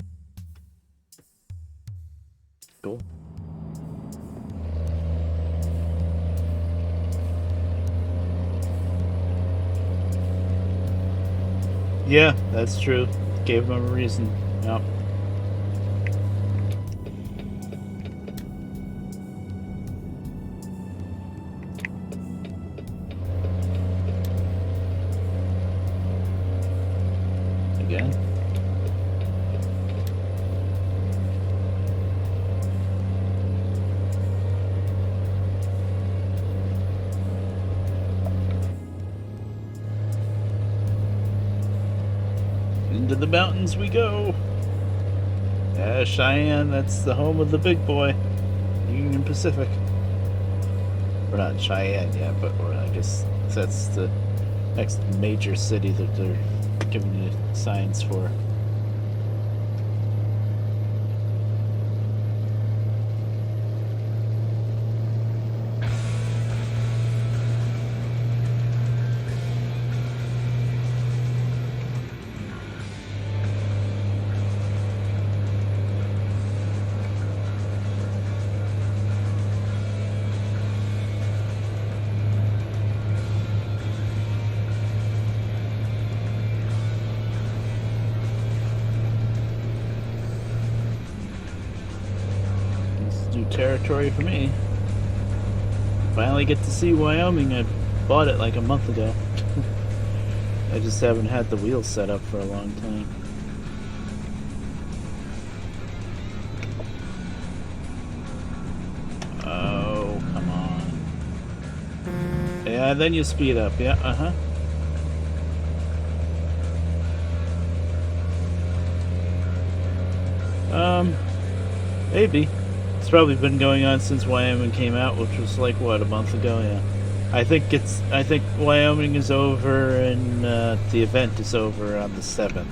Speaker 1: Cool. Yeah, that's true. Gave him a reason. Yep. Again. Into the mountains we go. Yeah, Cheyenne, that's the home of the big boy. Union Pacific. We're not in Cheyenne yet, but I guess that's the next major city that they're giving you signs for. New territory for me. Finally get to see Wyoming. I bought it like a month ago. I just haven't had the wheels set up for a long time. Oh, come on. Yeah, then you speed up. Yeah, uh-huh. Maybe. It's probably been going on since Wyoming came out, which was like what, a month ago. Yeah, I think Wyoming is over, and the event is over on the 7th.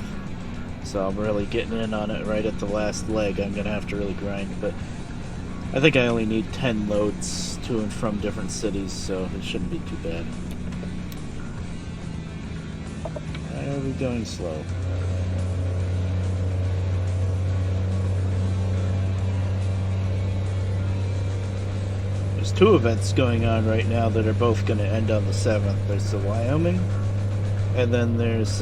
Speaker 1: So I'm really getting in on it right at the last leg. I'm gonna have to really grind, but I think I only need 10 loads to and from different cities, so it shouldn't be too bad. Why are we going slow? There's 2 events going on right now that are both going to end on the 7th. There's the Wyoming, and then there's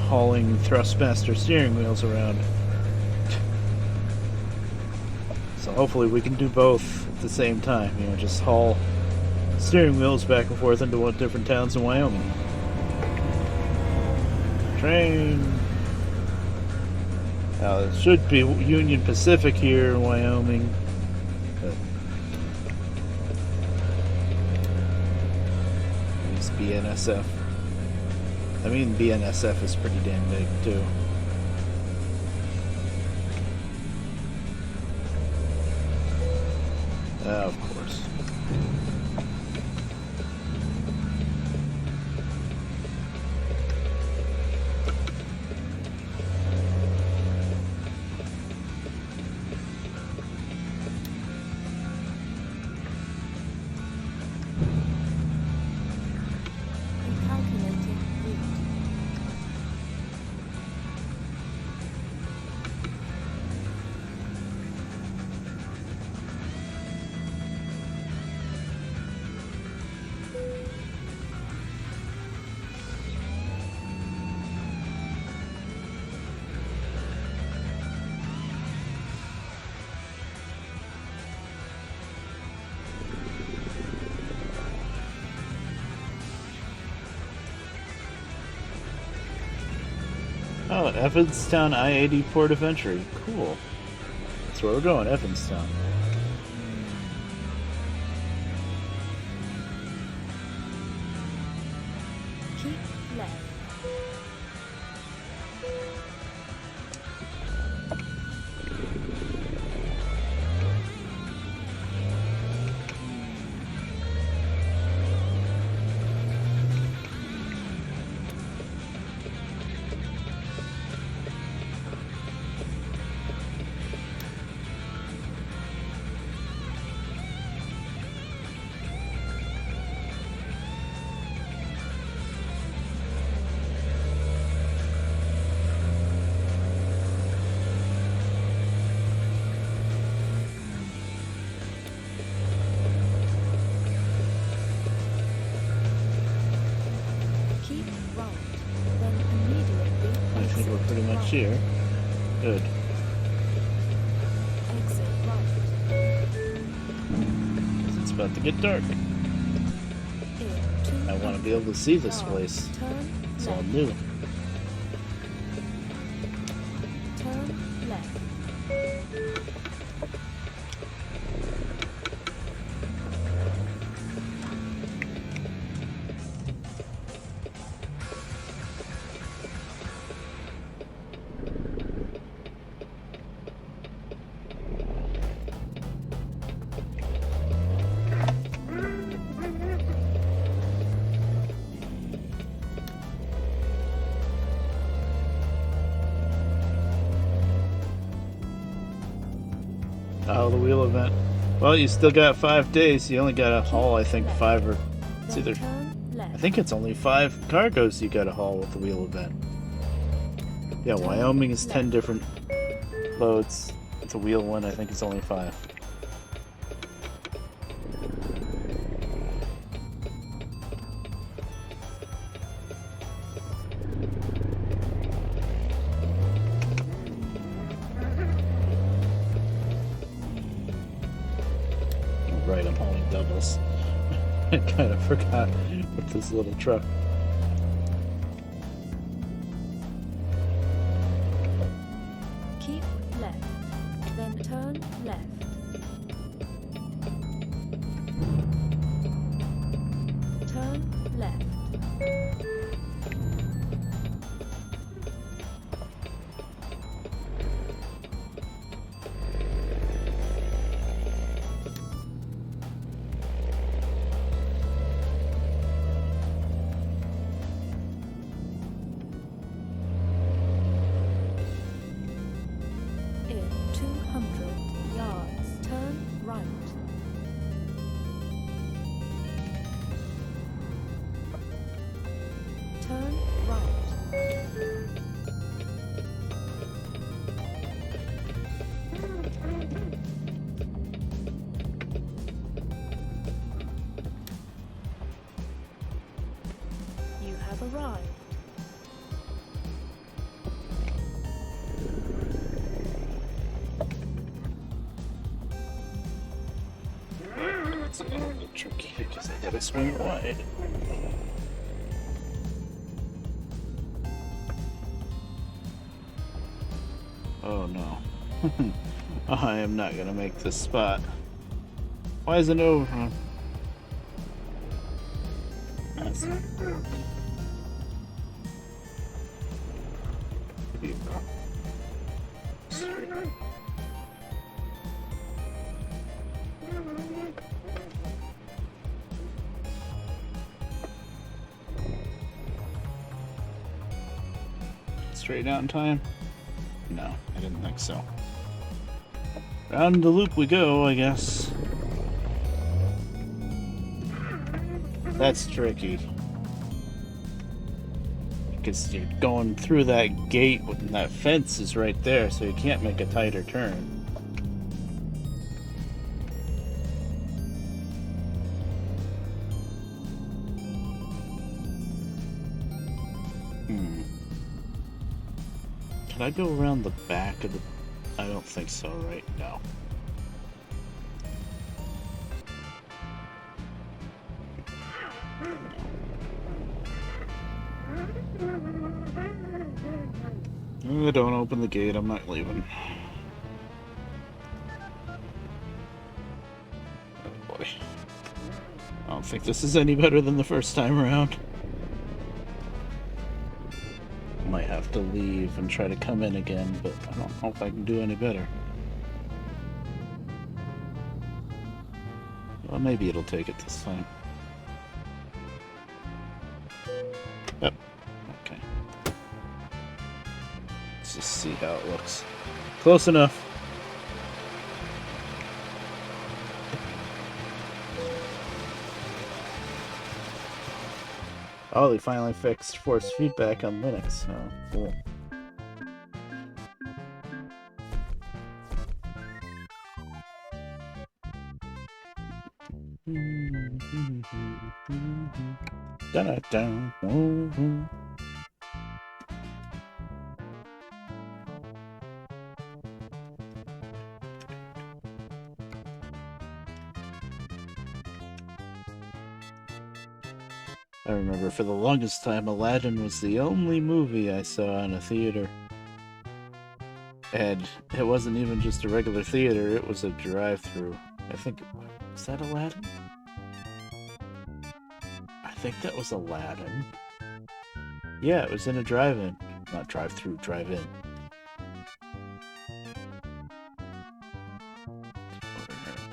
Speaker 1: hauling Thrustmaster steering wheels around. So hopefully we can do both at the same time. You know, just haul steering wheels back and forth into different towns in Wyoming. Train. Now, it should be Union Pacific here in Wyoming. But is BNSF. I mean, BNSF is pretty damn big, too. Of course.
Speaker 2: Recalculating route.
Speaker 1: Oh, Evanstown I-80 port of entry. Cool. That's where we're going, Evanstown.
Speaker 2: Keep left. Keep right. Then immediately
Speaker 1: I think we're pretty much
Speaker 2: right.
Speaker 1: here. Good.
Speaker 2: Exit right.
Speaker 1: It's about to get dark.
Speaker 2: In
Speaker 1: I want to be able to see this
Speaker 2: 200
Speaker 1: place.
Speaker 2: yards, turn
Speaker 1: It's all
Speaker 2: left.
Speaker 1: new.
Speaker 2: Turn left.
Speaker 1: Oh, the wheel event. Well, you still got 5 days. You only got to haul, I think, 5 or... It's
Speaker 2: Then
Speaker 1: either...
Speaker 2: turn left.
Speaker 1: I think it's only 5 cargoes you got to haul with the wheel event. Yeah, Wyoming is 10 different loads. It's a wheel one, I think it's only 5. Right, I'm hauling doubles. I kind of forgot with this little truck.
Speaker 2: Keep left. Then turn left. Turn left. In 200 yards, turn right. Turn right. You have arrived.
Speaker 1: It's a little tricky because I gotta swing wide. Oh no. I am not gonna make this spot. Why is it over? That's not good. Here you go. Straight. Straight out in time? No, I didn't think so. Round the loop we go, I guess. That's tricky. Because you're going through that gate and that fence is right there, so you can't make a tighter turn. Can I go around the back of the... I don't think so right now. Don't open the gate, I'm not leaving. Oh boy. I don't think this is any better than the first time around. Might have to leave and try to come in again, but I don't know if I can do any better. Well, maybe it'll take it this time. Yep. Okay. Let's just see how it looks. Close enough. Oh, they finally fixed force feedback on Linux. Oh, cool. Da-da-da. I remember for the longest time, Aladdin was the only movie I saw in a theater. And it wasn't even just a regular theater, it was a drive-through. I think... Was that Aladdin? I think that was Aladdin. Yeah, it was in a drive-in. Not drive-through, drive-in.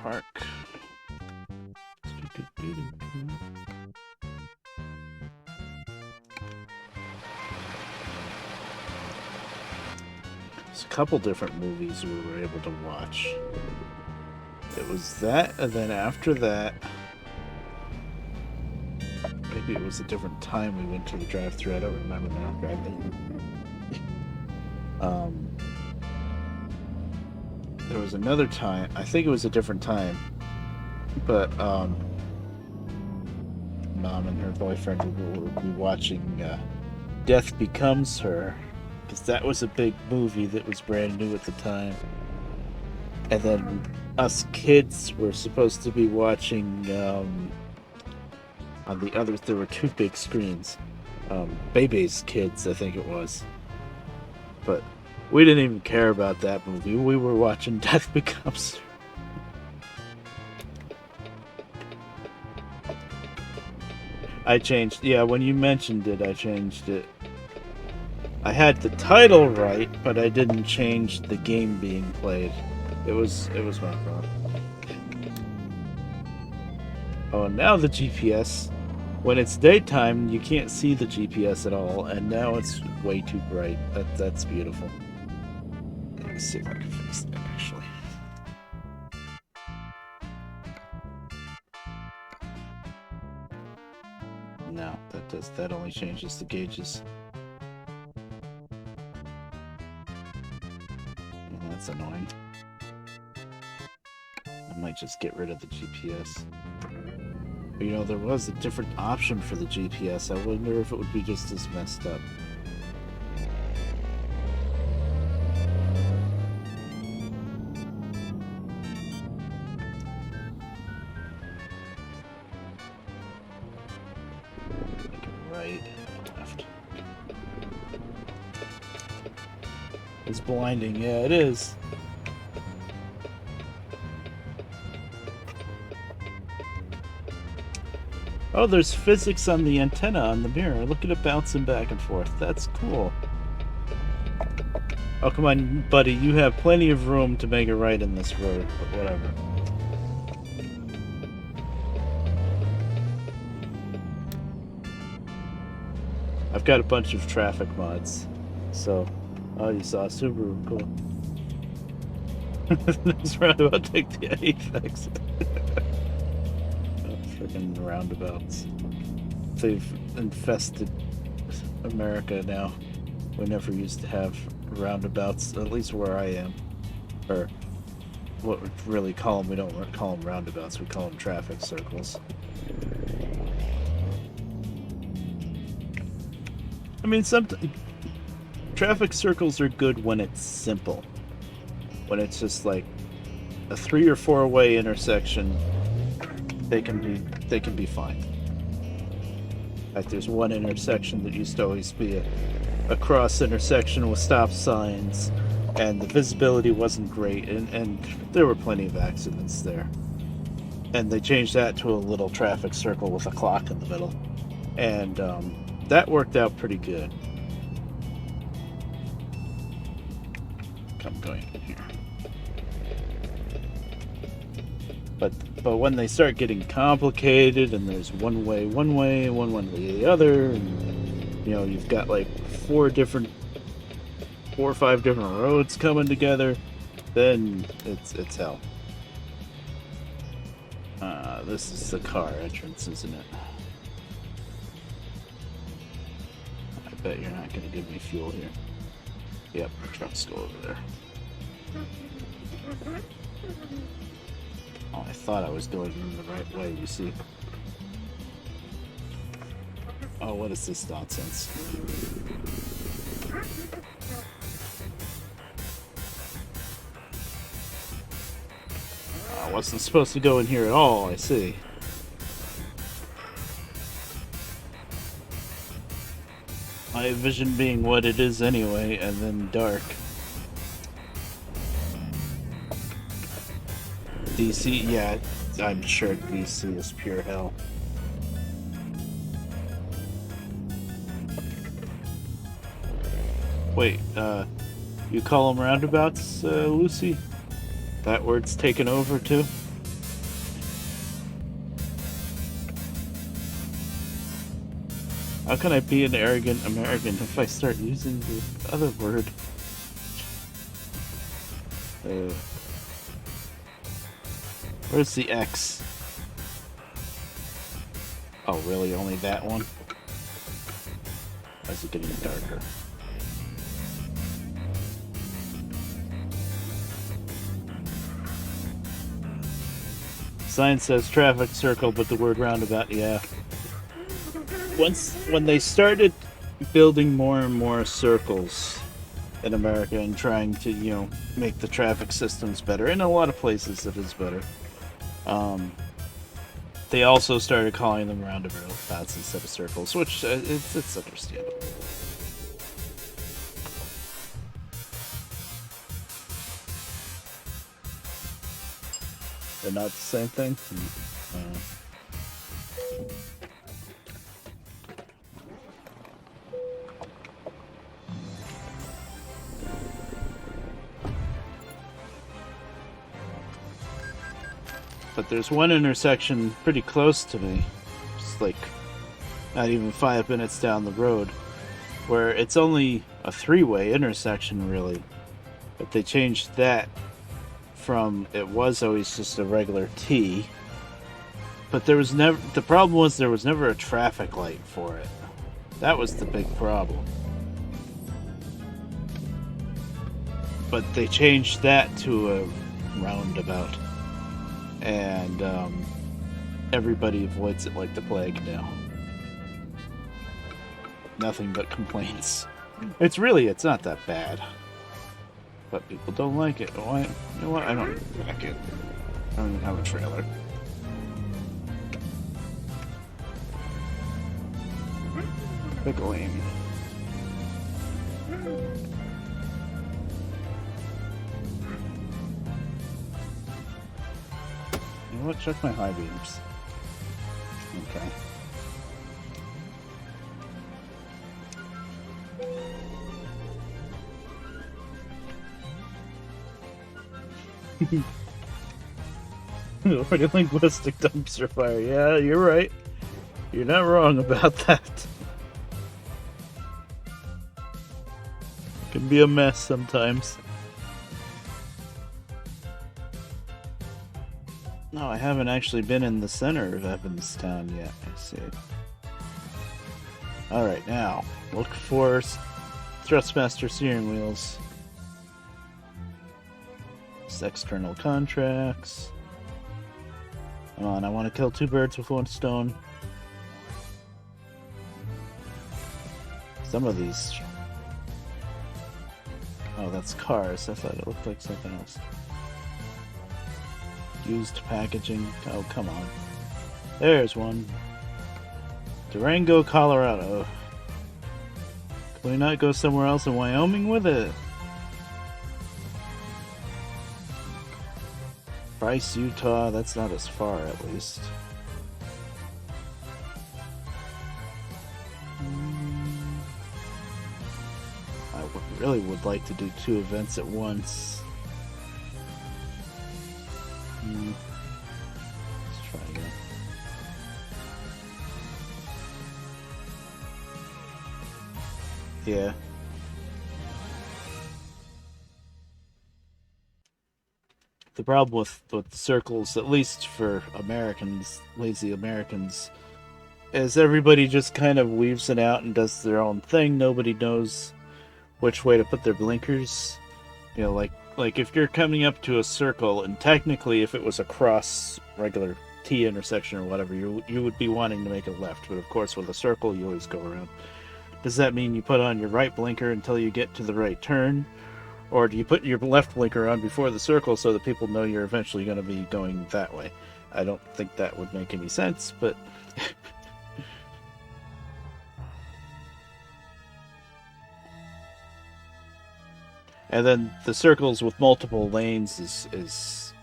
Speaker 1: Park. There's a couple different movies we were able to watch. It was that, and then after that, maybe it was a different time we went to the drive-thru. I don't remember now. There was another time. I think it was a different time, but Mom and her boyfriend would be watching Death Becomes Her, because that was a big movie that was brand new at the time. And then us kids were supposed to be watching on the others. There were two big screens. Bebe's Kids, I think it was. But we didn't even care about that movie. We were watching Death Becomes Her. I changed. Yeah, when you mentioned it, I changed it. I had the title right, but I didn't change the game being played. It was my fault. Oh, and now the GPS. When it's daytime, you can't see the GPS at all, and now it's way too bright. That's beautiful. Let me see if I can fix that, actually. No, that only changes the gauges. Well, that's annoying. I might just get rid of the GPS. You know, there was a different option for the GPS. I wonder if it would be just as messed up. Right and left. It's blinding. Yeah, it is. Oh, there's physics on the antenna on the mirror. Look at it bouncing back and forth. That's cool. Oh, come on, buddy. You have plenty of room to make it right in this road, but whatever. I've got a bunch of traffic mods. So, oh, you saw a Subaru. Cool. This roundabout, take the 8th exit. Oh, freaking roundabouts. They've infested America now. We never used to have roundabouts, at least where I am. Or what we really call them, we don't call them roundabouts, we call them traffic circles. I mean, traffic circles are good when it's simple. When it's just like a 3 or 4 way intersection, they can be fine. Like there's one intersection that used to always be a cross intersection with stop signs, and the visibility wasn't great, and there were plenty of accidents there. And they changed that to a little traffic circle with a clock in the middle, and that worked out pretty good. I'm going in here. But when they start getting complicated and there's one way, one way the other, and you know, you've got like 4 or 5 different roads coming together, then it's hell. This is the car entrance, isn't it? I bet you're not gonna give me fuel here. Yep, trucks go over there. Oh, I thought I was going in the right way, you see. Oh, what is this nonsense? I wasn't supposed to go in here at all, I see. My vision being what it is anyway, and then dark. DC, yeah, I'm sure DC is pure hell. Wait, you call them roundabouts, Lucy? That word's taken over too? How can I be an arrogant American if I start using the other word? Where's the X? Oh, really? Only that one? Why is it getting darker? Sign says traffic circle, but the word roundabout, yeah. When they started building more and more circles in America and trying to, you know, make the traffic systems better, in a lot of places it is better, they also started calling them roundabouts instead of circles, which it's understandable. They're not the same thing? But there's one intersection pretty close to me, just like not even 5 minutes down the road, where it's only a 3-way intersection really, but they changed that from, it was always just a regular T, but there was never, the problem was there was never a traffic light for it. That was the big problem. But they changed that to a roundabout. And everybody avoids it like the plague now. Nothing but complaints. It's not that bad. But people don't like it. Why? You know what? I don't like it. I don't even have a trailer. Pickle Amy. You know what? Check my high beams. Okay. Already linguistic dumpster fire. Yeah, you're right. You're not wrong about that. It can be a mess sometimes. No, I haven't actually been in the center of Evanstown yet. I see. Alright, now, look for Thrustmaster steering wheels. External contracts. Come on, I want to kill two birds with one stone. Some of these... Oh, that's cars. I thought it looked like something else. Used packaging. Oh, come on. There's one. Durango, Colorado. Can we not go somewhere else in Wyoming with it? Bryce, Utah. That's not as far, at least. Really would like to do two events at once. Let's try again. Yeah. The problem with circles, at least for Americans, lazy Americans, is everybody just kind of weaves it out and does their own thing. Nobody knows which way to put their blinkers. You know, like if you're coming up to a circle, and technically if it was a cross regular T intersection or whatever, you would be wanting to make a left, but of course with a circle you always go around. Does that mean you put on your right blinker until you get to the right turn? Or do you put your left blinker on before the circle so that people know you're eventually going to be going that way? I don't think that would make any sense, but and then the circles with multiple lanes is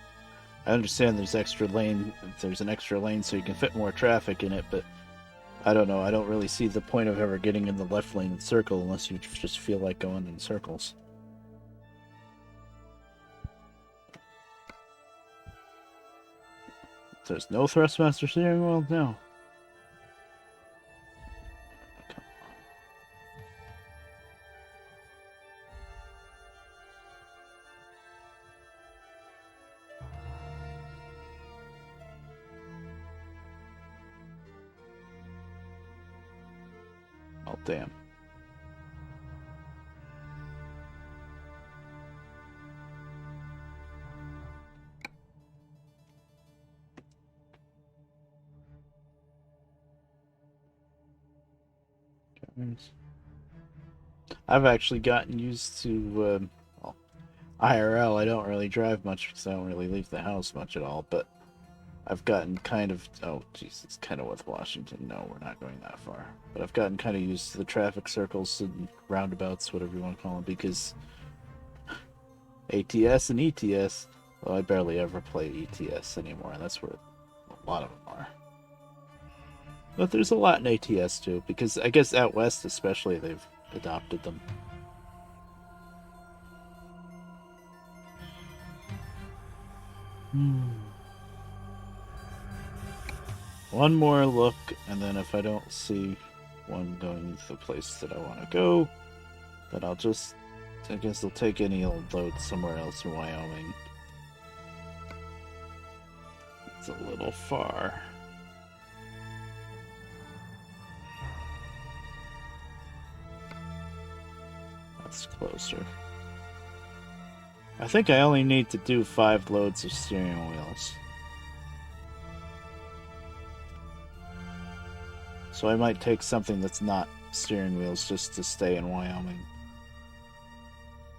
Speaker 1: I understand there's an extra lane so you can fit more traffic in it, but I don't know. I don't really see the point of ever getting in the left lane circle unless you just feel like going in circles. There's no Thrustmaster steering wheel? No. Oh, damn. I've actually gotten used to, well, IRL. I don't really drive much because I don't really leave the house much at all, but I've gotten kind of, oh jeez, it's kind of with Washington. No, we're not going that far. But I've gotten kind of used to the traffic circles and roundabouts, whatever you want to call them, because ATS and ETS, well, I barely ever play ETS anymore, and that's where a lot of them are. But there's a lot in ATS too, because I guess out west especially, they've adopted them. One more look, and then if I don't see one going to the place that I want to go, then I guess I'll take any old load somewhere else in Wyoming. It's a little far. That's closer. I think I only need to do 5 loads of steering wheels. So I might take something that's not steering wheels just to stay in Wyoming.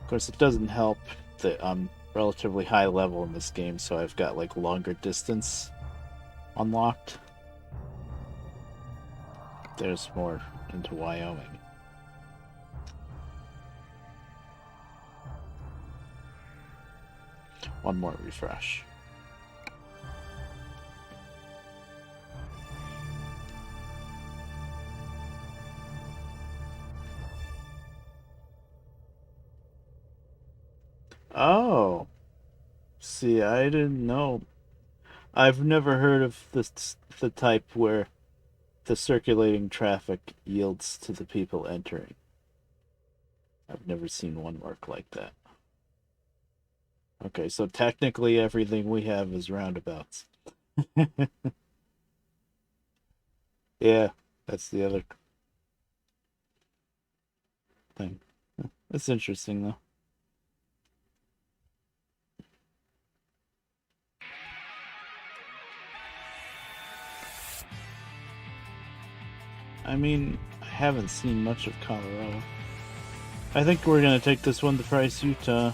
Speaker 1: Of course, it doesn't help that I'm relatively high level in this game, so I've got like longer distance unlocked. There's more into Wyoming. One more refresh. Oh, See, I didn't know. I've never heard of the type where the circulating traffic yields to the people entering. I've never seen one work like that. Okay, so technically everything we have is roundabouts. Yeah, that's the other thing. That's interesting, though. I mean, I haven't seen much of Colorado. I think we're gonna take this one to Price, Utah.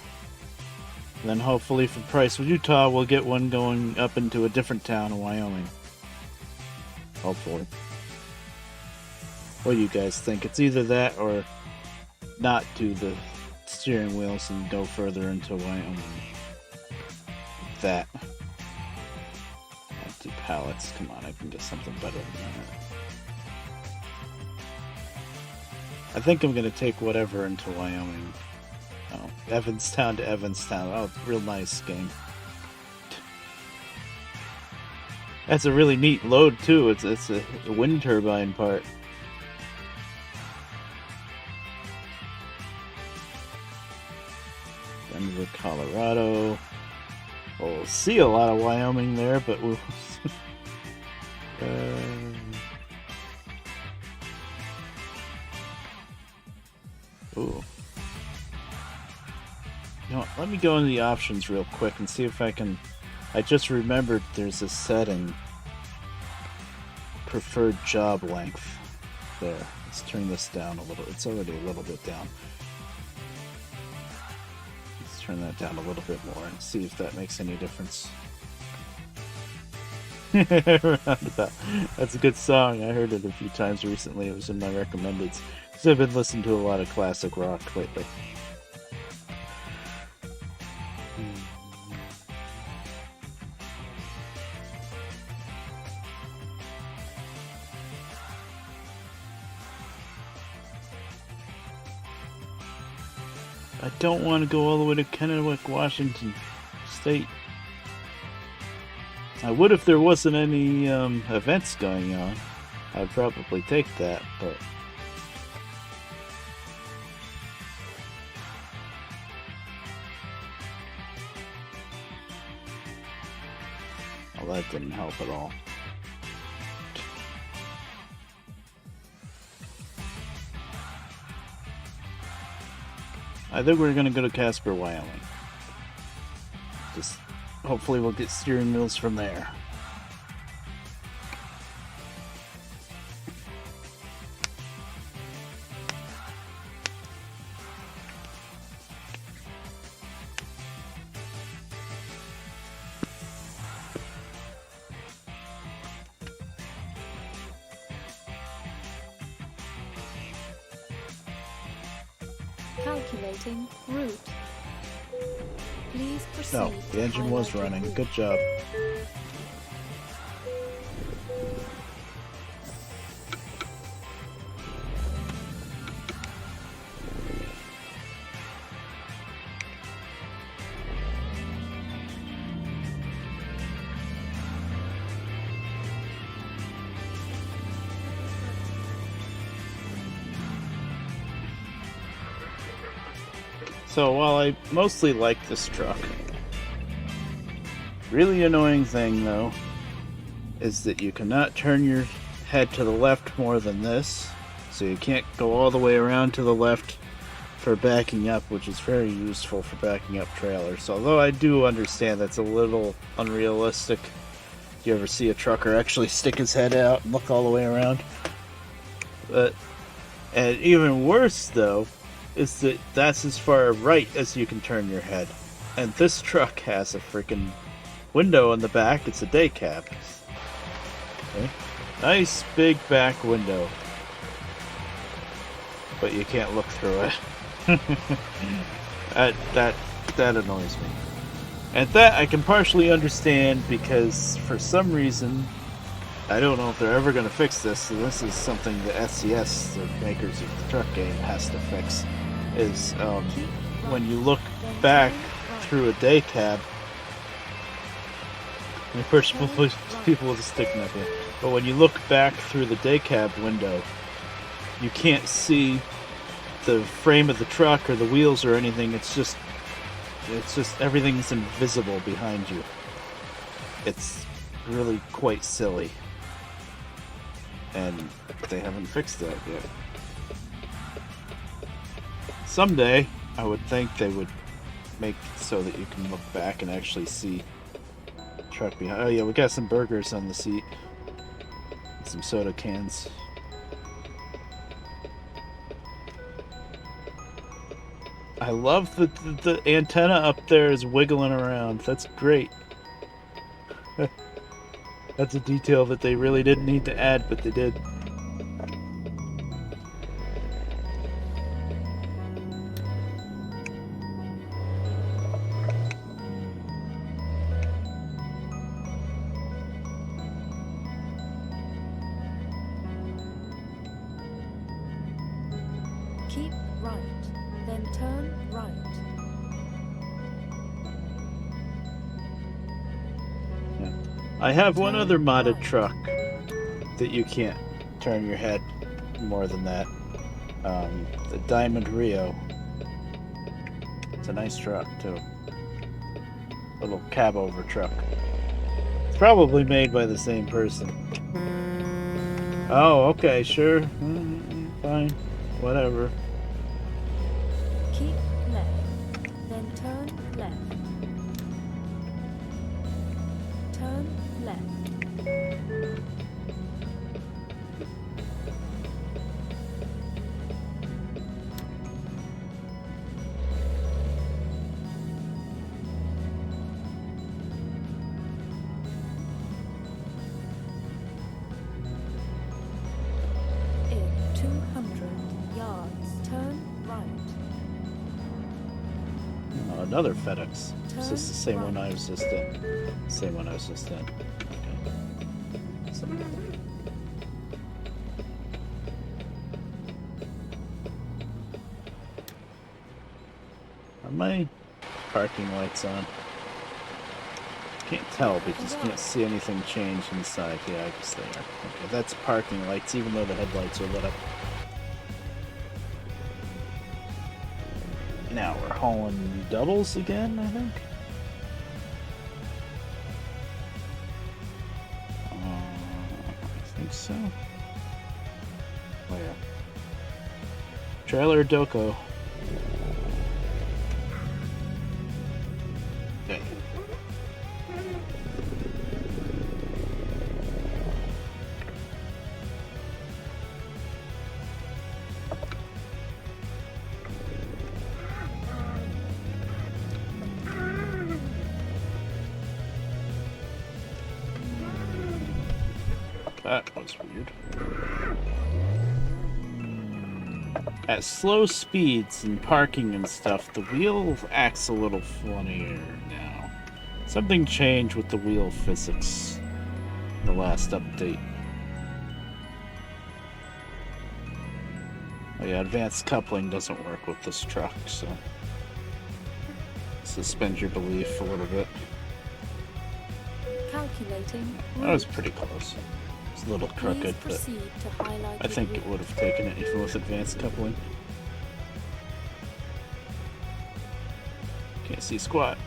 Speaker 1: Then hopefully from Price, Utah, we'll get one going up into a different town in Wyoming. Hopefully. What do you guys think? It's either that or not do the steering wheels and go further into Wyoming. That. Empty pallets. Come on, I can get something better than that. I think I'm gonna take whatever into Wyoming. Oh, Evanstown to Evanstown. Oh, real nice game. That's a really neat load too. It's a wind turbine part. Denver, Colorado. We'll see a lot of Wyoming there, but we'll. Ooh. You know what, let me go into the options real quick and see if I can. I just remembered there's a setting. Preferred job length. There. Let's turn this down a little. It's already a little bit down. Let's turn that down a little bit more and see if that makes any difference. Roundabout. That's a good song. I heard it a few times recently. It was in my recommendeds. Because I've been listening to a lot of classic rock lately. I don't want to go all the way to Kennewick, Washington State. I would if there wasn't any events going on. I'd probably take that, but... Well, that didn't help at all. I think we're gonna go to Casper, Wyoming. Just hopefully we'll get steering wheels from there.
Speaker 2: Calculating route. Please proceed.
Speaker 1: No, the engine was running.
Speaker 2: Route.
Speaker 1: Good job. So while I mostly like this truck, really annoying thing though is that you cannot turn your head to the left more than this, so you can't go all the way around to the left for backing up, which is very useful for backing up trailers. So although I do understand that's a little unrealistic, do you ever see a trucker actually stick his head out and look all the way around? And even worse though is that that's as far right as you can turn your head. And this truck has a freaking window in the back. It's a day cab. Okay. Nice big back window. But you can't look through it. that annoys me. And that I can partially understand because for some reason, I don't know if they're ever going to fix this, so this is something the SCS, the makers of the truck game, has to fix, is when you look back through a day cab, And of course, people will just stick nothing. But when you look back through the day cab window, you can't see the frame of the truck or the wheels or anything. It's just everything's invisible behind you. It's really quite silly. And they haven't fixed that yet. Someday, I would think they would make it so that you can look back and actually see the truck behind. Oh yeah, we got some burgers on the seat. Some soda cans. I love that the antenna up there is wiggling around. That's great. That's a detail that they really didn't need to add, but they did.
Speaker 2: Keep right, then turn right.
Speaker 1: I have one other modded truck that you can't turn your head more than that. The Diamond Rio. It's a nice truck too. Little cab over truck. It's probably made by the same person. Oh, okay, sure. Fine. Whatever.
Speaker 2: Keep left, then turn left. Turn left. In 200 yards, turn right.
Speaker 1: Oh, another FedEx. Is this the same
Speaker 2: Turn
Speaker 1: one I
Speaker 2: right.
Speaker 1: was just in? Same one I was just in. Okay. So, are my parking lights on? Can't tell because you can't see anything change inside. Yeah, I guess they are. Okay, that's parking lights, even though the headlights are lit up. Now we're hauling doubles again, I think. I think so. Oh yeah. Trailer Doko. Okay. That was weird. At slow speeds and parking and stuff, the wheel acts a little funnier now. Something changed with the wheel physics in the last update. Oh yeah, advanced coupling doesn't work with this truck, so suspend your belief a little bit.
Speaker 2: Calculating.
Speaker 1: That was pretty close. It's a little crooked,
Speaker 2: Please
Speaker 1: but
Speaker 2: proceed to highlighted
Speaker 1: I think it
Speaker 2: route.
Speaker 1: would have taken it even with advanced coupling. Can't see squat.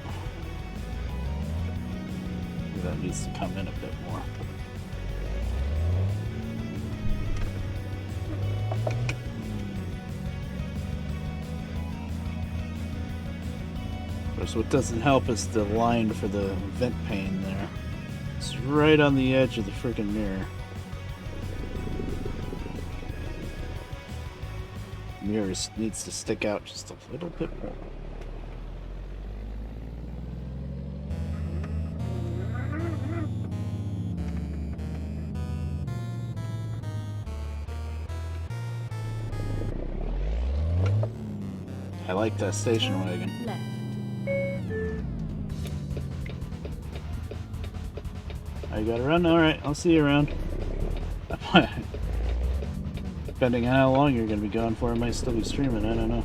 Speaker 1: Maybe that needs to come in a bit more. Of course, what doesn't help is the line for the vent pane there. It's right on the edge of the freaking mirror. Mirror needs to stick out just a little bit more. I like that station
Speaker 2: Turn
Speaker 1: wagon.
Speaker 2: left.
Speaker 1: Oh, you gotta run? Alright, I'll see you around. Depending on how long you're gonna be gone for, I might still be streaming, I don't know.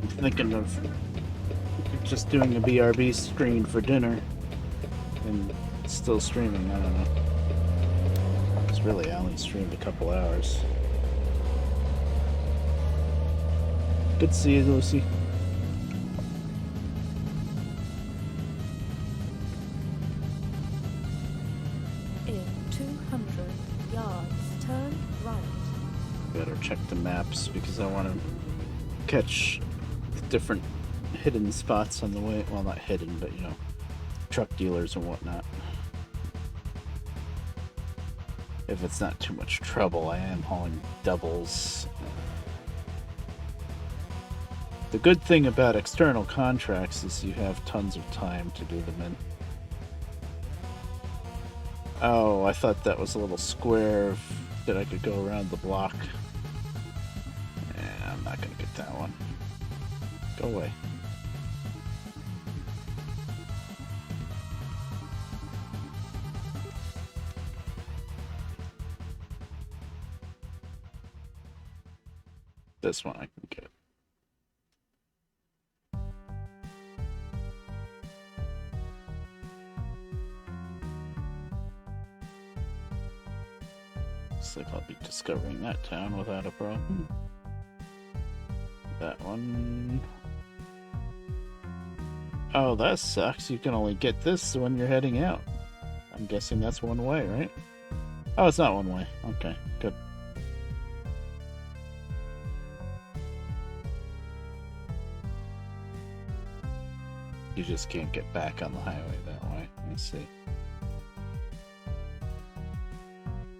Speaker 1: I'm thinking of just doing a BRB screen for dinner and it's still streaming, I don't know. It's really, I only streamed a couple hours. Good to see you, Lucy.
Speaker 2: In 200 yards, turn right.
Speaker 1: Better check the maps because I want to catch the different hidden spots on the way. Well, not hidden, but you know, truck dealers and whatnot. If it's not too much trouble, I am hauling doubles. The good thing about external contracts is you have tons of time to do them in. Oh, I thought that was a little square that I could go around the block. I'm not gonna get that one. Go away. This one I can get. Looks like I'll be discovering that town without a problem. That one. Oh, that sucks. You can only get this when you're heading out. I'm guessing that's one way, right? Oh, it's not one way. Okay, good. You just can't get back on the highway that way. I see.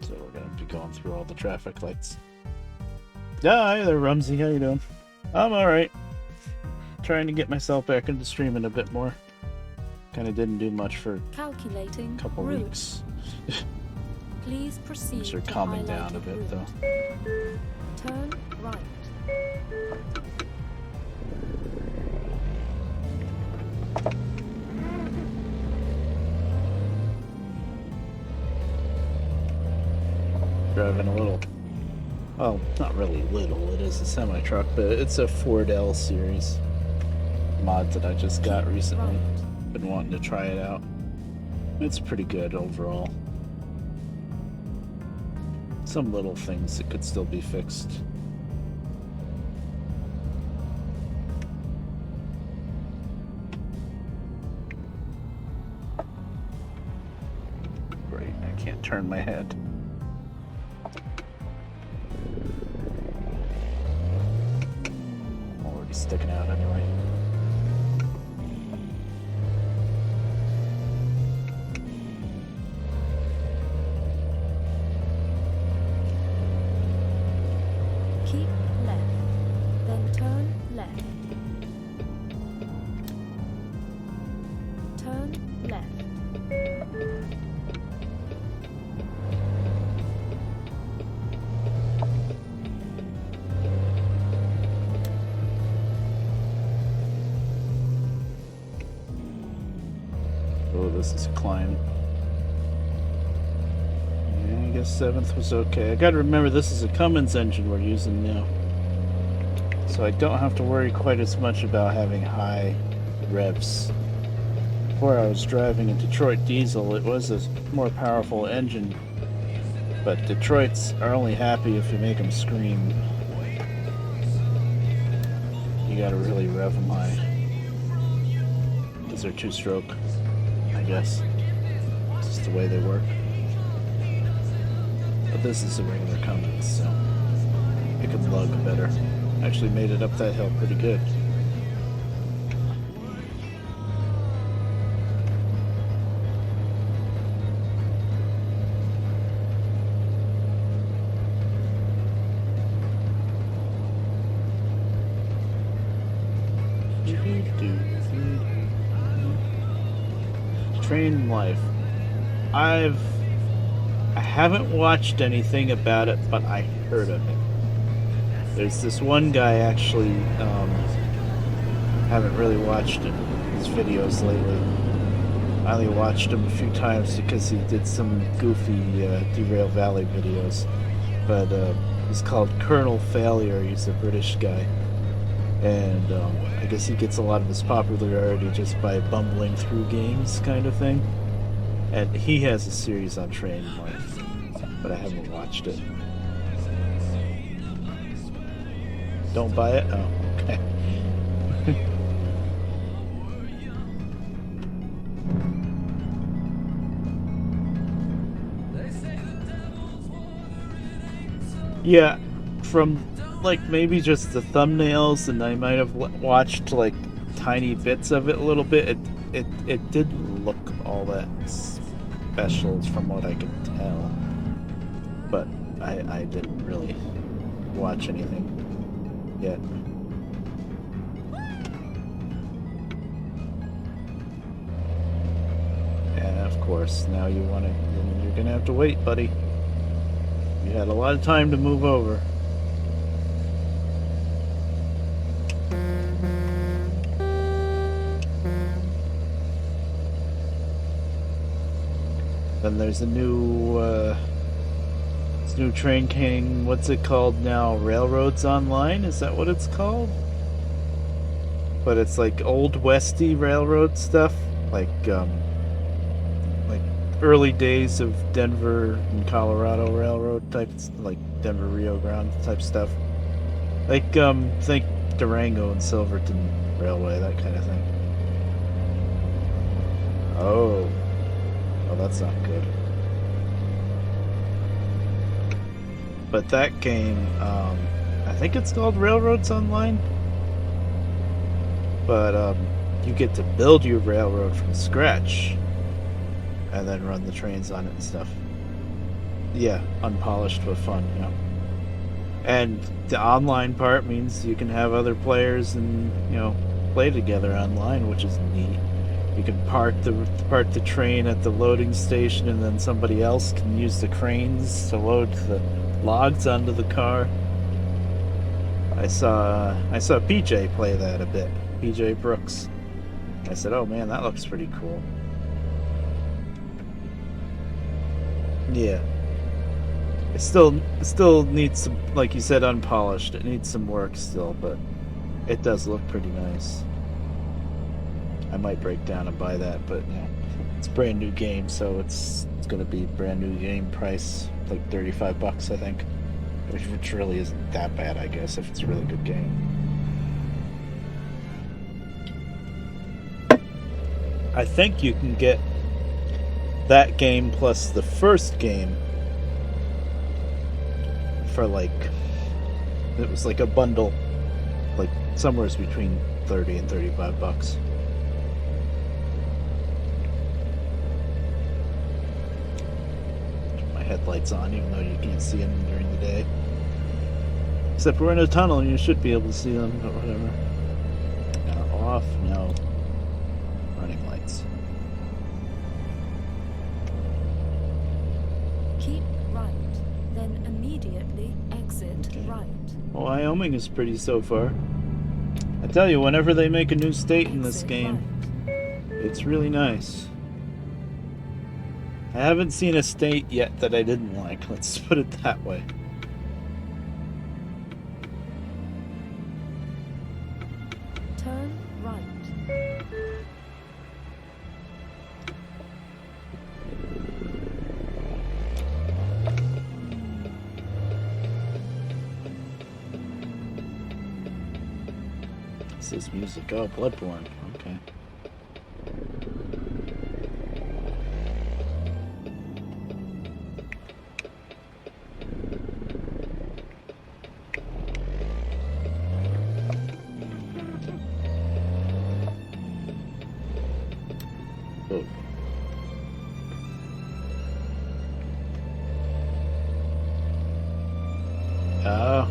Speaker 1: So we're gonna be going through all the traffic lights. Yeah, hi there, Rumsey. How you doing? I'm alright. Trying to get myself back into streaming a bit more. Kind of didn't do much for
Speaker 2: Calculating
Speaker 1: a couple
Speaker 2: route.
Speaker 1: weeks.
Speaker 2: Please proceed
Speaker 1: Things are
Speaker 2: to
Speaker 1: calming down a
Speaker 2: highlighted
Speaker 1: bit
Speaker 2: route.
Speaker 1: though.
Speaker 2: Turn right.
Speaker 1: Driving a little, well, not really little, it is a semi-truck, but it's a Ford L series mod that I just got
Speaker 2: Keep
Speaker 1: recently.
Speaker 2: right.
Speaker 1: Been wanting to try it out. It's pretty good overall. Some little things that could still be fixed. Great, I can't turn my head. Already sticking out anyway.
Speaker 2: Keep left. Then turn left. Turn left.
Speaker 1: Oh, this is a climb. Yeah, I guess 7th was okay. I gotta remember this is a Cummins engine we're using now. So I don't have to worry quite as much about having high revs. Before I was driving a Detroit diesel, it was a more powerful engine. But Detroits are only happy if you make them scream. You gotta really rev them high. Because they're two-stroke, I guess. It's just the way they work. But this is a regular Cummins, so it can lug better. Actually made it up that hill pretty good. Train Life. I haven't watched anything about it, but I heard of it. There's this one guy actually, haven't really watched his videos lately. I only watched him a few times because he did some goofy Derail Valley videos. But he's called Colonel Failure. He's a British guy. And I guess he gets a lot of his popularity just by bumbling through games kind of thing. And he has a series on train life, but I haven't watched it. Don't buy it? Oh, okay. Yeah, from like maybe just the thumbnails, and I might have watched like tiny bits of it a little bit. It didn't look all that special from what I could tell, but I didn't really watch anything yet. And of course, now you're gonna have to wait, buddy. You had a lot of time to move over. Then there's a this new train came. What's it called now? Railroads Online? Is that what it's called? But it's like old westy railroad stuff, like early days of Denver and Colorado railroad types, like Denver Rio Grande type stuff. Like think Durango and Silverton Railway, that kind of thing. Oh, that's not good. But that game, I think it's called Railroads Online. But you get to build your railroad from scratch and then run the trains on it and stuff. Yeah, unpolished but fun, you know. And the online part means you can have other players and, you know, play together online, which is neat. You can park the train at the loading station, and then somebody else can use the cranes to load the logs onto the car. I saw PJ play that a bit. PJ Brooks. I said, "Oh man, that looks pretty cool." Yeah. It still needs some, like you said, unpolished. It needs some work still, but it does look pretty nice. I might break down and buy that, but yeah, it's a brand new game, so it's gonna be brand new game price, like $35, I think. Which really isn't that bad, I guess, if it's a really good game. I think you can get that game plus the first game for like, it was like a bundle, like somewhere between 30 and $35. My headlights on, even though you can't see them during the day. Except we're in a tunnel and you should be able to see them, but whatever. Now off, no. Running lights.
Speaker 2: Keep right, then immediately exit right.
Speaker 1: Well, Wyoming is pretty so far. I tell you, whenever they make a new state in this
Speaker 2: Exit
Speaker 1: game,
Speaker 2: right.
Speaker 1: it's really nice. I haven't seen a state yet that I didn't like, let's put it that way.
Speaker 2: Turn right.
Speaker 1: What's this music? Oh, Bloodborne. Okay. Oh.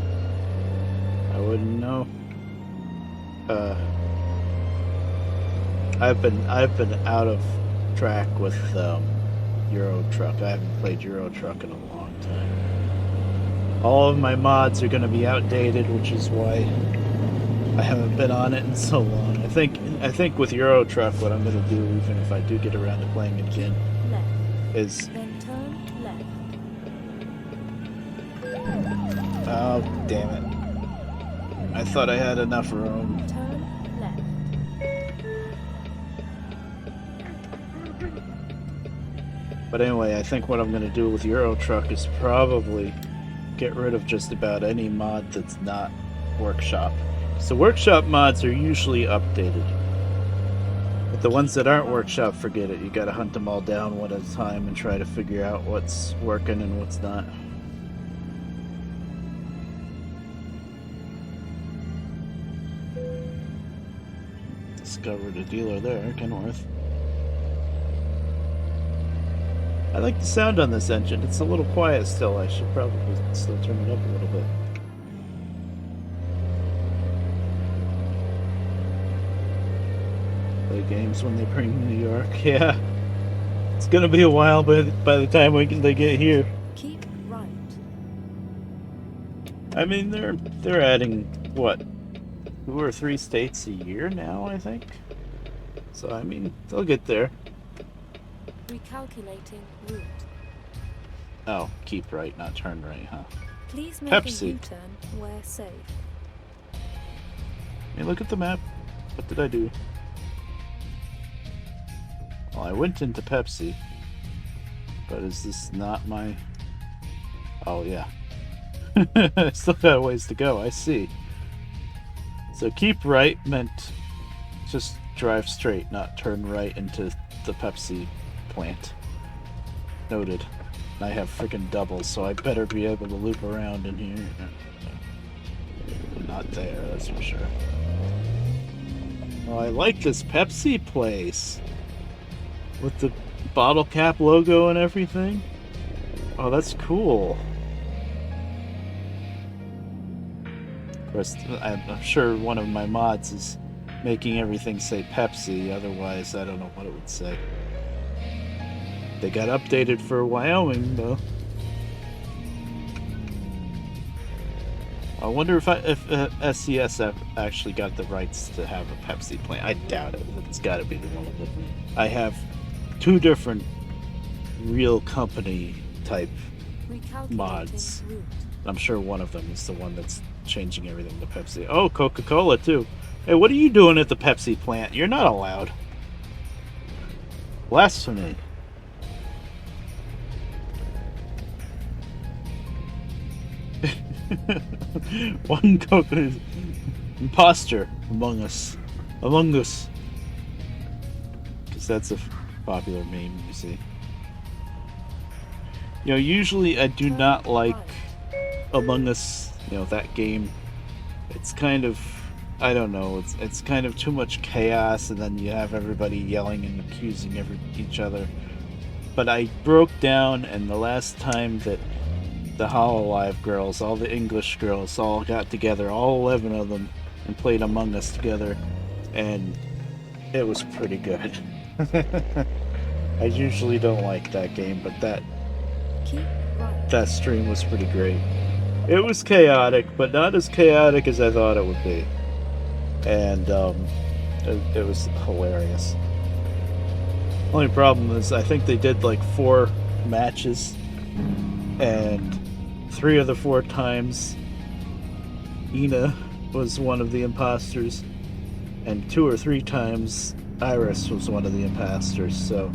Speaker 1: I wouldn't know. I've been out of track with Euro Truck. I haven't played Euro Truck in a long time. All of my mods are going to be outdated, which is why I haven't been on it in so long. I think with Euro Truck, what I'm going to do, even if I do get around to playing it again,
Speaker 2: Left.
Speaker 1: is
Speaker 2: Then turn left.
Speaker 1: oh damn it! I thought I had enough room.
Speaker 2: Turn left.
Speaker 1: But anyway, I think what I'm going to do with Euro Truck is probably get rid of just about any mod that's not Workshop. So Workshop mods are usually updated. But the ones that aren't Workshop, forget it. You gotta hunt them all down one at a time and try to figure out what's working and what's not. Discovered a dealer there, Kenworth. I like the sound on this engine. It's a little quiet still. I should probably still turn it up a little bit. Play games when they bring New York. Yeah. It's gonna be a while by the time they get here.
Speaker 2: Keep right.
Speaker 1: I mean, they're adding, what, 2 or 3 states a year now, I think? So, I mean, they'll get there.
Speaker 2: Recalculating route.
Speaker 1: Oh, keep right, not turn right, huh?
Speaker 2: Please make
Speaker 1: Pepsi.
Speaker 2: a U-turn where safe.
Speaker 1: Hey, look at the map. What did I do? Well, I went into Pepsi. But is this not my... Oh, yeah. I still got a ways to go, I see. So keep right meant just drive straight, not turn right into the Pepsi plant. Noted. I have freaking doubles, so I better be able to loop around in here. Not there, that's for sure. Oh, I like this Pepsi place. With the bottle cap logo and everything. Oh, that's cool. Of course, I'm sure one of my mods is making everything say Pepsi, otherwise I don't know what it would say. They got updated for Wyoming, though. I wonder if SCS actually got the rights to have a Pepsi plant. I doubt it. It's got to be the one of them. I have 2 different real company type mods.
Speaker 2: Route.
Speaker 1: I'm sure one of them is the one that's changing everything to Pepsi. Oh, Coca-Cola too. Hey, what are you doing at the Pepsi plant? You're not allowed. Blasphemy. One Coca imposter among us. Among us. Because that's a popular meme, you see. You know, usually I do not like Among Us, you know, that game. It's kind of, I don't know, it's kind of too much chaos, and then you have everybody yelling and accusing each other. But I broke down, and the last time that the Hololive girls, all the English girls, all got together, all 11 of them, and played Among Us together, and it was pretty good. I usually don't like that game, but that stream was pretty great. It was chaotic, but not as chaotic as I thought it would be. And it was hilarious. Only problem is I think they did like 4 matches, and 3 of the 4 times Ina was one of the imposters, and 2 or 3 times Iris was one of the imposters. So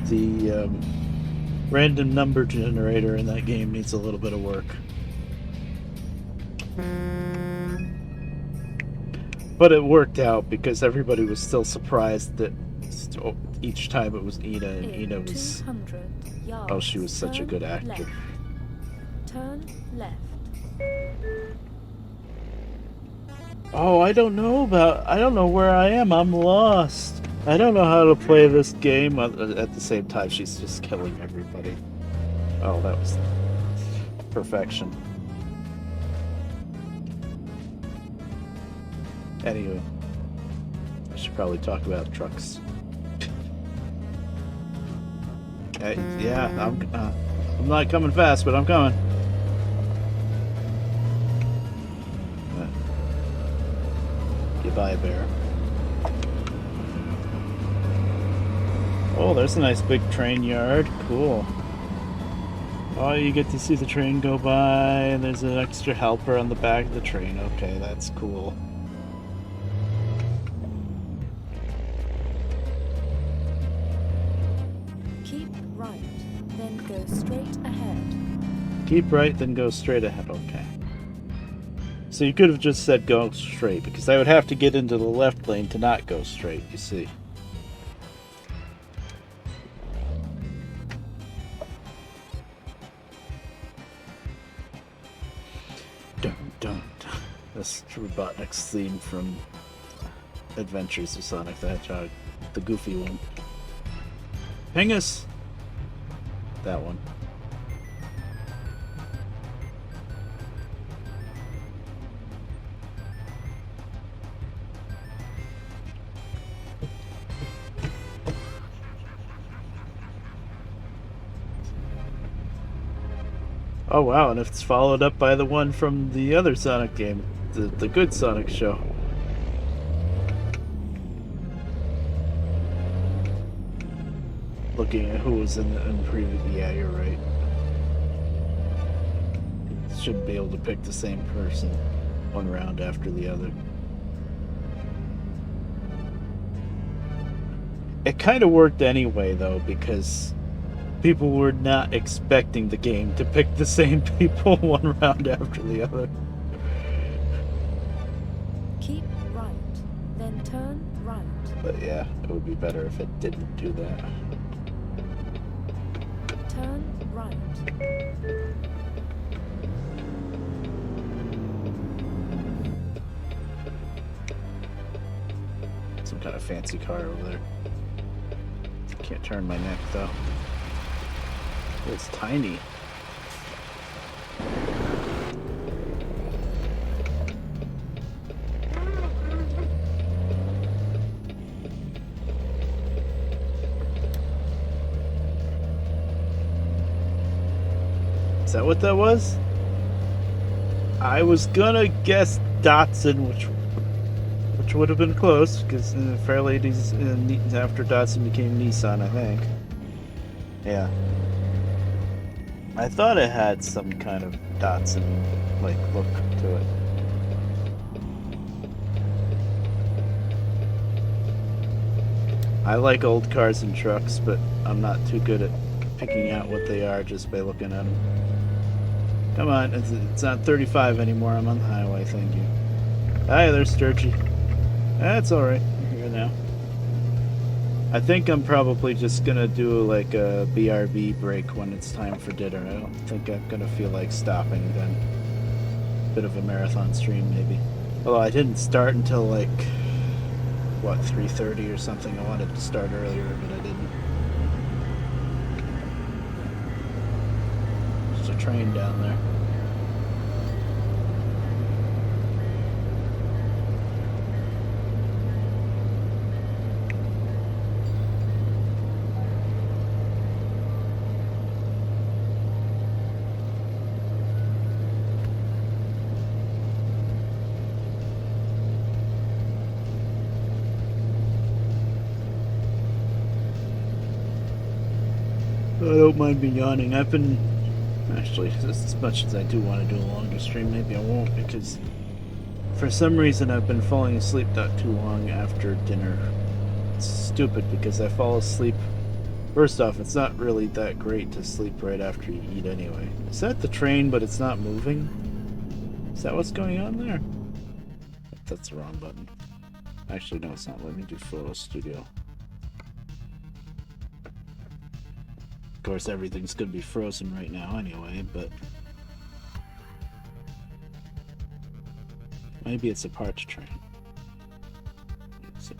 Speaker 1: the random number generator in that game needs a little bit of work. But it worked out because everybody was still surprised that each time it was Ina, and Ina was... Oh, she was such a good actor.
Speaker 2: Left. Turn left.
Speaker 1: Oh, I don't know where I am. I'm lost. I don't know how to play this game. At the same time, she's just killing everybody. Oh, that was perfection. Anyway, I should probably talk about trucks. Yeah, I'm not coming fast, but I'm coming. Goodbye, bear. Oh, there's a nice big train yard. Cool. Oh, you get to see the train go by, and there's an extra helper on the back of the train. Okay, that's cool.
Speaker 2: Keep right.
Speaker 1: Keep right, then go straight ahead. Okay. So you could have just said go straight, because I would have to get into the left lane to not go straight, you see. Dun dun dun. That's Robotnik's theme from Adventures of Sonic the Hedgehog. The goofy one. Ping us! That one. Oh wow, and it's followed up by the one from the other Sonic game, the good Sonic show. Looking at who was in the previous, yeah, you're right. Should be able to pick the same person one round after the other. It kind of worked anyway though, because people were not expecting the game to pick the same people one round after the other.
Speaker 2: Keep right, then turn right.
Speaker 1: But yeah, it would be better if it didn't do that.
Speaker 2: Turn right.
Speaker 1: Some kind of fancy car over there. Can't turn my neck though. It's tiny. Is that what that was? I was gonna guess Datsun, which would have been close, because Fairlady's after Datsun became Nissan, I think. Yeah. I thought it had some kind of Datsun like look to it. I like old cars and trucks, but I'm not too good at picking out what they are just by looking at them. Come on, it's not 35 anymore. I'm on the highway, thank you. Hi there, Sturgy. That's alright. You're here now. I think I'm probably just gonna do like a BRB break when it's time for dinner. I don't think I'm gonna feel like stopping then. Bit of a marathon stream, maybe. Although I didn't start until like, what, 3:30 or something. I wanted to start earlier, but I didn't. There's a train down there. I don't mind me yawning. I've been... Actually, as much as I do want to do a longer stream, maybe I won't, because for some reason I've been falling asleep not too long after dinner. It's stupid, because I fall asleep... First off, it's not really that great to sleep right after you eat anyway. Is that the train, but it's not moving? Is that what's going on there? That's the wrong button. Actually, no, it's not. Let me do Photo Studio. Of course, everything's gonna be frozen right now anyway, but maybe it's a parts train. Is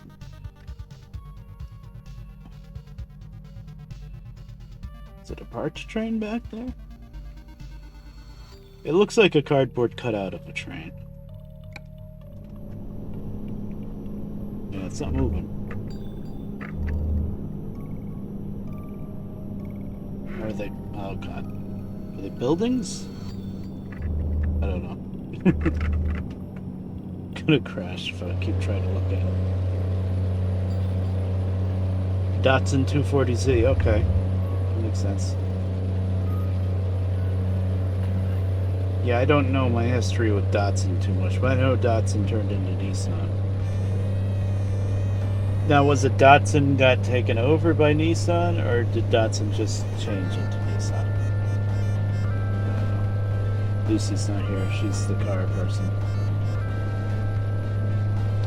Speaker 1: it a parts train back there? It looks like a cardboard cutout of a train. Yeah, it's not moving. Are they... Oh god. Are they buildings? I don't know. Gonna crash if I keep trying to look at it. Datsun 240Z, okay. That makes sense. Yeah, I don't know my history with Datsun too much, but I know Datsun turned into Nissan. Now, was it Datsun got taken over by Nissan, or did Datsun just change into Nissan? Lucy's not here. She's the car person.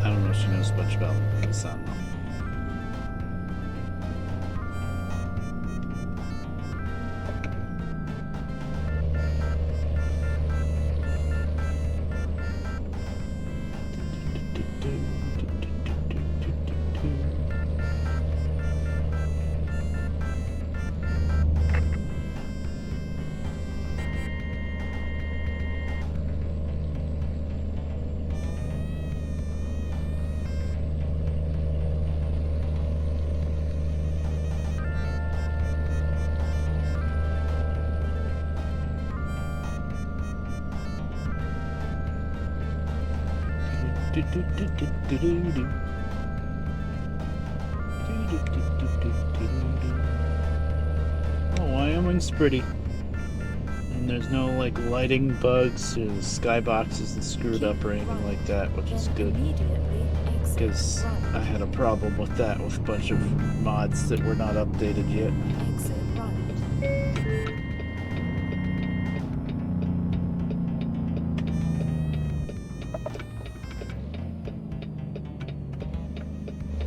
Speaker 1: I don't know if she knows much about Nissan though. Oh, Wyoming's pretty. And there's no like lighting bugs or the skybox isn't screwed up or anything like that, which is good. Because I had a problem with that with a bunch of mods that were not updated yet.
Speaker 2: Exit right.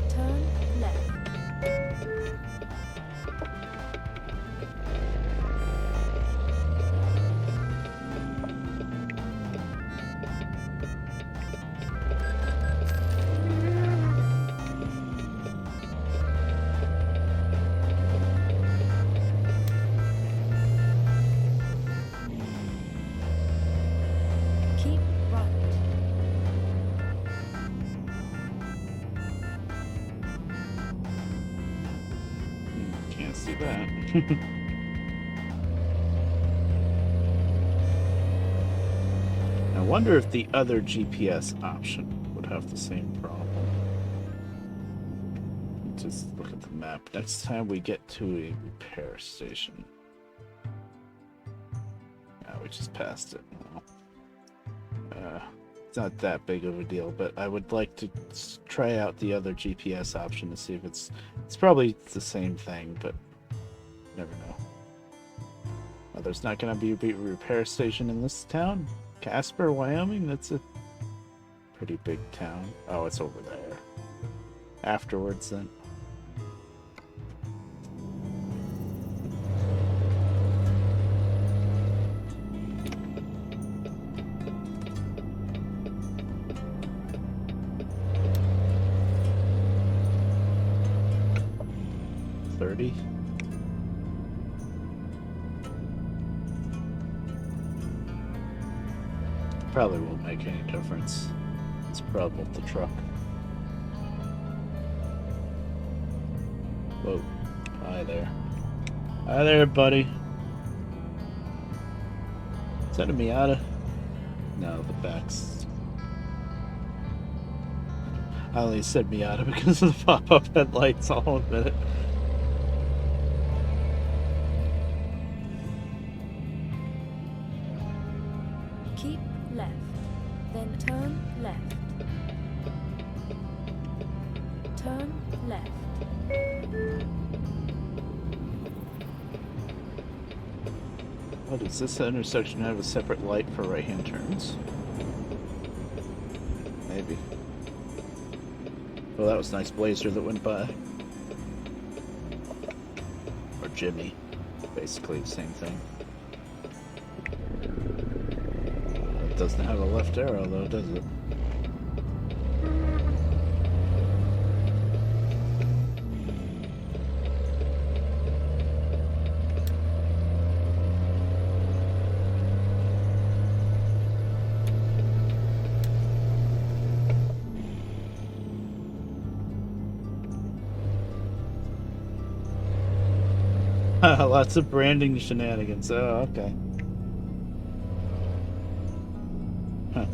Speaker 2: Turn left. Keep right.
Speaker 1: Can't see that. I wonder if the other GPS option would have the same problem. Just look at the map. Next time we get to a repair station. Yeah, we just passed it. It's not that big of a deal, but I would like to try out the other GPS option to see if it's probably the same thing, but never know. Oh, there's not going to be a repair station in this town? Casper, Wyoming? That's a pretty big town. Oh, it's over there. Afterwards, then. Probably won't make any difference. It's a problem with the truck. Whoa. Hi there. Hi there, buddy. Is that a Miata? No, the back's... I only said Miata because of the pop-up headlights. I'll admit it.
Speaker 2: Keep left. Then turn left. Turn left.
Speaker 1: Oh, does this intersection have a separate light for right-hand turns? Maybe. Well, that was a nice Blazer that went by. Or Jimmy. Basically the same thing. It doesn't have a left arrow though, does it? Lots of branding shenanigans. Oh, okay. Huh.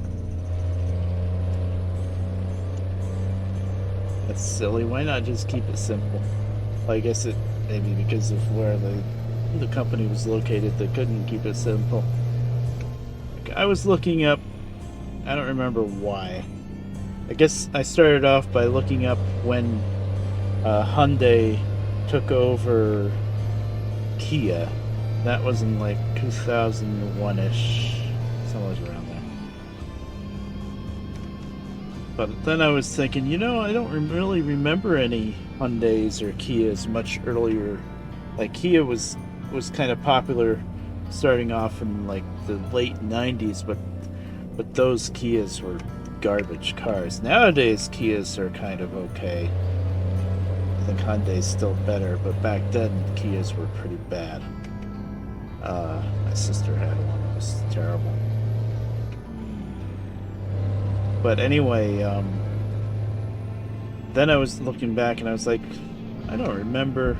Speaker 1: That's silly. Why not just keep it simple? I guess it maybe because of where the company was located, they couldn't keep it simple. I was looking up. I don't remember why. I guess I started off by looking up when Hyundai took over Kia. That was in like 2001-ish. somewhere around there. But then I was thinking, you know, I don't really remember any Hyundais or Kias much earlier. Like Kia was kind of popular starting off in like the late 90s, but those Kias were garbage cars. Nowadays Kias are kind of okay. I think Hyundai's still better, but back then Kias were pretty bad. My sister had one. It was terrible. But anyway, then I was looking back and I was like, I don't remember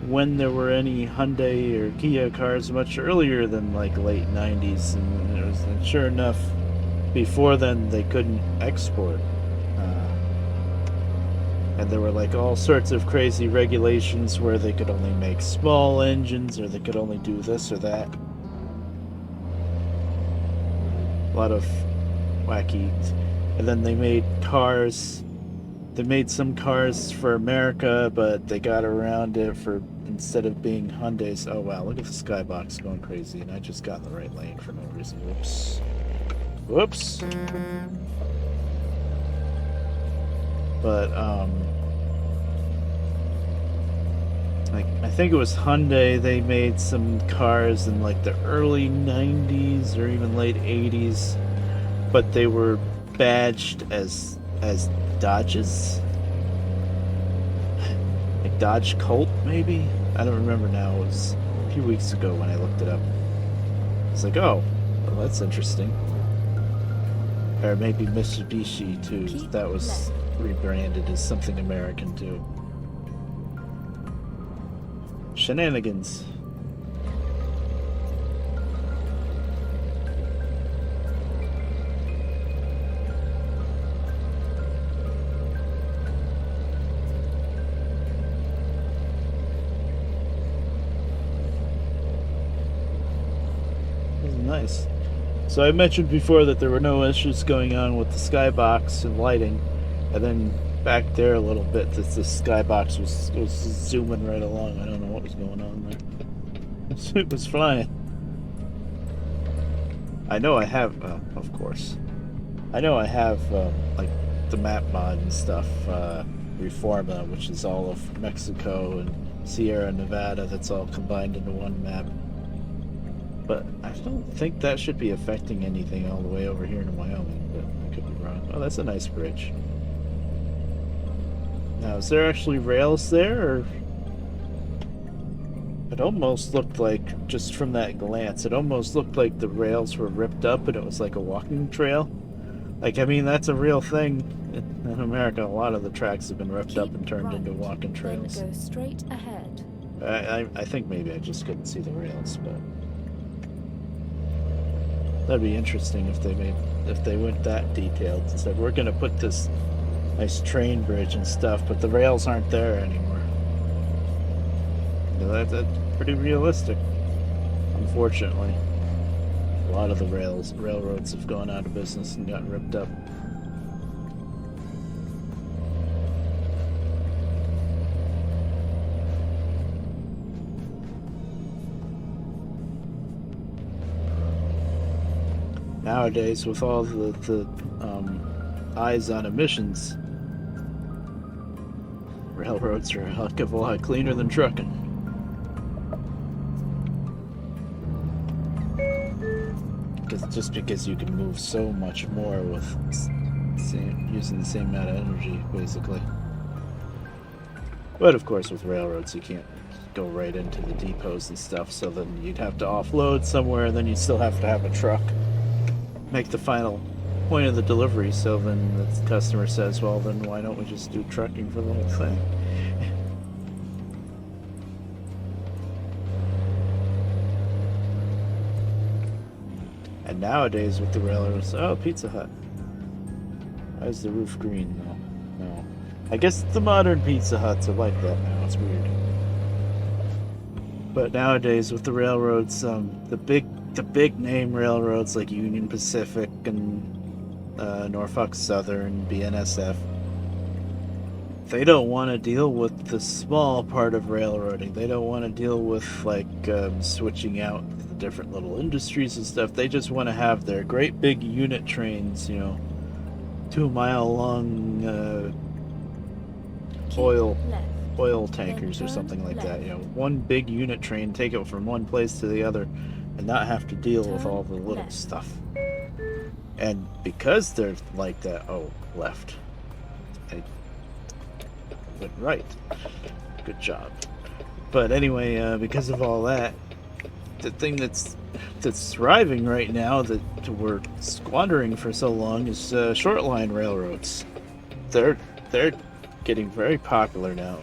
Speaker 1: when there were any Hyundai or Kia cars much earlier than like late 90s. And sure enough, before then they couldn't export. And there were like all sorts of crazy regulations where they could only make small engines or they could only do this or that. A lot of wacky. And then they made cars. They made some cars for America, but they got around it for instead of being Hyundais. Oh wow, look at the skybox going crazy, and I just got in the right lane for no reason. Whoops. Whoops. But like I think it was Hyundai. They made some cars in like the early 90s or even late 80s, but they were badged as Dodges, like Dodge Colt maybe. I don't remember now. It was a few weeks ago when I looked it up. It's like, oh, well, that's interesting. Or maybe Mitsubishi too. That was rebranded as something American too. Shenanigans. Nice. So I mentioned before that there were no issues going on with the skybox and lighting, and then back there a little bit that the skybox was zooming right along. I don't know what was going on there. It was flying. I know I have, of course. I know I have like the map mod and stuff, Reforma, which is all of Mexico and Sierra Nevada. That's all combined into one map. But I don't think that should be affecting anything all the way over here in Wyoming, but I could be wrong. Oh, that's a nice bridge. Now, is there actually rails there, or... It almost looked like, just from that glance, it almost looked like the rails were ripped up and it was like a walking trail. Like, I mean, that's a real thing. In America, a lot of the tracks have been ripped up and turned into walking trails.
Speaker 2: Then go straight ahead.
Speaker 1: I think maybe I just couldn't see the rails, but... That'd be interesting if they went that detailed and said we're gonna put this nice train bridge and stuff, but the rails aren't there anymore. You know, that's pretty realistic. Unfortunately, a lot of the railroads have gone out of business and gotten ripped up. Nowadays, with all the eyes on emissions, railroads are a heck of a lot cleaner than trucking. Because you can move so much more with using the same amount of energy, basically. But of course, with railroads, you can't go right into the depots and stuff, so then you'd have to offload somewhere, and then you'd still have to have a truck make the final point of the delivery. So then the customer says, well, then why don't we just do trucking for the whole thing? And nowadays with the railroads, oh, Pizza Hut. Why is the roof green though? No. I guess the modern Pizza Huts are like that now. It's weird. But nowadays with the railroads, the big name railroads like Union Pacific and Norfolk Southern, BNSF, they don't want to deal with the small part of railroading. They don't want to deal with like switching out the different little industries and stuff. They just want to have their great big unit trains, 2 mile long oil tankers or something like that. One big unit train, take it from one place to the other, and not have to deal with all the little stuff. And because they're like that, left. I went right. Good job. But anyway, because of all that, the thing that's thriving right now that we're squandering for so long is short line railroads. They're getting very popular now.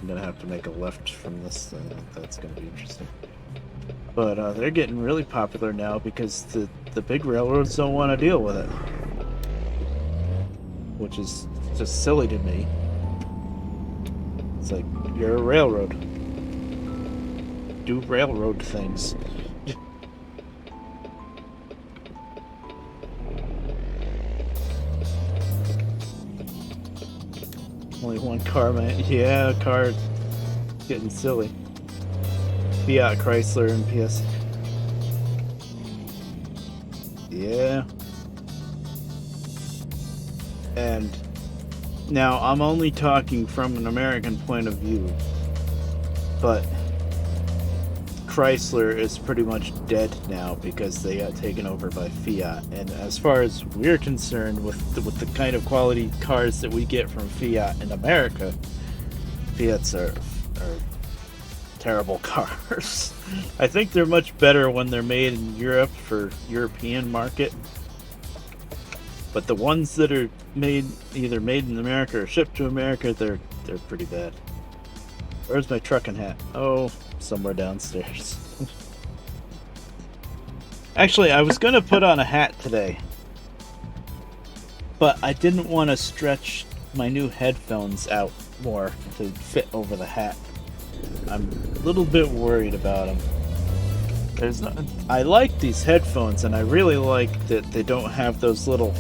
Speaker 1: I'm gonna have to make a left from this. That's gonna be interesting. But they're getting really popular now because the big railroads don't want to deal with it, which is just silly to me. It's like, you're a railroad. Do railroad things. Only one car, man. Yeah, car getting silly. Fiat, Chrysler, and PS. Yeah. And now I'm only talking from an American point of view, but Chrysler is pretty much dead now because they got taken over by Fiat. And as far as we're concerned, with the kind of quality cars that we get from Fiat in America, Fiats are terrible cars. I think they're much better when they're made in Europe for European market. But the ones that are either made in America or shipped to America, they're pretty bad. Where's my trucking hat? Oh, somewhere downstairs. Actually, I was going to put on a hat today, but I didn't want to stretch my new headphones out more to fit over the hat. I'm a little bit worried about them. I like these headphones, and I really like that they don't have those little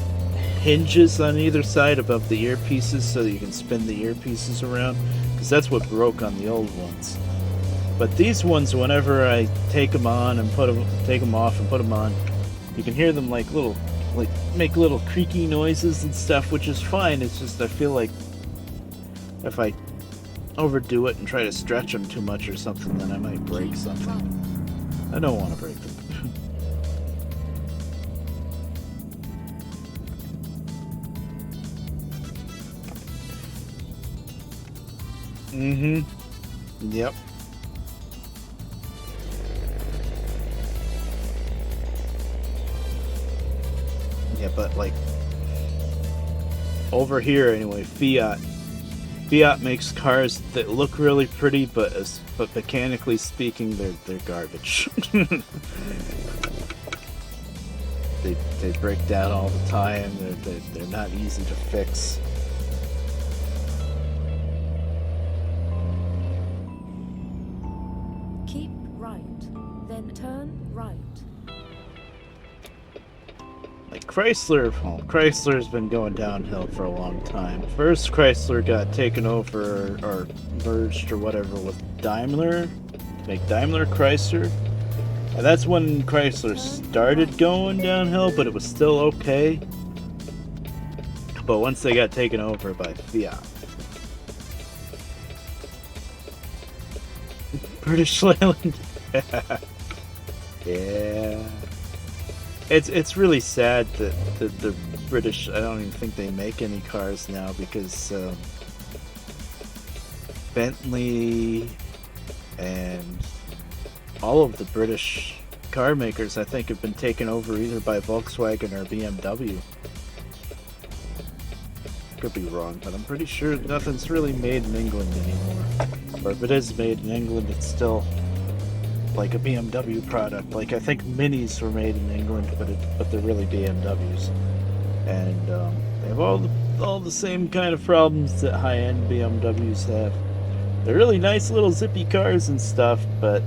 Speaker 1: hinges on either side above the earpieces so that you can spin the earpieces around, because that's what broke on the old ones. But these ones, whenever I take them on and take them off and put them on, you can hear them make little creaky noises and stuff, which is fine. It's just I feel like if I overdo it and try to stretch them too much or something, then I might break something. I don't want to break them. Yep. Yeah, but like over here anyway, Fiat makes cars that look really pretty, but mechanically speaking, they're garbage. They break down all the time. They're not easy to fix.
Speaker 2: Keep right, then turn right.
Speaker 1: Like Chrysler's been going downhill for a long time. First, Chrysler got taken over or merged or whatever with Daimler to make Daimler Chrysler. And that's when Chrysler started going downhill, but it was still okay. But once they got taken over by Fiat. British Leyland. Yeah. It's really sad that the British, I don't even think they make any cars now, because Bentley and all of the British car makers, I think, have been taken over either by Volkswagen or BMW. Could be wrong, but I'm pretty sure nothing's really made in England anymore. Or if it is made in England, it's still like a BMW product. Like, I think Minis were made in England, but they're really BMWs, and they have all the same kind of problems that high-end BMWs have. They're really nice little zippy cars and stuff, but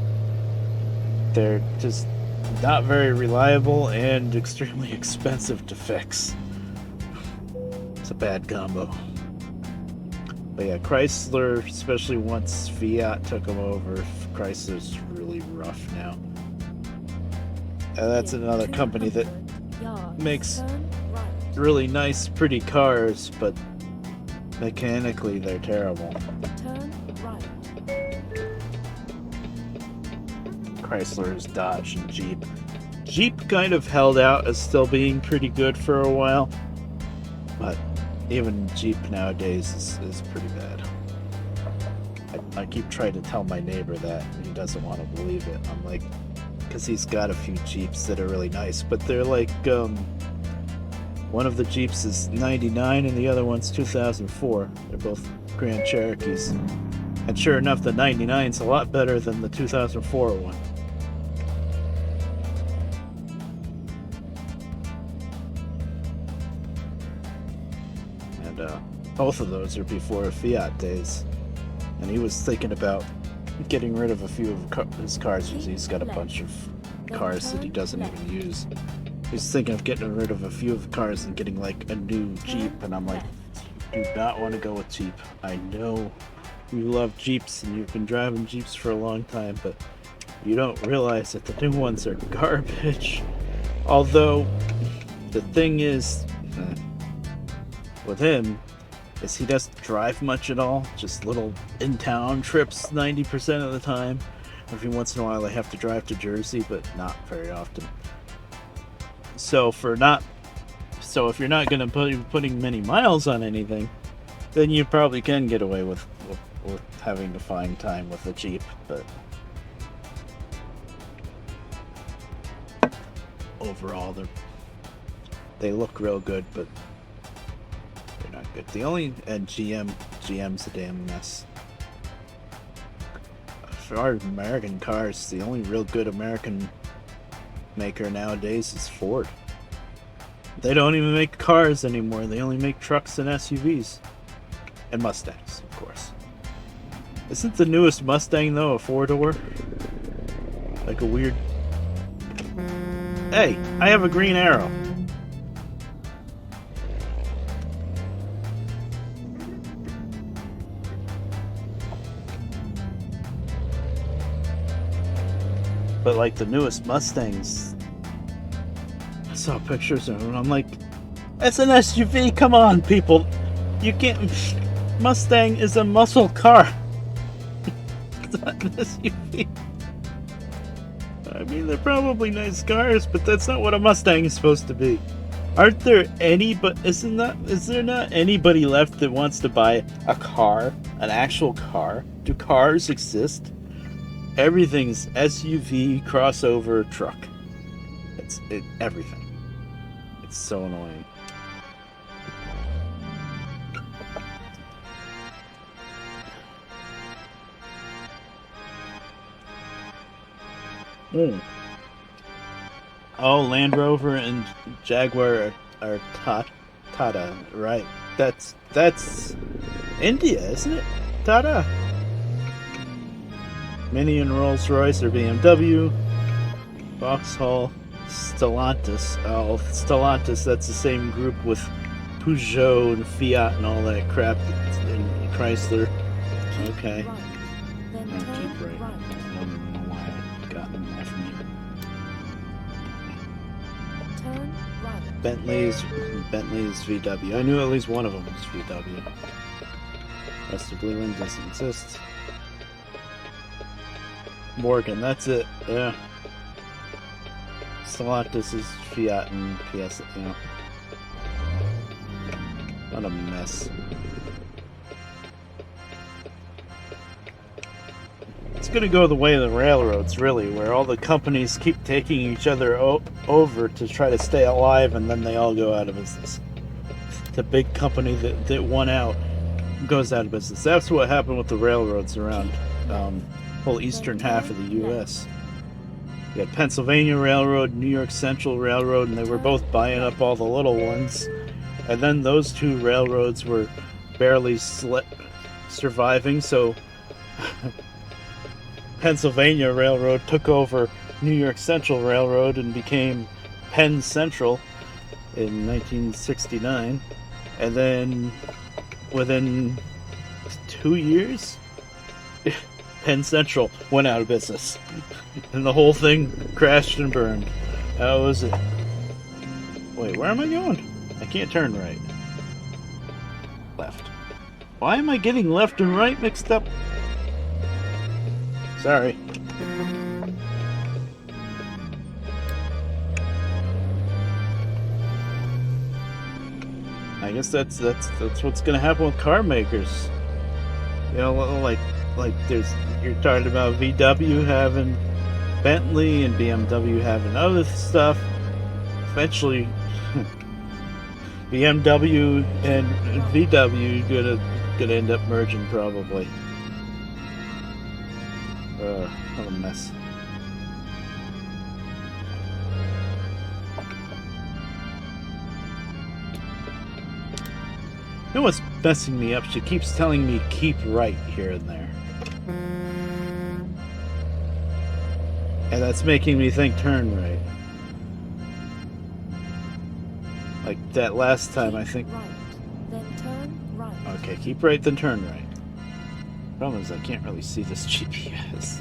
Speaker 1: they're just not very reliable and extremely expensive to fix. It's a bad combo. But yeah, Chrysler, especially once Fiat took them over, Chrysler's really rough now. And that's
Speaker 2: In
Speaker 1: another company that
Speaker 2: 200 yards,
Speaker 1: makes
Speaker 2: turn right.
Speaker 1: really nice, pretty cars, but mechanically they're terrible.
Speaker 2: Turn right.
Speaker 1: Chrysler's, Dodge, and Jeep. Jeep kind of held out as still being pretty good for a while, but even Jeep nowadays is pretty bad. I keep trying to tell my neighbor that, and he doesn't want to believe it. I'm like, because he's got a few Jeeps that are really nice, but they're like, one of the Jeeps is 99 and the other one's 2004. They're both Grand Cherokees. And sure enough, the 99's a lot better than the 2004 one. And both of those are before Fiat days. And he was thinking about getting rid of a few of his cars because he's got a bunch of cars that he doesn't even use. He's thinking of getting rid of a few of the cars and getting like a new Jeep, and I'm like, you do not want to go with Jeep. I know you love Jeeps and you've been driving Jeeps for a long time, but you don't realize that the new ones are garbage. Although the thing is with him is he doesn't drive much at all, just little in-town trips 90% of the time. Every once in a while I have to drive to Jersey, but not very often. So if you're not going to be putting many miles on anything, then you probably can get away with having to find time with a Jeep. But overall, they look real good, but they're not good. GM's a damn mess. For our American cars, the only real good American maker nowadays is Ford. They don't even make cars anymore. They only make trucks and SUVs. And Mustangs, of course. Isn't the newest Mustang, though, a four-door? Like a weird... Hey, I have a green arrow. But like the newest Mustangs, I saw pictures of them and I'm like, it's an SUV, come on people. You can't, Mustang is a muscle car. It's not an SUV. I mean, they're probably nice cars, but that's not what a Mustang is supposed to be. Aren't there any, but is there not anybody left that wants to buy a car, an actual car? Do cars exist? Everything's SUV, crossover, truck. It's everything. It's so annoying. Oh, Land Rover and Jaguar are Tata, right? That's India, isn't it? Tata. Mini and Rolls-Royce or BMW. Vauxhall, Stellantis. Oh, Stellantis, that's the same group with Peugeot and Fiat and all that crap in Chrysler. Okay.
Speaker 2: Right. Then
Speaker 1: And
Speaker 2: turn
Speaker 1: keep right.
Speaker 2: right.
Speaker 1: I don't know why I got them off me.
Speaker 2: Turn right.
Speaker 1: Bentley's VW. I knew at least one of them was VW. Rest of Blue One doesn't exist. Morgan, that's it. Yeah. Stellantis is Fiat and PS. Yeah. What a mess. It's gonna go the way of the railroads, really, where all the companies keep taking each other over to try to stay alive, and then they all go out of business. The big company that won out goes out of business. That's what happened with the railroads around whole eastern half of the U.S. You had Pennsylvania Railroad, New York Central Railroad, and they were both buying up all the little ones. And then those two railroads were barely surviving, so Pennsylvania Railroad took over New York Central Railroad and became Penn Central in 1969. And then within 2 years? Penn Central went out of business. And the whole thing crashed and burned. That was it. Wait, where am I going? I can't turn right. Left. Why am I getting left and right mixed up? Sorry. I guess that's what's gonna happen with car makers. You know, like you're talking about VW having Bentley and BMW having other stuff. Eventually, BMW and VW gonna end up merging probably. What a mess. You know what's messing me up? She keeps telling me keep right here and there. And that's making me think turn right. Like that last time, I think.
Speaker 2: Right, then turn right.
Speaker 1: Okay, keep right, then turn right. Problem is, I can't really see this GPS.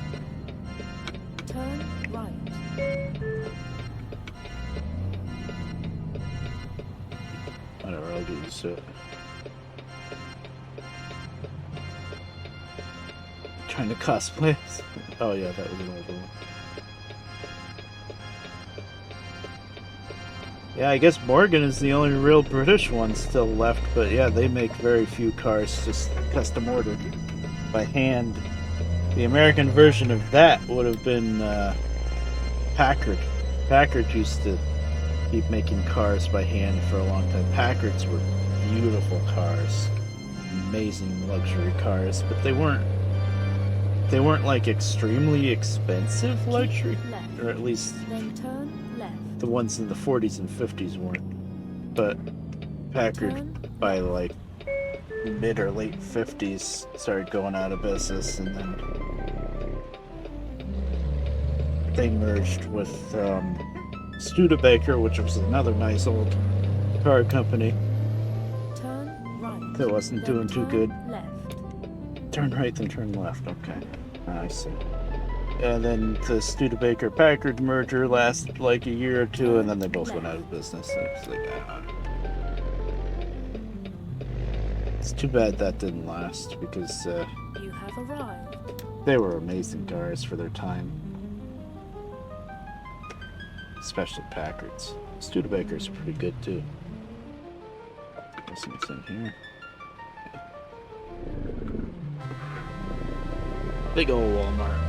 Speaker 2: Turn right.
Speaker 1: Whatever, I'll do this. Trying to cosplay. Oh yeah, that was an old one. Yeah, I guess Morgan is the only real British one still left, but yeah, they make very few cars just custom ordered by hand. The American version of that would have been Packard. Packard used to keep making cars by hand for a long time. Packards were beautiful cars, amazing luxury cars, but they weren't like extremely expensive luxury, or at least
Speaker 2: Then turn left.
Speaker 1: the ones in the 40s and 50s weren't. But Packard, by like mid or late 50s, started going out of business, and then they merged with Studebaker, which was another nice old car company
Speaker 2: Turn right.
Speaker 1: that wasn't
Speaker 2: Then
Speaker 1: doing too
Speaker 2: turn
Speaker 1: good.
Speaker 2: Left.
Speaker 1: Turn right, then turn left. Okay, I see. And then the Studebaker Packard merger lasted like a year or two, and then they both went out of business. It's like, it's too bad that didn't last, because
Speaker 2: You have arrived.
Speaker 1: they were amazing cars for their time. Especially Packards. Studebaker's pretty good too. There's anything here. Big old Walmart.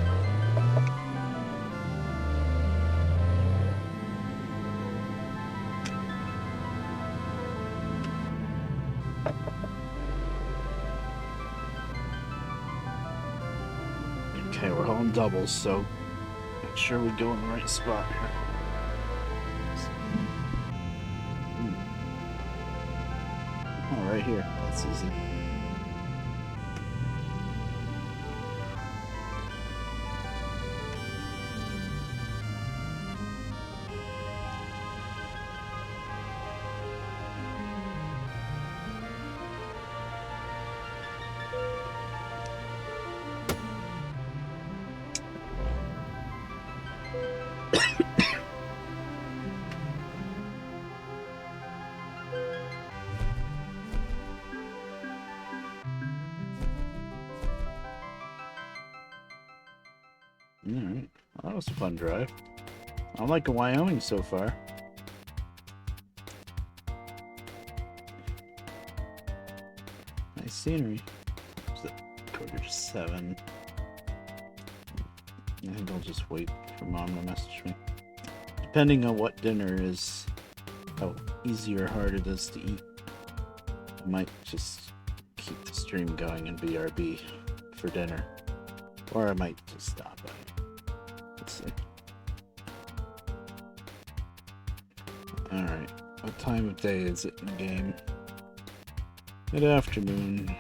Speaker 1: Okay, we're hauling doubles, so make sure we go in the right spot here. Oh, right here. That's easy. Alright, well, that was a fun drive. I'm liking Wyoming so far. Nice scenery. Is it 6:45? I think I'll just wait for Mom to message me. Depending on what dinner is, how easy or hard it is to eat, I might just keep the stream going and BRB for dinner. Or I might just stop by. Let's see. Alright, what time of day is it in the game? Mid-afternoon.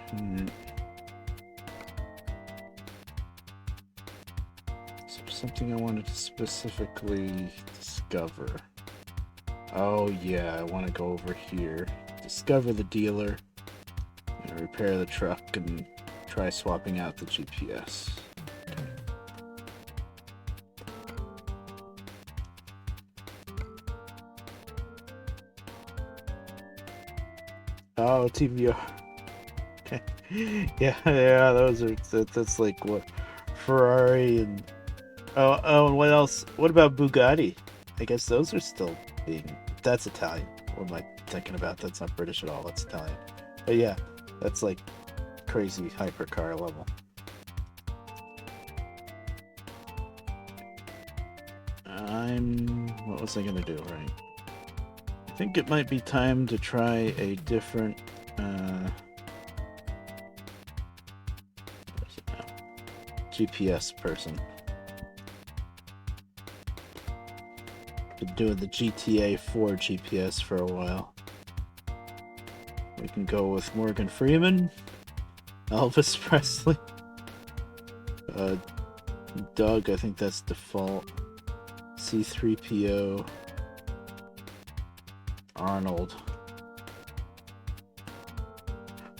Speaker 1: So something I wanted to specifically discover. Oh yeah, I want to go over here, discover the dealer, and repair the truck, and try swapping out the GPS. Oh, TVR. yeah, those are that's like what Ferrari and and what else? What about Bugatti? I guess those are still being. That's Italian. What am I thinking about? That's not British at all. That's Italian. But yeah, that's like crazy hypercar level. What was I gonna do? Right. I think it might be time to try a different. What is it now? GPS person. Been doing the GTA 4 GPS for a while. We can go with Morgan Freeman, Elvis Presley, Doug, I think that's default, C-3PO, Arnold.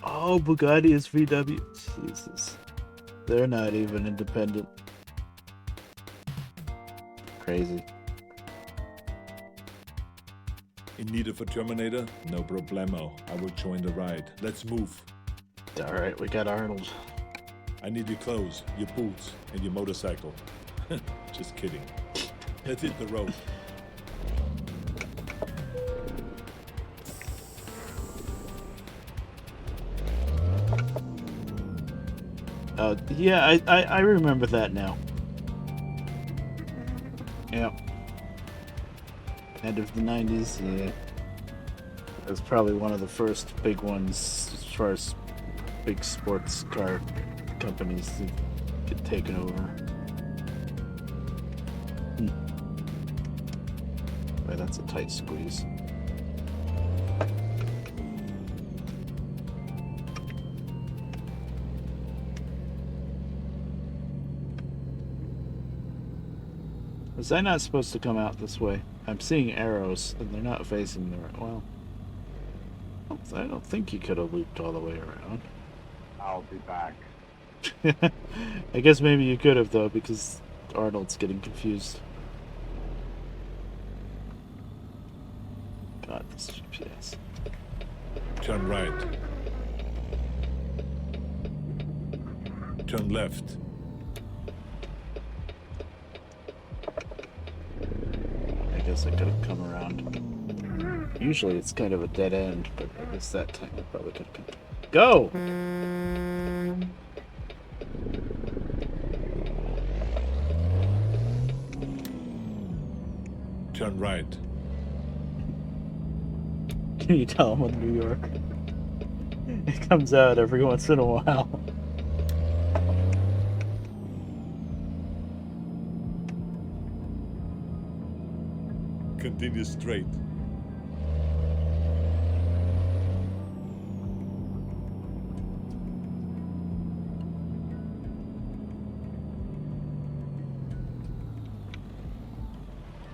Speaker 1: Oh, Bugatti is VW. Jesus. They're not even independent. Crazy.
Speaker 3: In need of a Terminator? No problemo. I will join the ride. Let's move.
Speaker 1: Alright, we got Arnold.
Speaker 3: I need your clothes, your boots, and your motorcycle. Just kidding. Let's hit the road.
Speaker 1: Yeah, I remember that now. Yep. End of the 90s, yeah. It was probably one of the first big ones as far as big sports car companies to get taken over. Boy, that's a tight squeeze. Was I not supposed to come out this way? I'm seeing arrows, and they're not facing the right. Well, I don't think you could have looped all the way around.
Speaker 4: I'll be back.
Speaker 1: I guess maybe you could have, though, because Arnold's getting confused. God, this GPS.
Speaker 3: Turn right. Turn left.
Speaker 1: I guess I could have come around. Usually it's kind of a dead end, but I guess that time I probably could have come. Go!
Speaker 3: Turn right.
Speaker 1: Can you tell I'm in New York? It comes out every once in a while.
Speaker 3: Continue straight.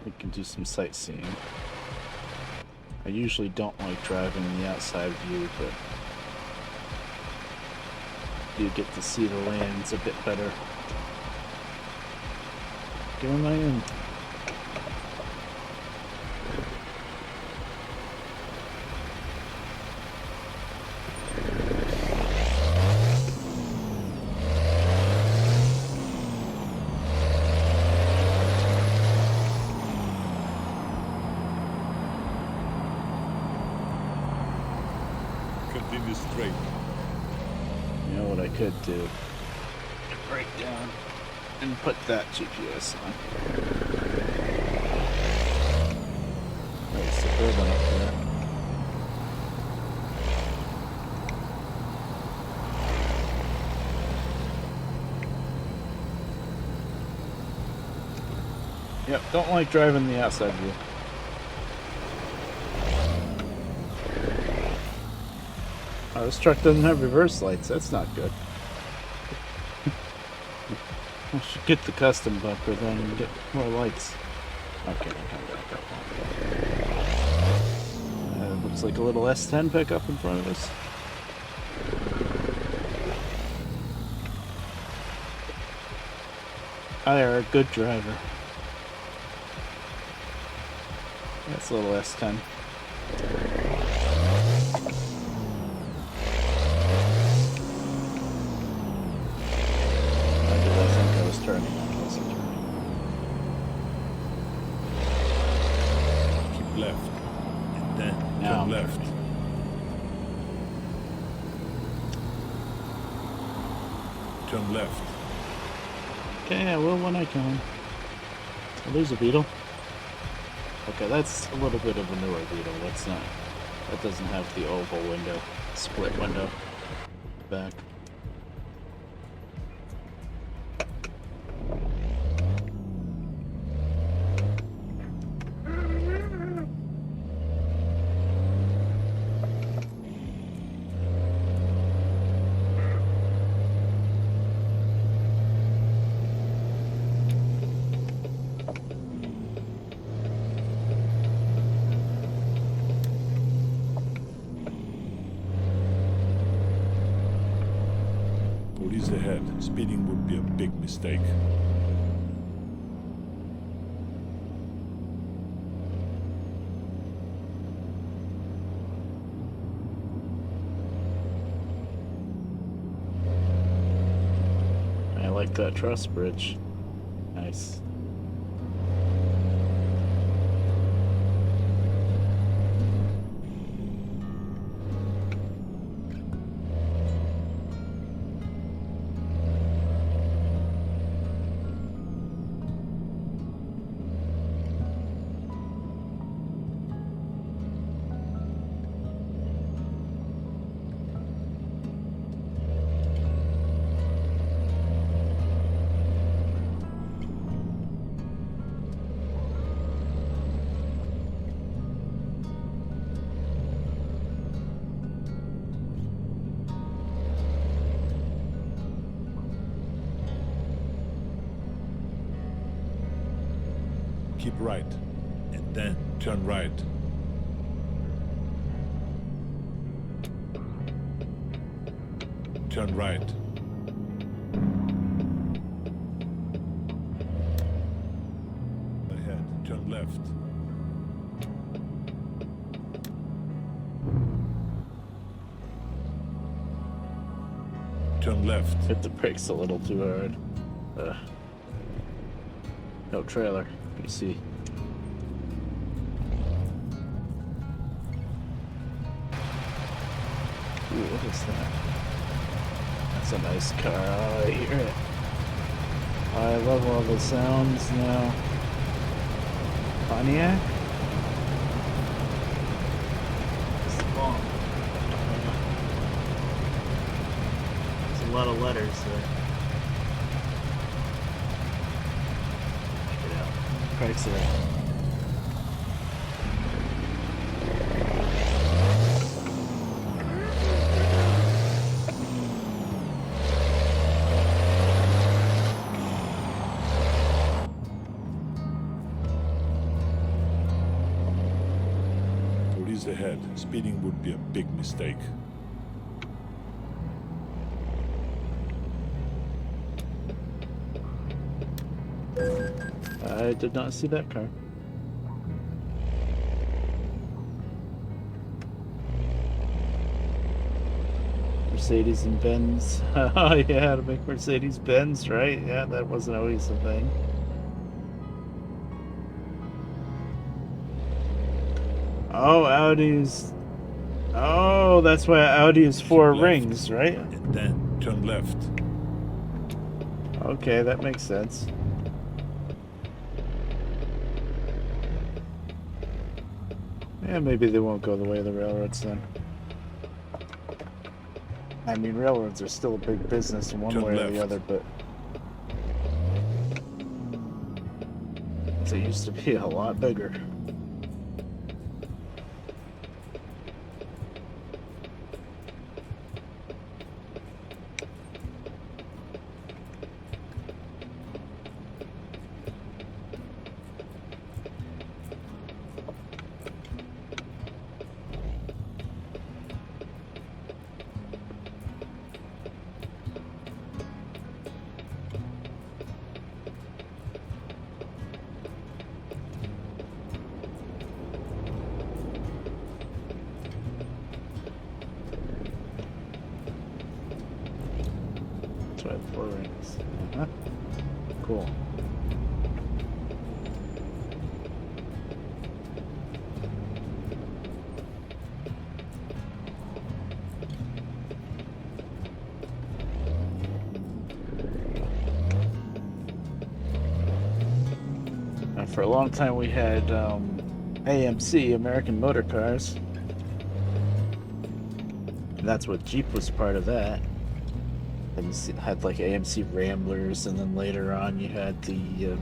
Speaker 1: We can do some sightseeing. I usually don't like driving the outside view, but you get to see the lands a bit better. Where am I in?
Speaker 3: Continue straight.
Speaker 1: You know what I could do? Break down and put that GPS on. There's Suburban up there. Yep, don't like driving the outside view. Oh, this truck doesn't have reverse lights. That's not good. I should get the custom bumper then and get more lights. Okay, I'll come back up. Looks like a little S10 pickup in front of us. hire a good driver. That's a little S10. Why did I think I was turning? I wasn't turning.
Speaker 3: Keep left. And then
Speaker 1: Now
Speaker 3: turn
Speaker 1: I'm
Speaker 3: left.
Speaker 1: turning.
Speaker 3: Turn left.
Speaker 1: Okay, I will when I can. Oh, there's a Beetle. Okay, that's a little bit of a newer Beetle. That's not. That doesn't have the oval window, split window back.
Speaker 3: Police ahead. Speeding would be a big mistake.
Speaker 1: I like that truss bridge. Nice.
Speaker 3: Keep right. And then turn right. Turn right. Ahead. Turn left. Turn left.
Speaker 1: Hit the brakes a little too hard. No trailer. You see. Ooh, what is that? That's a nice car. Oh, I hear it. I love all the sounds now. Pontiac? It's the bomb. There's a lot of letters there. Check it out. Chrysler.
Speaker 3: Police ahead. Speeding would be a big mistake.
Speaker 1: I did not see that car. Mercedes and Benz. Oh yeah, to make Mercedes Benz, right? Yeah, that wasn't always a thing. Oh, Audi's. Oh, that's why Audi is four
Speaker 3: Left.
Speaker 1: rings, right?
Speaker 3: And then turn left.
Speaker 1: Okay, that makes sense. Yeah, maybe they won't go the way of the railroads then. I mean, railroads are still a big business in one
Speaker 3: Turn
Speaker 1: way or the
Speaker 3: left.
Speaker 1: other, but they used to be a lot bigger. 4 rings. Uh-huh. Cool. For a long time we had AMC, American Motor Cars. And that's what Jeep was part of that. And you had like AMC Ramblers, and then later on you had the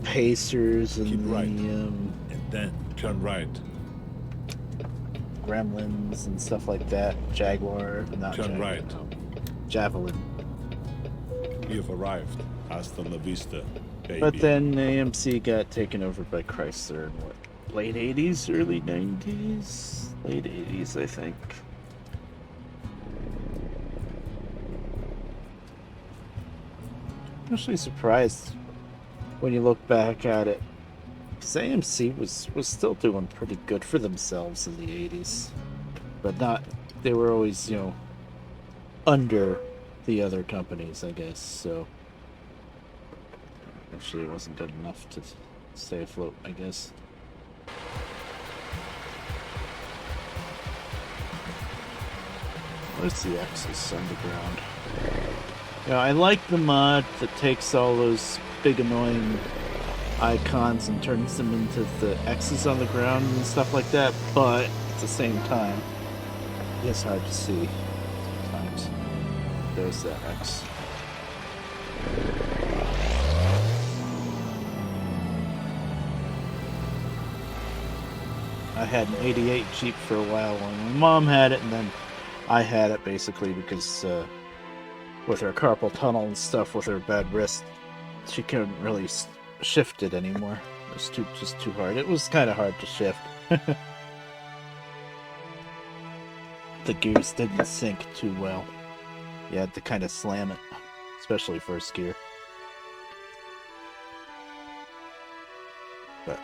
Speaker 1: Pacers and
Speaker 3: Keep
Speaker 1: the
Speaker 3: right. And then turn right.
Speaker 1: Gremlins and stuff like that. Jaguar, not
Speaker 3: Turn
Speaker 1: Jaguar,
Speaker 3: right.
Speaker 1: no. Javelin.
Speaker 3: You've arrived. Hasta la vista, baby.
Speaker 1: But then AMC got taken over by Chrysler in what, late 80s, early 90s? Late 80s, I think. I'm actually surprised when you look back at it. Because AMC was still doing pretty good for themselves in the 80s. But not, they were always, under the other companies, I guess, so. Actually, it wasn't good enough to stay afloat, I guess. Where's the X's underground? Yeah, I like the mod that takes all those big annoying icons and turns them into the X's on the ground and stuff like that, but at the same time, it's hard to see sometimes. There's that X. I had an 88 Jeep for a while when my mom had it, and then I had it basically because with her carpal tunnel and stuff, with her bad wrist, she couldn't really shift it anymore. It was just too hard. It was kind of hard to shift. The gears didn't sync too well. You had to kind of slam it, especially first gear. But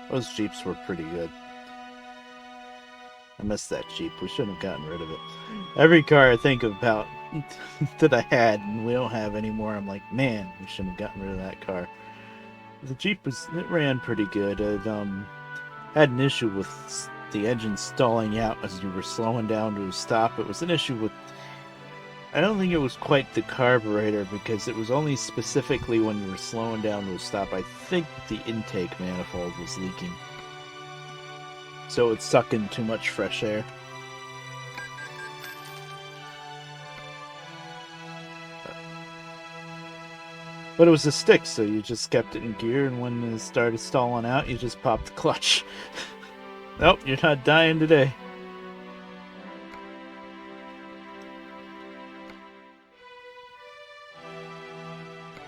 Speaker 1: those Jeeps were pretty good. I miss that Jeep. We shouldn't have gotten rid of it. Every car I think about that I had and we don't have anymore, I'm like, man, we shouldn't have gotten rid of that car. The Jeep it ran pretty good. It had an issue with the engine stalling out as you were slowing down to a stop. It was an issue with, I don't think it was quite the carburetor, because it was only specifically when you were slowing down to a stop. I think the intake manifold was leaking, so it's sucking too much fresh air. But it was a stick, so you just kept it in gear, and when it started stalling out, you just popped the clutch. Nope, you're not dying today.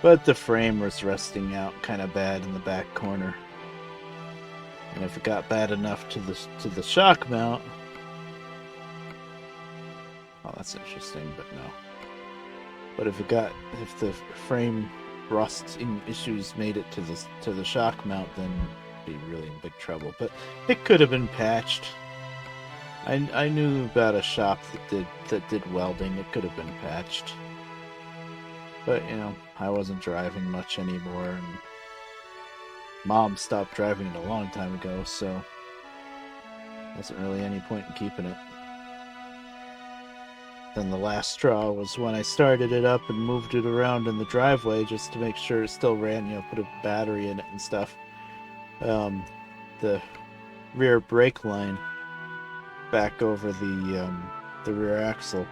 Speaker 1: But the frame was rusting out kind of bad in the back corner. And if it got bad enough to the shock mount, oh, that's interesting, but no. But if the frame rust issues made it to the shock mount, then it'd be really in big trouble. But it could have been patched. I knew about a shop that did welding. It could have been patched. But I wasn't driving much anymore, and Mom stopped driving it a long time ago, so wasn't really any point in keeping it. Then the last straw was when I started it up and moved it around in the driveway just to make sure it still ran, put a battery in it and stuff. The rear brake line back over the rear axle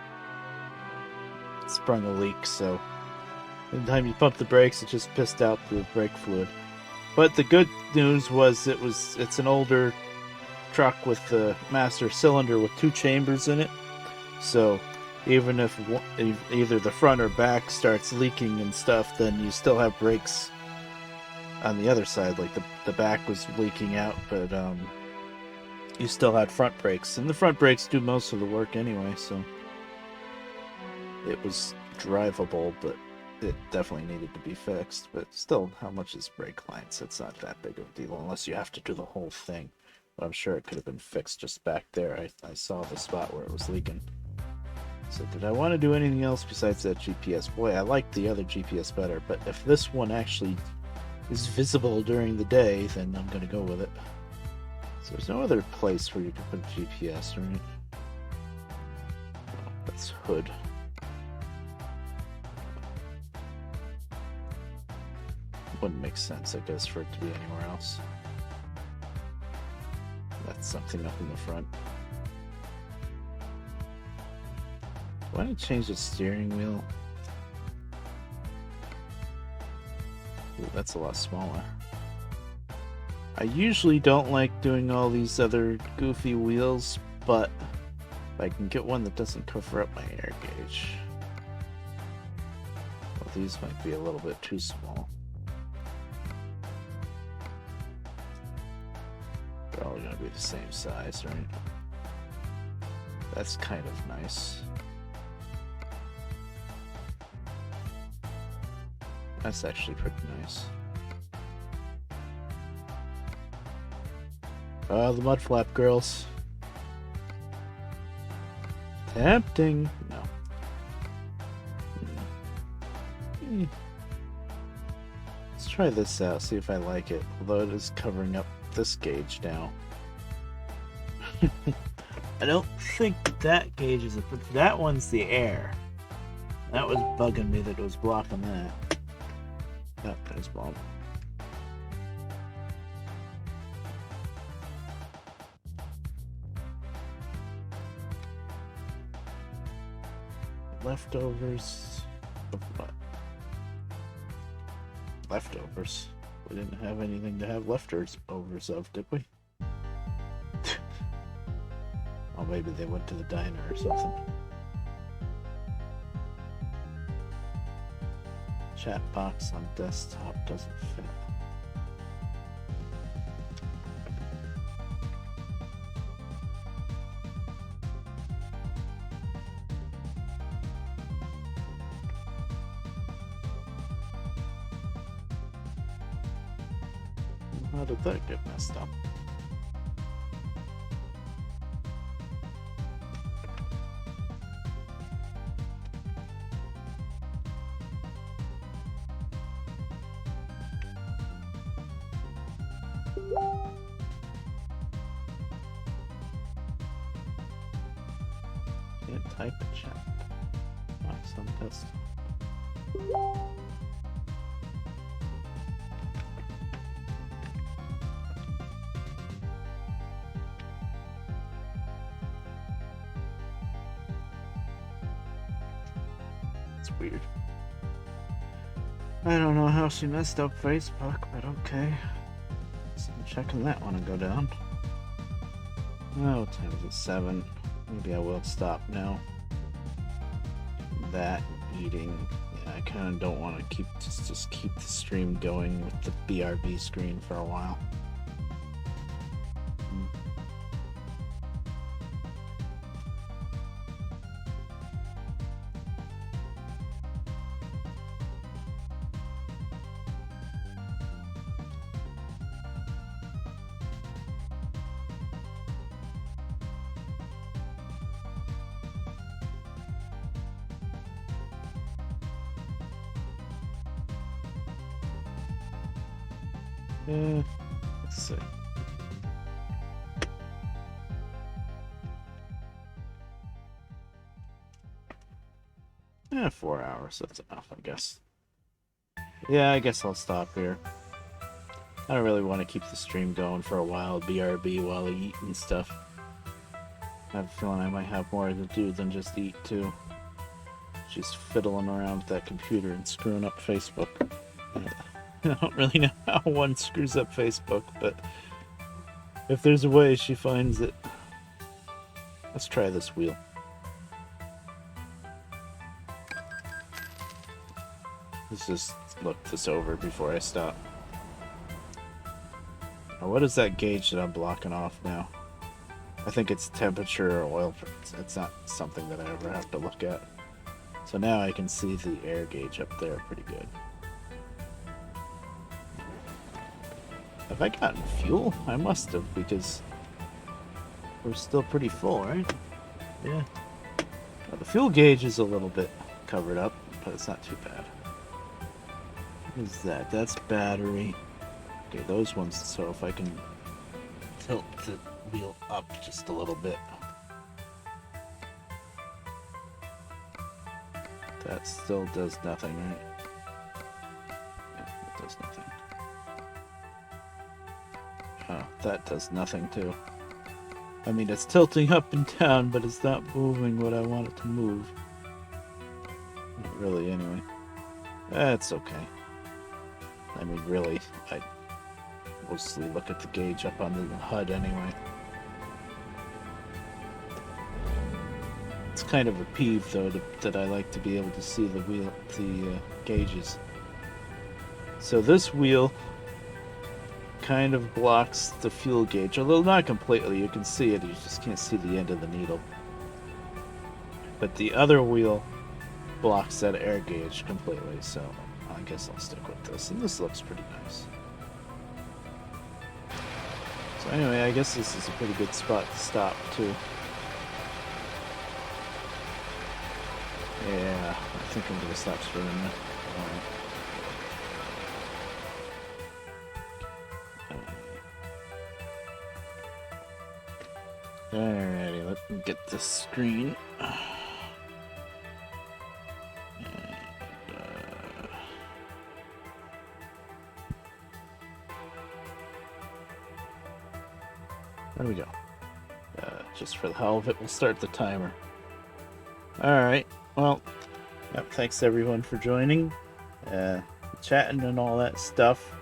Speaker 1: sprung a leak, so by the time you pumped the brakes, it just pissed out the brake fluid. But the good news was it's an older truck with the master cylinder with 2 chambers in it, so even if either the front or back starts leaking and stuff, then you still have brakes on the other side. Like the back was leaking out, but you still had front brakes, and the front brakes do most of the work anyway, so it was drivable, but it definitely needed to be fixed. But still, how much is brake lines? It's not that big of a deal unless you have to do the whole thing. But I'm sure it could have been fixed just back there. I saw the spot where it was leaking. So did I want to do anything else besides that GPS? Boy, I like the other GPS better, but if this one actually is visible during the day, then I'm going to go with it. So there's no other place where you can put GPS, right? That's hood. Wouldn't make sense, I guess, for it to be anywhere else. That's something up in the front. Why don't I change the steering wheel? Ooh, that's a lot smaller. I usually don't like doing all these other goofy wheels, but if I can get one that doesn't cover up my air gauge. Well, these might be a little bit too small. They're all gonna be the same size, right? That's kind of nice. That's actually pretty nice. Oh, the mud flap girls. Tempting. No. Let's try this out, see if I like it. Although it is covering up this gauge now. I don't think that gauge is but that one's the air. That was bugging me that it was blocking that. Oh, there's bomb. Leftovers of what? Leftovers? We didn't have anything to have leftovers of, did we? Oh, maybe they went to the diner or something. Chat box on desktop doesn't fit. How did that get messed up? Can't type a chat box on desktop. It's weird. I don't know how she messed up Facebook, but okay. So I'm checking that one and go down. Oh, what time is it? 7. Maybe I will stop now. That, eating. Yeah, I kind of don't want to just keep the stream going with the BRB screen for a while. Let's see. Yeah, 4 hours. That's enough, I guess. Yeah, I guess I'll stop here. I don't really want to keep the stream going for a while, BRB, while I eat and stuff. I have a feeling I might have more to do than just eat, too. Just fiddling around with that computer and screwing up Facebook. I don't really know how one screws up Facebook, but if there's a way, she finds it. Let's try this wheel. Let's just look this over before I stop. Now, what is that gauge that I'm blocking off now? I think it's temperature or oil. It's not something that I ever have to look at. So now I can see the air gauge up there pretty good. Have I gotten fuel? I must have, because we're still pretty full, right? Yeah. The fuel gauge is a little bit covered up, but it's not too bad. What is that? That's battery. Okay, those ones, so if I can tilt the wheel up just a little bit. That still does nothing, right? Yeah, it does nothing. Oh, that does nothing too. I mean, it's tilting up and down, but it's not moving what I want it to move. Not really, anyway. That's okay. I mean, really, I mostly look at the gauge up on the HUD anyway. It's kind of a peeve, though, that I like to be able to see the gauges. So this wheel kind of blocks the fuel gauge, although not completely. You can see it, you just can't see the end of the needle. But the other wheel blocks that air gauge completely, so I guess I'll stick with this. And this looks pretty nice. So anyway, I guess this is a pretty good spot to stop, too. Yeah, I think I'm going to stop streaming now. Alrighty, let me get the screen. There we go. Just for the hell of it, we'll start the timer. Alright, well, yep, thanks everyone for joining, chatting and all that stuff.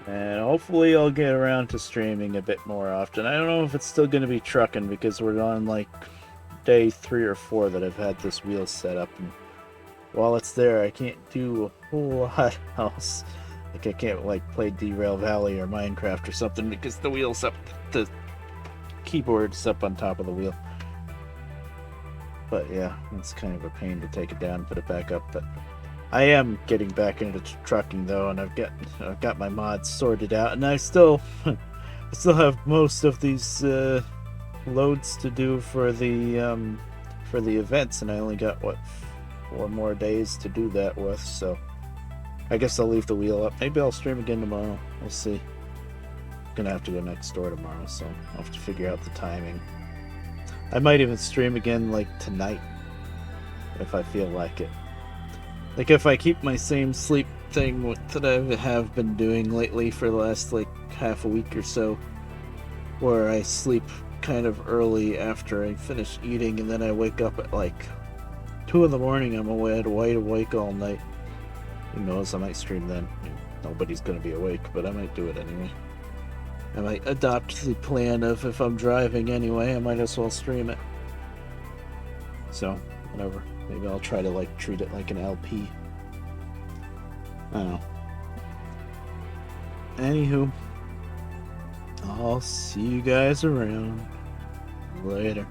Speaker 1: And hopefully I'll get around to streaming a bit more often. I don't know if it's still going to be trucking because we're on like day 3 or 4 that I've had this wheel set up. And while it's there, I can't do a whole lot else. Like I can't like play Derail Valley or Minecraft or something because the wheel's up, the keyboard's up on top of the wheel. But yeah, it's kind of a pain to take it down and put it back up. But I am getting back into trucking though, and I've got my mods sorted out, and I still have most of these loads to do for the events, and I only got 4 more days to do that with. So I guess I'll leave the wheel up. Maybe I'll stream again tomorrow. We'll see. I'm gonna have to go next door tomorrow, so I'll have to figure out the timing. I might even stream again like tonight if I feel like it. Like if I keep my same sleep thing that I have been doing lately for the last like half a week or so, where I sleep kind of early after I finish eating, and then I wake up at like 2 in the morning. I'm wide awake all night. Who knows? I might stream then. Nobody's gonna be awake, but I might do it anyway. I might adopt the plan of if I'm driving anyway, I might as well stream it. So, whatever. Maybe I'll try to like treat it like an LP. I don't know. Anywho, I'll see you guys around. Later.